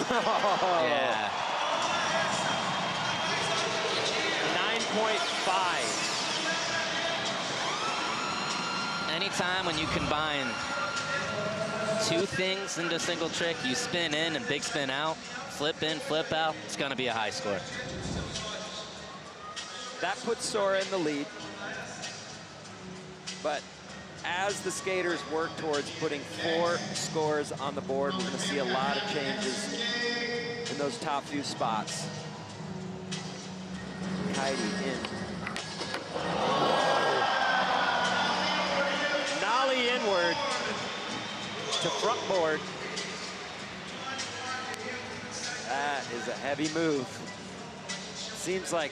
Yeah. 9.5. Anytime when you combine 2 things into a single trick, you spin in and big spin out, flip in, flip out, it's gonna be a high score. That puts Sora in the lead. But as the skaters work towards putting 4 scores on the board, we're gonna see a lot of changes in those top few spots. Heidi in. Nollie inward to front board. That is a heavy move. Seems like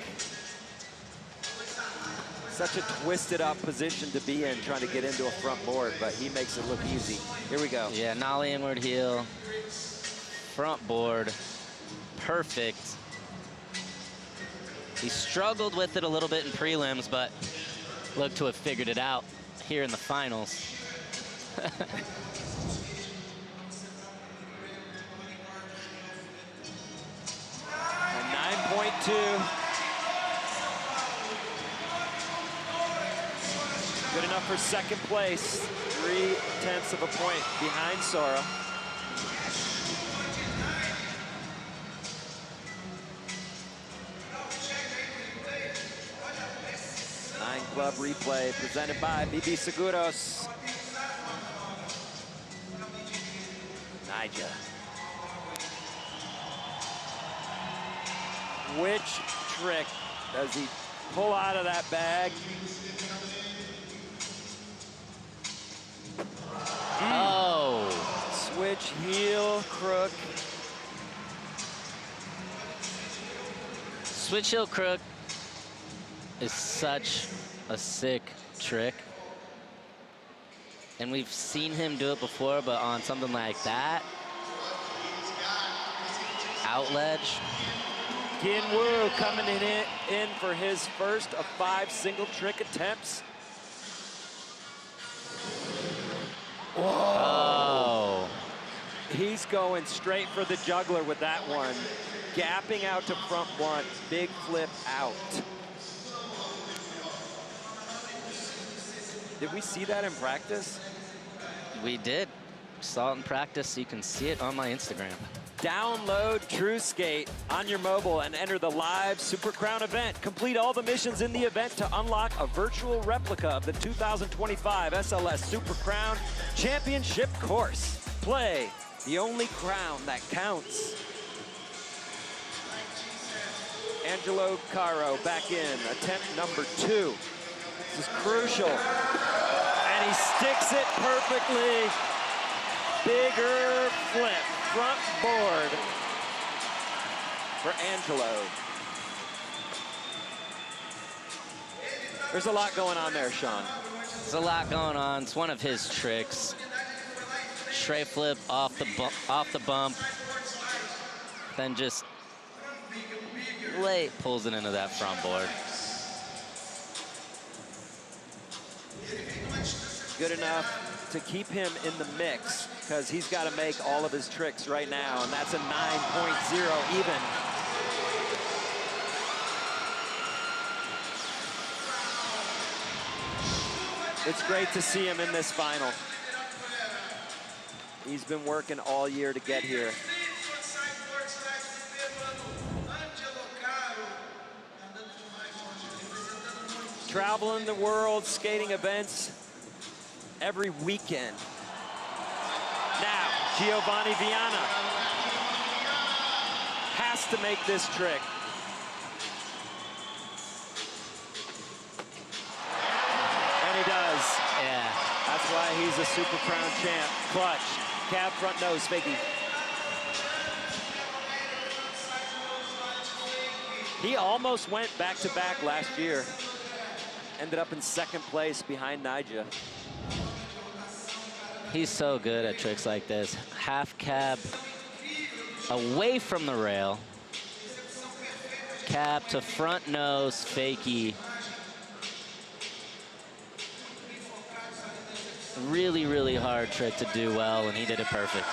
such a twisted up position to be in, trying to get into a front board, but he makes it look easy. Here we go. Yeah, nollie inward heel, front board, perfect. He struggled with it a little bit in prelims, but looked to have figured it out here in the finals. 9.2. Good enough for 2nd place. 3/10 of a point behind Sora. Club replay presented by BB Seguros. Nija. Which trick does he pull out of that bag. Oh. Switch heel crook. Switch heel crook is such a sick trick. And we've seen him do it before, but on something like that, out ledge. Ginwoo coming in for his first of 5 single trick attempts. Whoa. Oh. He's going straight for the juggler with that one. Gapping out to front one, big flip out. Did we see that in practice? We did. Saw it in practice. You can see it on my Instagram. Download TrueSkate on your mobile and enter the live Super Crown event. Complete all the missions in the event to unlock a virtual replica of the 2025 SLS Super Crown Championship course. Play the only crown that counts. Angelo Caro back in, attempt number 2. This is crucial. And he sticks it perfectly. Bigger flip, front board for Angelo. There's a lot going on there, Sean. There's a lot going on. It's one of his tricks. Tray flip off the bump, then just late pulls it into that front board. Good enough to keep him in the mix because he's got to make all of his tricks right now, and that's a 9.0 even. It's great to see him in this final. He's been working all year to get here. Traveling the world, skating events every weekend. Now, Giovanni Viana has to make this trick. And he does. Yeah. That's why he's a Super Crown champ. Clutch, cab front nose, fakie. He almost went back-to-back last year. Ended up in 2nd place behind Nyjah. He's so good at tricks like this. Half cab away from the rail. Cab to front nose, fakie. Really, really hard trick to do well, and he did it perfect.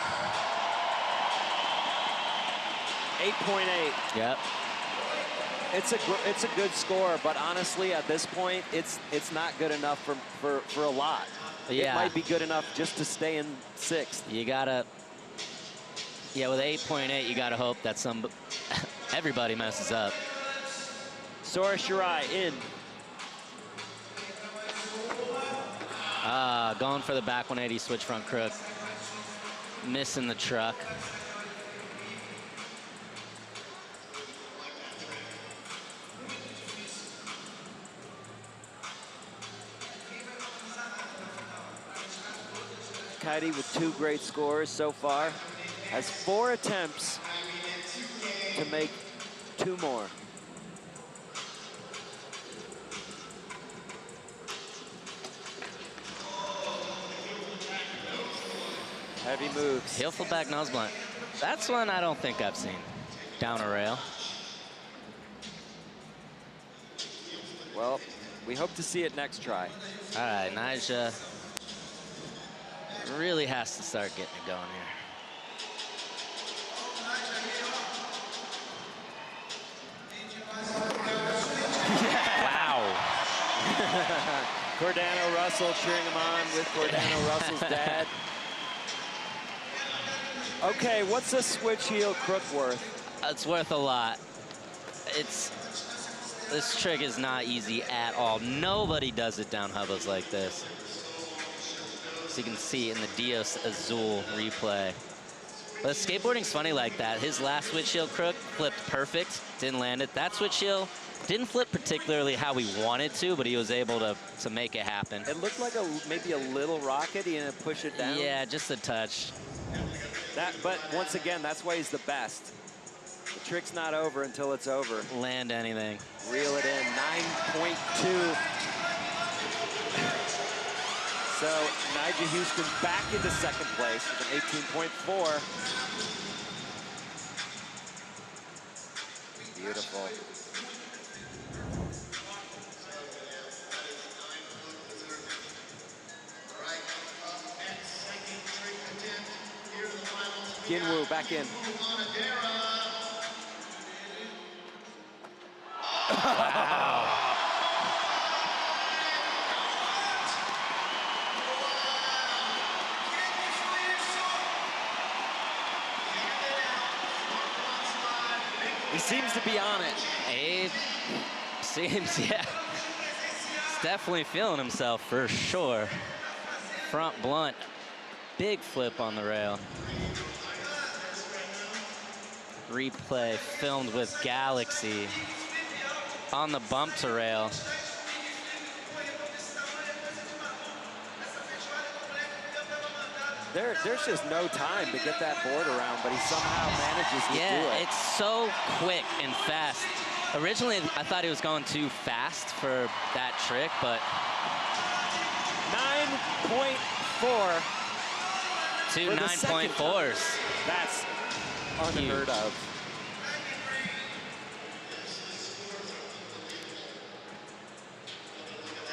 8.8. Yep. It's a good score, but honestly, at this point, it's not good enough for a lot. Yeah. It might be good enough just to stay in 6th. You gotta, yeah, with 8.8, you gotta hope that everybody messes up. Sora Shirai in. Going for the back 180 switch front crook. Missing the truck. Kaidi with 2 great scores so far. Has 4 attempts to make 2 more. Heavy moves. Heel flip back nose blunt. That's one I don't think I've seen. Down a rail. Well, we hope to see it next try. All right, Nyjah really has to start getting it going here. Wow. Cordano Russell cheering him on with Cordano Russell's dad. Okay, what's a switch heel crook worth? It's worth a lot. This trick is not easy at all. Nobody does it down hubbas like this. So you can see in the Dios Azul replay. But skateboarding's funny like that. His last switch heel crook flipped perfect, didn't land it. That switch heel Didn't flip particularly how he wanted to, but he was able to make it happen. It looked like maybe a little rocket. He didn't push it down. Yeah, just a touch. But once again, that's why he's the best. The trick's not over until it's over. Land anything. Reel it in, 9.2. So Nigel Houston back into second place with an 18.4. Beautiful. Ginwoo back in. Wow. He seems to be on it. He seems, yeah. He's definitely feeling himself for sure. Front blunt, big flip on the rail. Replay filmed with Galaxy on the bump to rail. There's just no time to get that board around, but he somehow manages to do it. Yeah, it's so quick and fast. Originally, I thought he was going too fast for that trick, but 9.4. Two 9.4s. That's unheard of.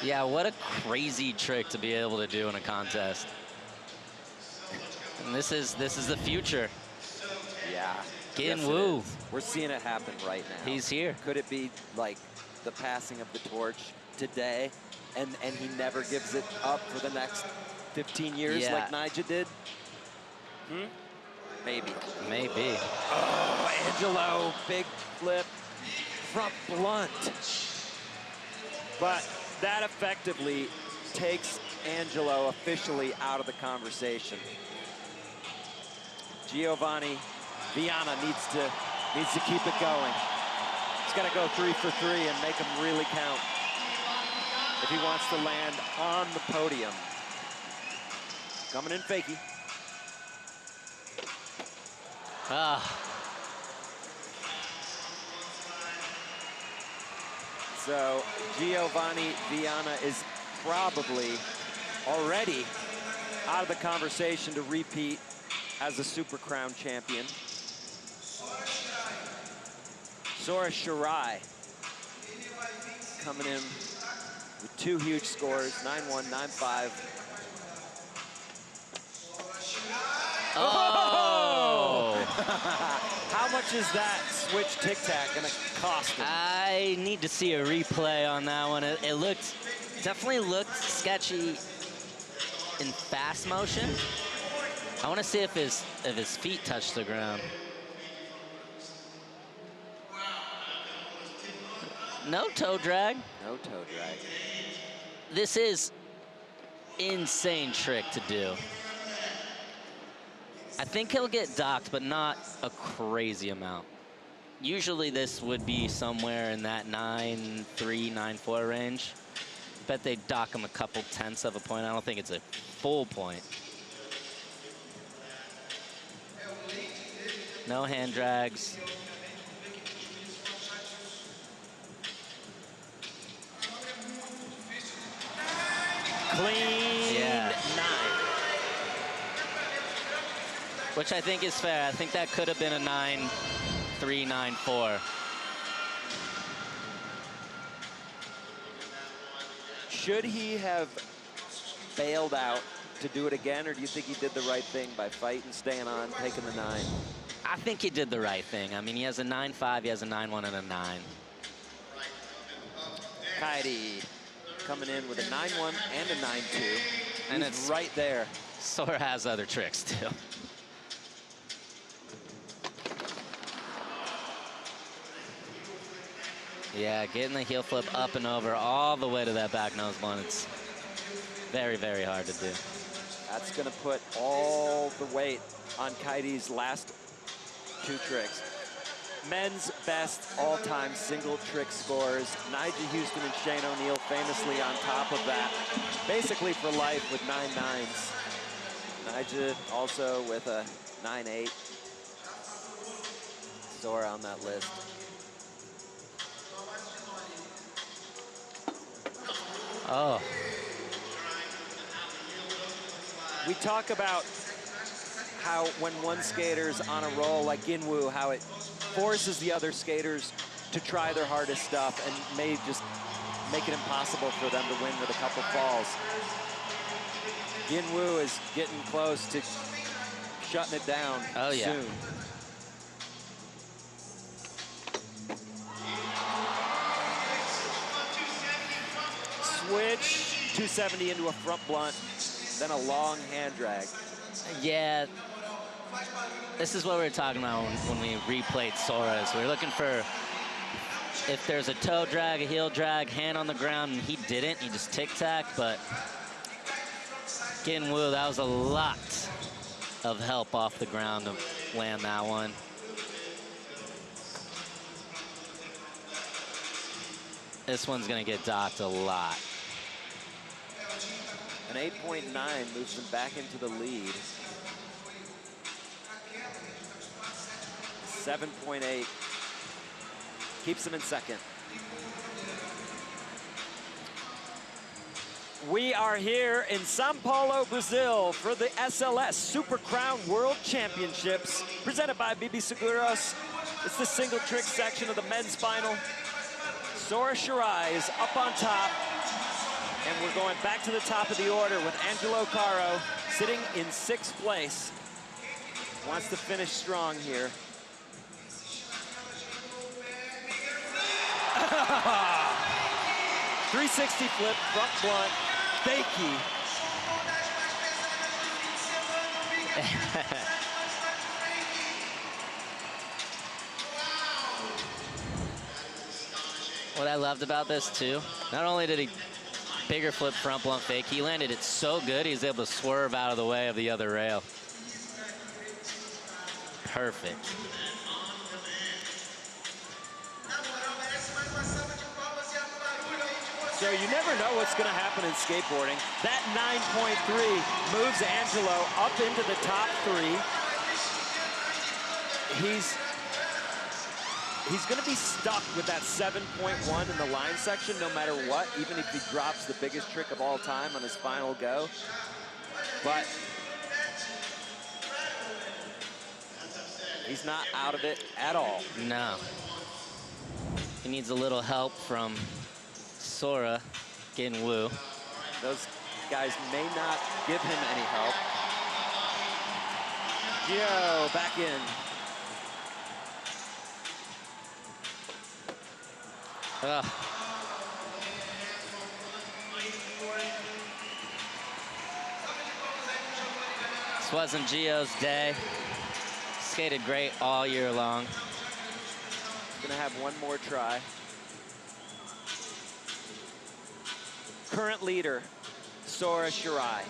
Yeah, what a crazy trick to be able to do in a contest. And this is the future. Yeah. Ginwoo. Yes, we're seeing it happen right now. He's here. Could it be like the passing of the torch today, and he never gives it up for the next 15 years like Nigel did? Maybe. Maybe. Oh, Angelo, big flip, front blunt. But that effectively takes Angelo officially out of the conversation. Giovanni Viana needs to keep it going. He's got to go 3 for 3 and make them really count if he wants to land on the podium. Coming in fakie. So Giovanni Viana is probably already out of the conversation to repeat as a Super Crown champion. Sora Shirai coming in with 2 huge scores, 9-1, 9-5. Oh! How much is that switch tic-tac gonna cost him? I need to see a replay on that one. It definitely looked sketchy in fast motion. I want to see if his feet touch the ground. No toe drag. No toe drag. This is insane trick to do. I think he'll get docked, but not a crazy amount. Usually this would be somewhere in that 9.3, 9.4 range. Bet they dock him a couple tenths of a point. I don't think it's a full point. No hand drags. Clean 9. Which I think is fair. I think that could have been a 9.3, 9.4. Should he have bailed out to do it again, or do you think he did the right thing by fighting, staying on, taking the 9? I think he did the right thing. I mean, he has a 9.5, he has a 9.1 and a 9. Kaidi coming in with a 9.1 and a 9.2. And He's it's right there. Sora has other tricks too. Yeah, getting the heel flip up and over all the way to that back nose blunt. It's very, very hard to do. That's going to put all the weight on Kaidi's last 2 tricks. men's best all-time single trick scores. Nigel Houston and Shane O'Neill famously on top of that, basically for life with 9 9s. Nigel also with a 9-8. Sora on that list. Oh. We talk about how when one skater's on a roll like Ginwoo, how it forces the other skaters to try their hardest stuff and may just make it impossible for them to win with a couple falls. Ginwoo is getting close to shutting it down soon. Switch, 270 into a front blunt, then a long hand drag. Yeah, this is what we were talking about when we replayed Sora's. We were looking for if there's a toe drag, a heel drag, hand on the ground, and he didn't. He just tic-tac, but Ginwoo, that was a lot of help off the ground to land that one. This one's gonna get docked a lot. An 8.9 moves them back into the lead. 7.8 keeps them in second. We are here in São Paulo, Brazil for the SLS Super Crown World Championships presented by BB Seguros. It's the single trick section of the men's final. Sora Shirai is up on top. And we're going back to the top of the order with Angelo Caro sitting in 6th place. Wants to finish strong here. 360 flip, front blunt, fakie. What I loved about this too, not only did he bigger flip front blunt fake, he landed it so good he was able to swerve out of the way of the other rail. Perfect. So you never know what's going to happen in skateboarding. That 9.3 moves Angelo up into the top 3. He's going to be stuck with that 7.1 in the line section no matter what, even if he drops the biggest trick of all time on his final go. But he's not out of it at all. No. He needs a little help from Sora, Ginwoo. Those guys may not give him any help. Gio back in. This wasn't Gio's day. Skated great all year long. Gonna have one more try. Current leader, Sora Shirai.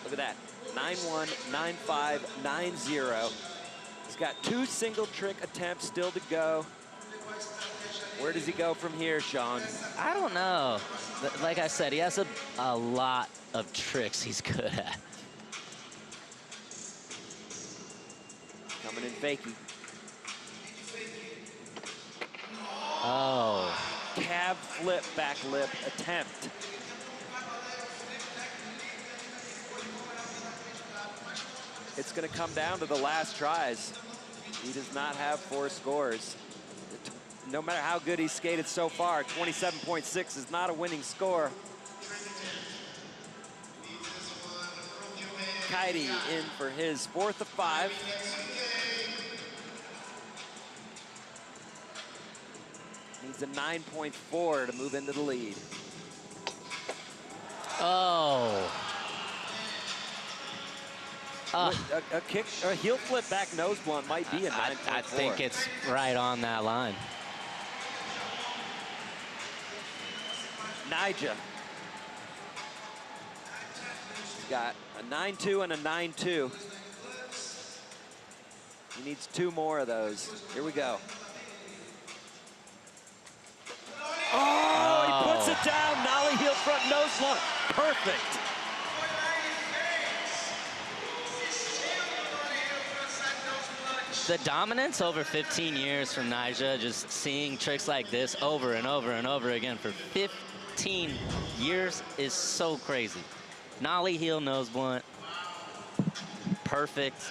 Look at that, 9-1, 9-5, 9-0. He's got 2 single trick attempts still to go. Where does he go from here, Sean? I don't know. Like I said, he has a lot of tricks he's good at. Coming in fakie. Oh. Cab flip back lip attempt. It's going to come down to the last tries. He does not have 4 scores. No matter how good he's skated so far, 27.6 is not a winning score. Kaidi in for his 4th of 5. Needs a 9.4 to move into the lead. Oh. A kick, or a heel flip back nose blunt might be a 9.4. I think it's right on that line. Nija. He's got a 9.2 and a 9.2. He needs 2 more of those. Here we go. it down, nollie heel front nose blunt. Perfect. The dominance over 15 years from Nyjah, just seeing tricks like this over and over and over again for 15 years is so crazy. Nollie heel nose blunt, perfect.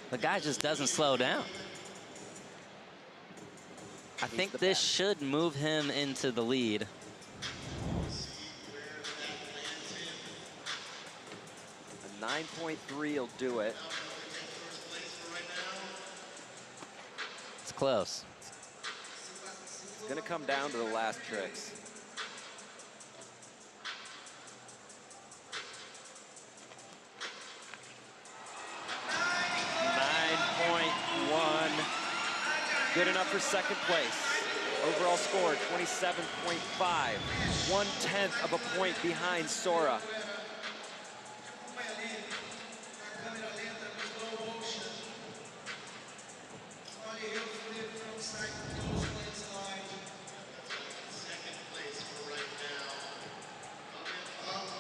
The guy just doesn't slow down. I think this should move him into the lead. A 9.3 will do it. It's close. It's gonna come down to the last tricks. Good enough for second place. Overall score, 27.5. 1/10 of a point behind Sora.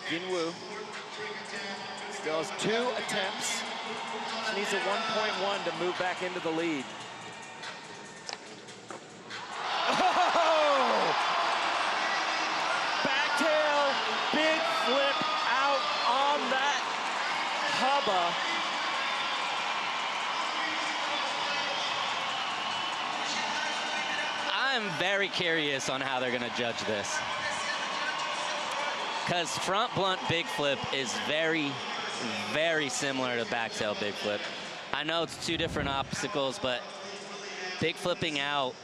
Jinwoo still has 2 attempts. She needs a 1.1 to move back into the lead. Oh! Backtail, big flip out on that hubba. I'm very curious on how they're gonna judge this. Because front blunt big flip is very, very similar to backtail big flip. I know it's 2 different obstacles, but big flipping out,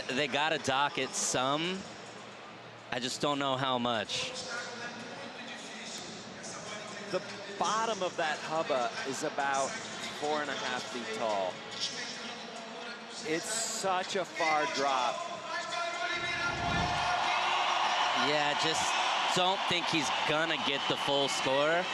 they gotta dock it some. I just don't know how much. The bottom of that hubba is about 4.5 feet tall. It's such a far drop. Yeah, just don't think he's gonna get the full score.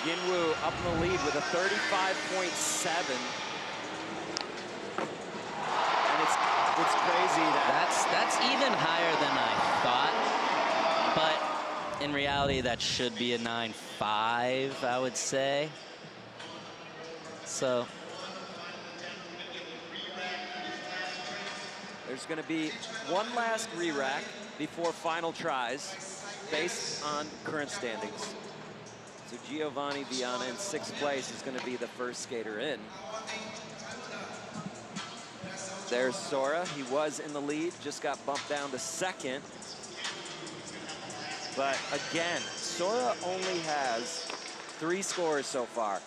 Jinwoo up in the lead with a 35.7. And it's crazy that... That's even higher than I thought. But in reality, that should be a 9.5, I would say. So... There's going to be one last re-rack before final tries based on current standings. So Giovanni Viana in 6th place is going to be the first skater in. There's Sora. He was in the lead, just got bumped down to 2nd. But again, Sora only has 3 scores so far.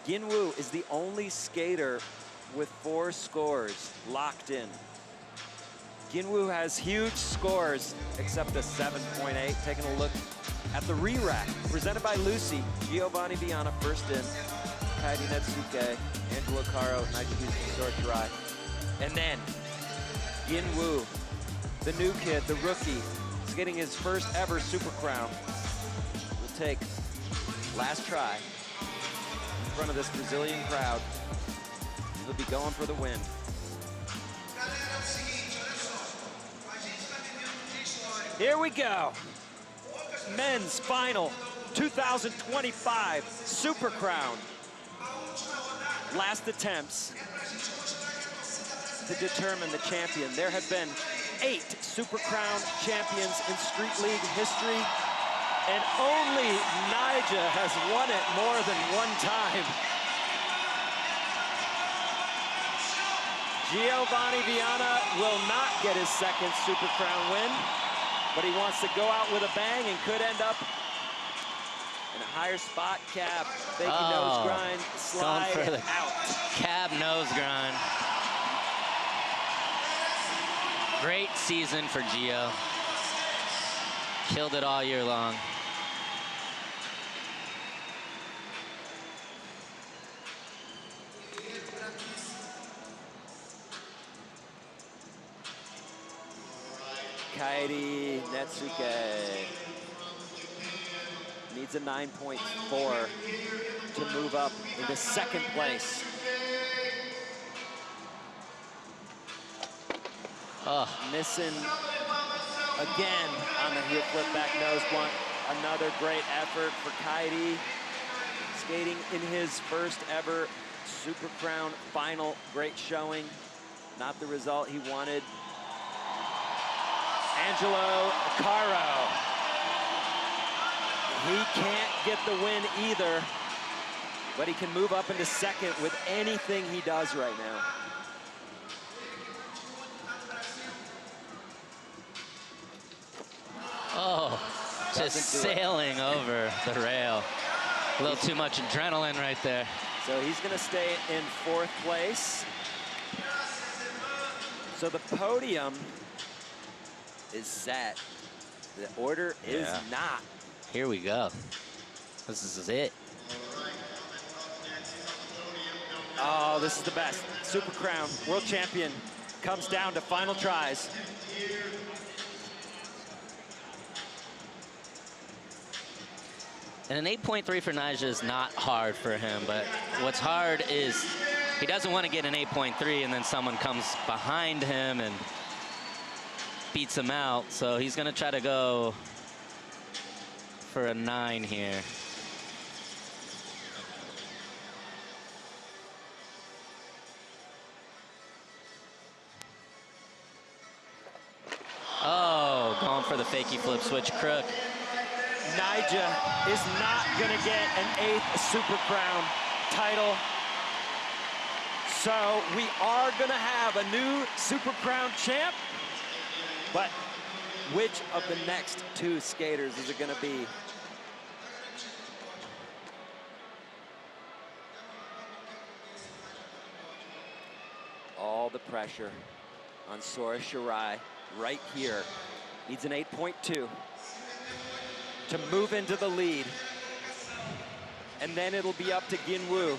Jinwoo is the only skater with 4 scores locked in. Jinwoo has huge scores, except a 7.8. Taking a look at the re-rack, presented by Lucy. Giovanni Viana first in, Kaidi Netsuke, Angelo Caro, Nyjah Houston, and then Jinwoo, the new kid, the rookie, is getting his first ever Super Crown. Will take last try in front of this Brazilian crowd. He'll be going for the win. Here we go. Men's final 2025 Super Crown. Last attempts to determine the champion. There have been 8 Super Crown champions in Street League history, and only Nyjah has won it more than 1 time. Giovanni Viana will not get his 2nd Super Crown win, but he wants to go out with a bang and could end up in a higher spot. Cab, faking nose grind, slide for the out. Cab nose grind. Great season for Gio. Killed it all year long. Kairi Netsuke needs a 9.4 to move up into second place. Missing again on the heel flip back nose blunt. Another great effort for Kairi. Skating in his first ever Super Crown final. Great showing. Not the result he wanted. Angelo Caro. He can't get the win either, but he can move up into second with anything he does right now. Oh, just sailing over the rail. A little too much adrenaline right there. So he's gonna stay in fourth place. So the podium is set. The order is not. Here we go. This is it. Oh, this is the best. Super Crown World Champion comes down to final tries. And an 8.3 for Nyjah is not hard for him, but what's hard is he doesn't want to get an 8.3 and then someone comes behind him and beats him out. So he's going to try to go for a 9 here. Oh, going for the fakie flip switch crook. Nyjah is not gonna get an 8th Super Crown title. So we are gonna have a new Super Crown champ, but which of the next 2 skaters is it gonna be? All the pressure on Sora Shirai right here. Needs an 8.2. to move into the lead. And then it'll be up to Ginwoo.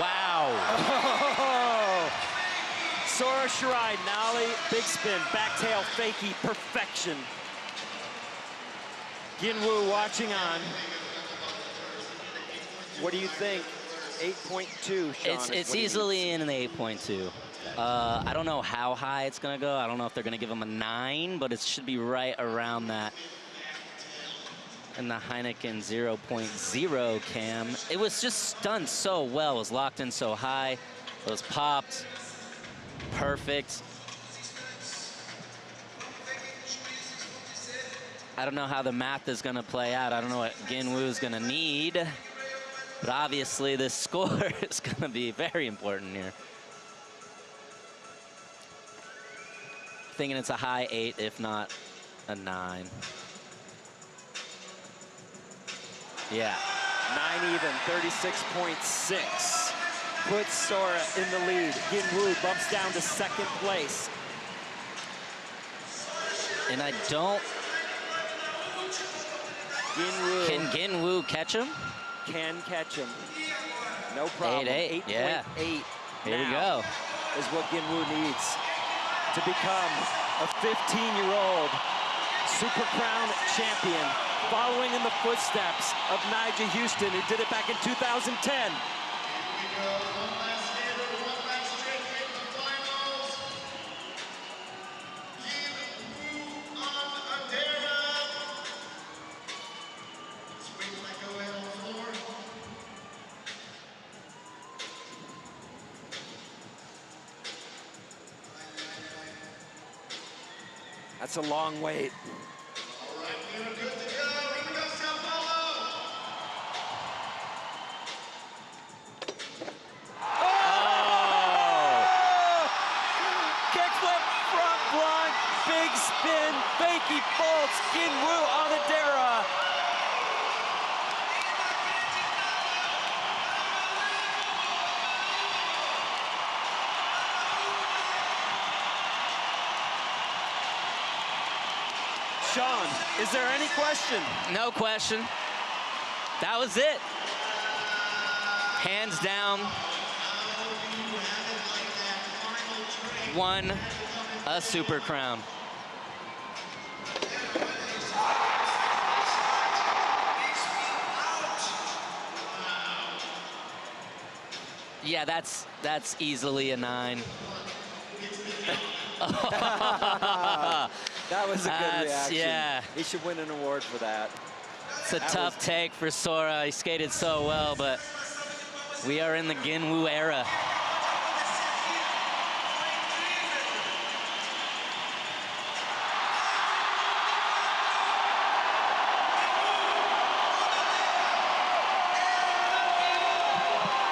Wow. Sora Shirai, nollie, big spin, back tail, fakie, perfection. Ginwoo watching on. What do you think? 8.2, Sean. It's easily in the 8.2. I don't know how high it's gonna go. I don't know if they're gonna give him a 9, but it should be right around that. And the Heineken 0.0 cam. It was just done so well. It was locked in so high. It was popped. Perfect. I don't know how the math is going to play out. I don't know what Ginwoo is going to need. But obviously, this score is going to be very important here. Thinking it's a high 8, if not a 9. Yeah. 9 even, 36.6. Puts Sora in the lead. Ginwoo bumps down to second place. And I don't... Ginwoo. Can Ginwoo catch him? Can catch him. No problem. 8.8, yeah. 8.8. Here we go. Is what Ginwoo needs to become a 15-year-old Super Crown champion, following in the footsteps of Nyjah Houston, who did it back in 2010. That's a long wait. Spin, fakie faults, Ginwoo on Adera. Sean, is there any question? No question. That was it. Hands down. Won a Super Crown. Yeah, that's easily a 9. That was a good reaction. Yeah. He should win an award for that. It's a tough take for Sora. He skated so well, but we are in the Ginwoo era.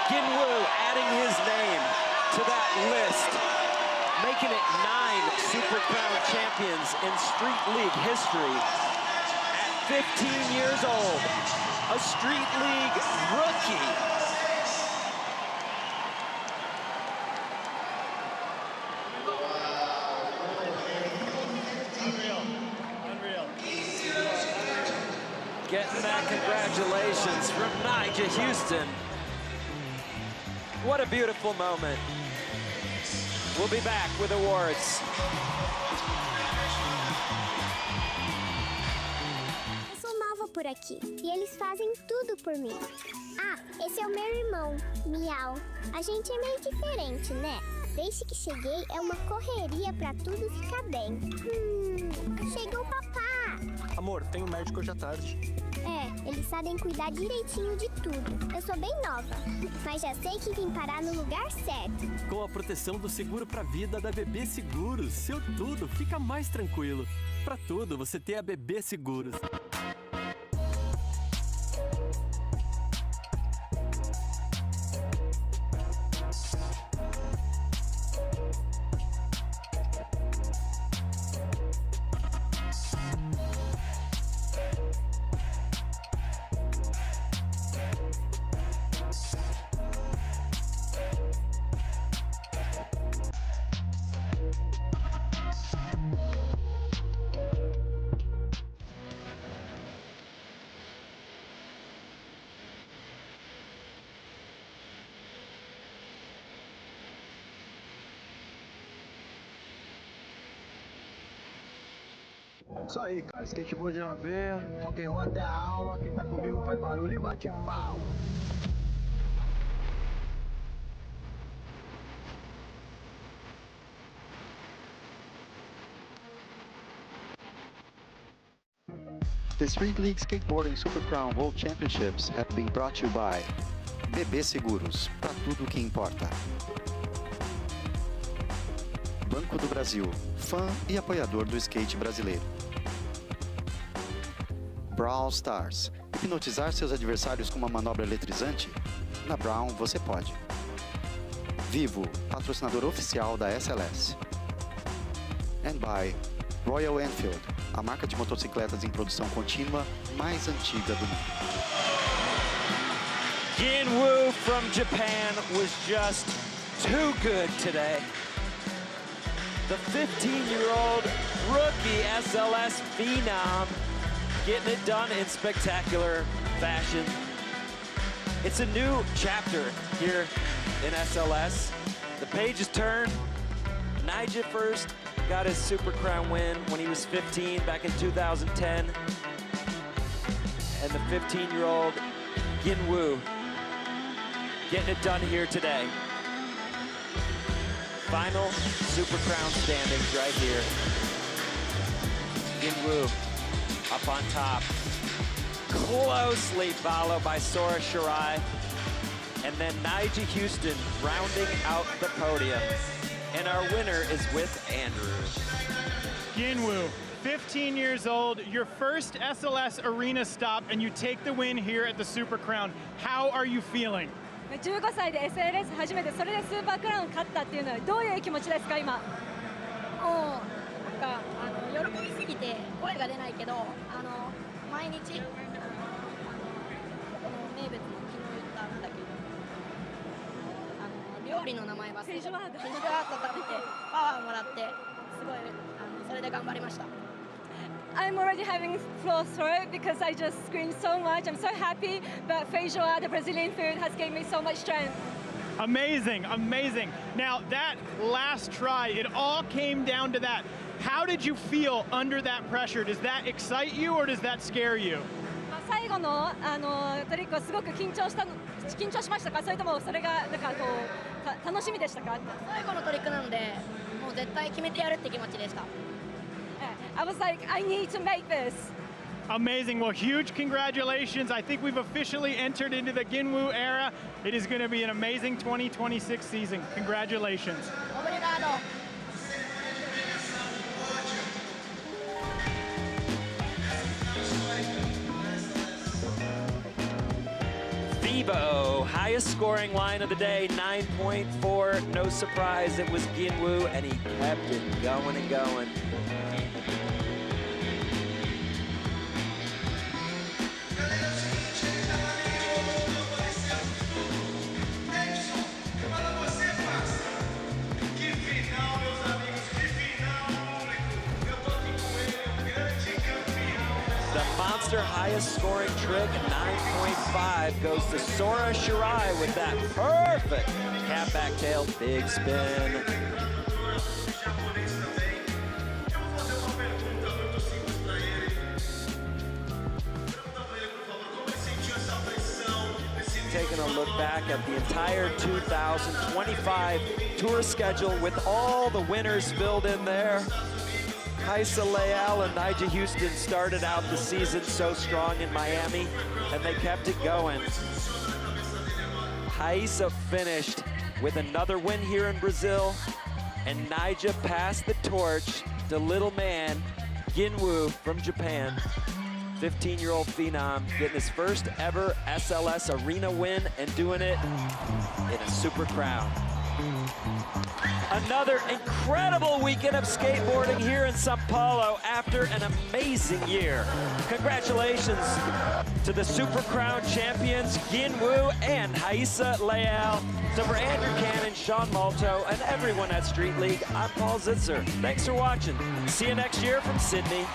Ginwoo adding his name to that list, making it 9 Super Crown champions in Street League history. At 15 years old, a Street League rookie. Getting that congratulations from Nigel Houston. What a beautiful moment. We'll be back with awards. Eu sou nova por aqui e eles fazem tudo por mim. Ah, esse é o meu irmão, Miau. A gente é meio diferente, né? Desde que cheguei é uma correria pra tudo ficar bem. Chegou o papá! Amor, tem um médico hoje à tarde. É, eles sabem cuidar direitinho de tudo. Eu sou bem nova, mas já sei que vim parar no lugar certo. Com a proteção do seguro para vida da BB Seguros, seu tudo fica mais tranquilo. Para tudo, você tem a BB Seguros. Isso aí, cara. Skateboard de uma vez, quem roda até a aula, quem tá comigo faz barulho e bate pau. The Street League Skateboarding Super Crown World Championships have been brought to you by BB Seguros, para tudo que importa. Banco do Brasil, fã e apoiador do skate brasileiro. Brawl Stars, hipnotizar seus adversários com uma manobra eletrizante? Na Brown você pode. Vivo, patrocinador oficial da SLS. And by Royal Enfield, a marca de motocicletas em produção contínua mais antiga do mundo. Ginwoo from Japan was just too good today. The 15-year-old rookie SLS phenom getting it done in spectacular fashion. It's a new chapter here in SLS. The page is turned. Nigel first got his Super Crown win when he was 15 back in 2010. And the 15-year-old Ginwoo getting it done here today. Final Super Crown standings right here. Ginwoo up on top, closely followed by Sora Shirai, and then Nigel Houston rounding out the podium. And our winner is with Andrew. Ginwoo, 15 years old, your first SLS arena stop, and you take the win here at the Super Crown. How are you feeling? 15歳で SLS 初めて、それでスーパークラウン勝ったっていうのはどういう気持ちですか今？もうなんか喜びすぎて声が出ないけど、毎日名物の昨日言ったなんだっけ、料理の名前忘れて、フィッシュバード食べてパワーもらってすごいそれで頑張りました。I'm already having floor throat because I just screamed so much. I'm so happy, but feijoa, the Brazilian food, has given me so much strength. Amazing, amazing. Now that last try, it all came down to that. How did you feel under that pressure? Does that excite you or does that scare you? 最後のトリックはすごく緊張しましたか？それともそれがなんかこう楽しみでしたか？最後のトリックなので、もう絶対決めてやるって気持ちでした。I was like, I need to make this. Amazing. Well, huge congratulations. I think we've officially entered into the Ginwoo era. It is going to be an amazing 2026 season. Congratulations. Obrigado. Vivo, highest scoring line of the day, 9.4. No surprise, it was Ginwoo, and he kept it going and going. Monster highest scoring trick, 9.5, goes to Sora Shirai with that perfect cat back tail, big spin. Taking a look back at the entire 2025 tour schedule with all the winners filled in there. Haisa Leal and Nigel Houston started out the season so strong in Miami, and they kept it going. Haisa finished with another win here in Brazil, and Nigel passed the torch to little man Ginwoo from Japan. 15-year-old phenom getting his first ever SLS arena win and doing it in a Super Crown. Another incredible weekend of skateboarding here in Sao Paulo after an amazing year. Congratulations to the Super Crown champions, Ginwoo and Haisa Leal. So for Andrew Cannon, Sean Malto, and everyone at Street League, I'm Paul Zitzer. Thanks for watching. See you next year from Sydney.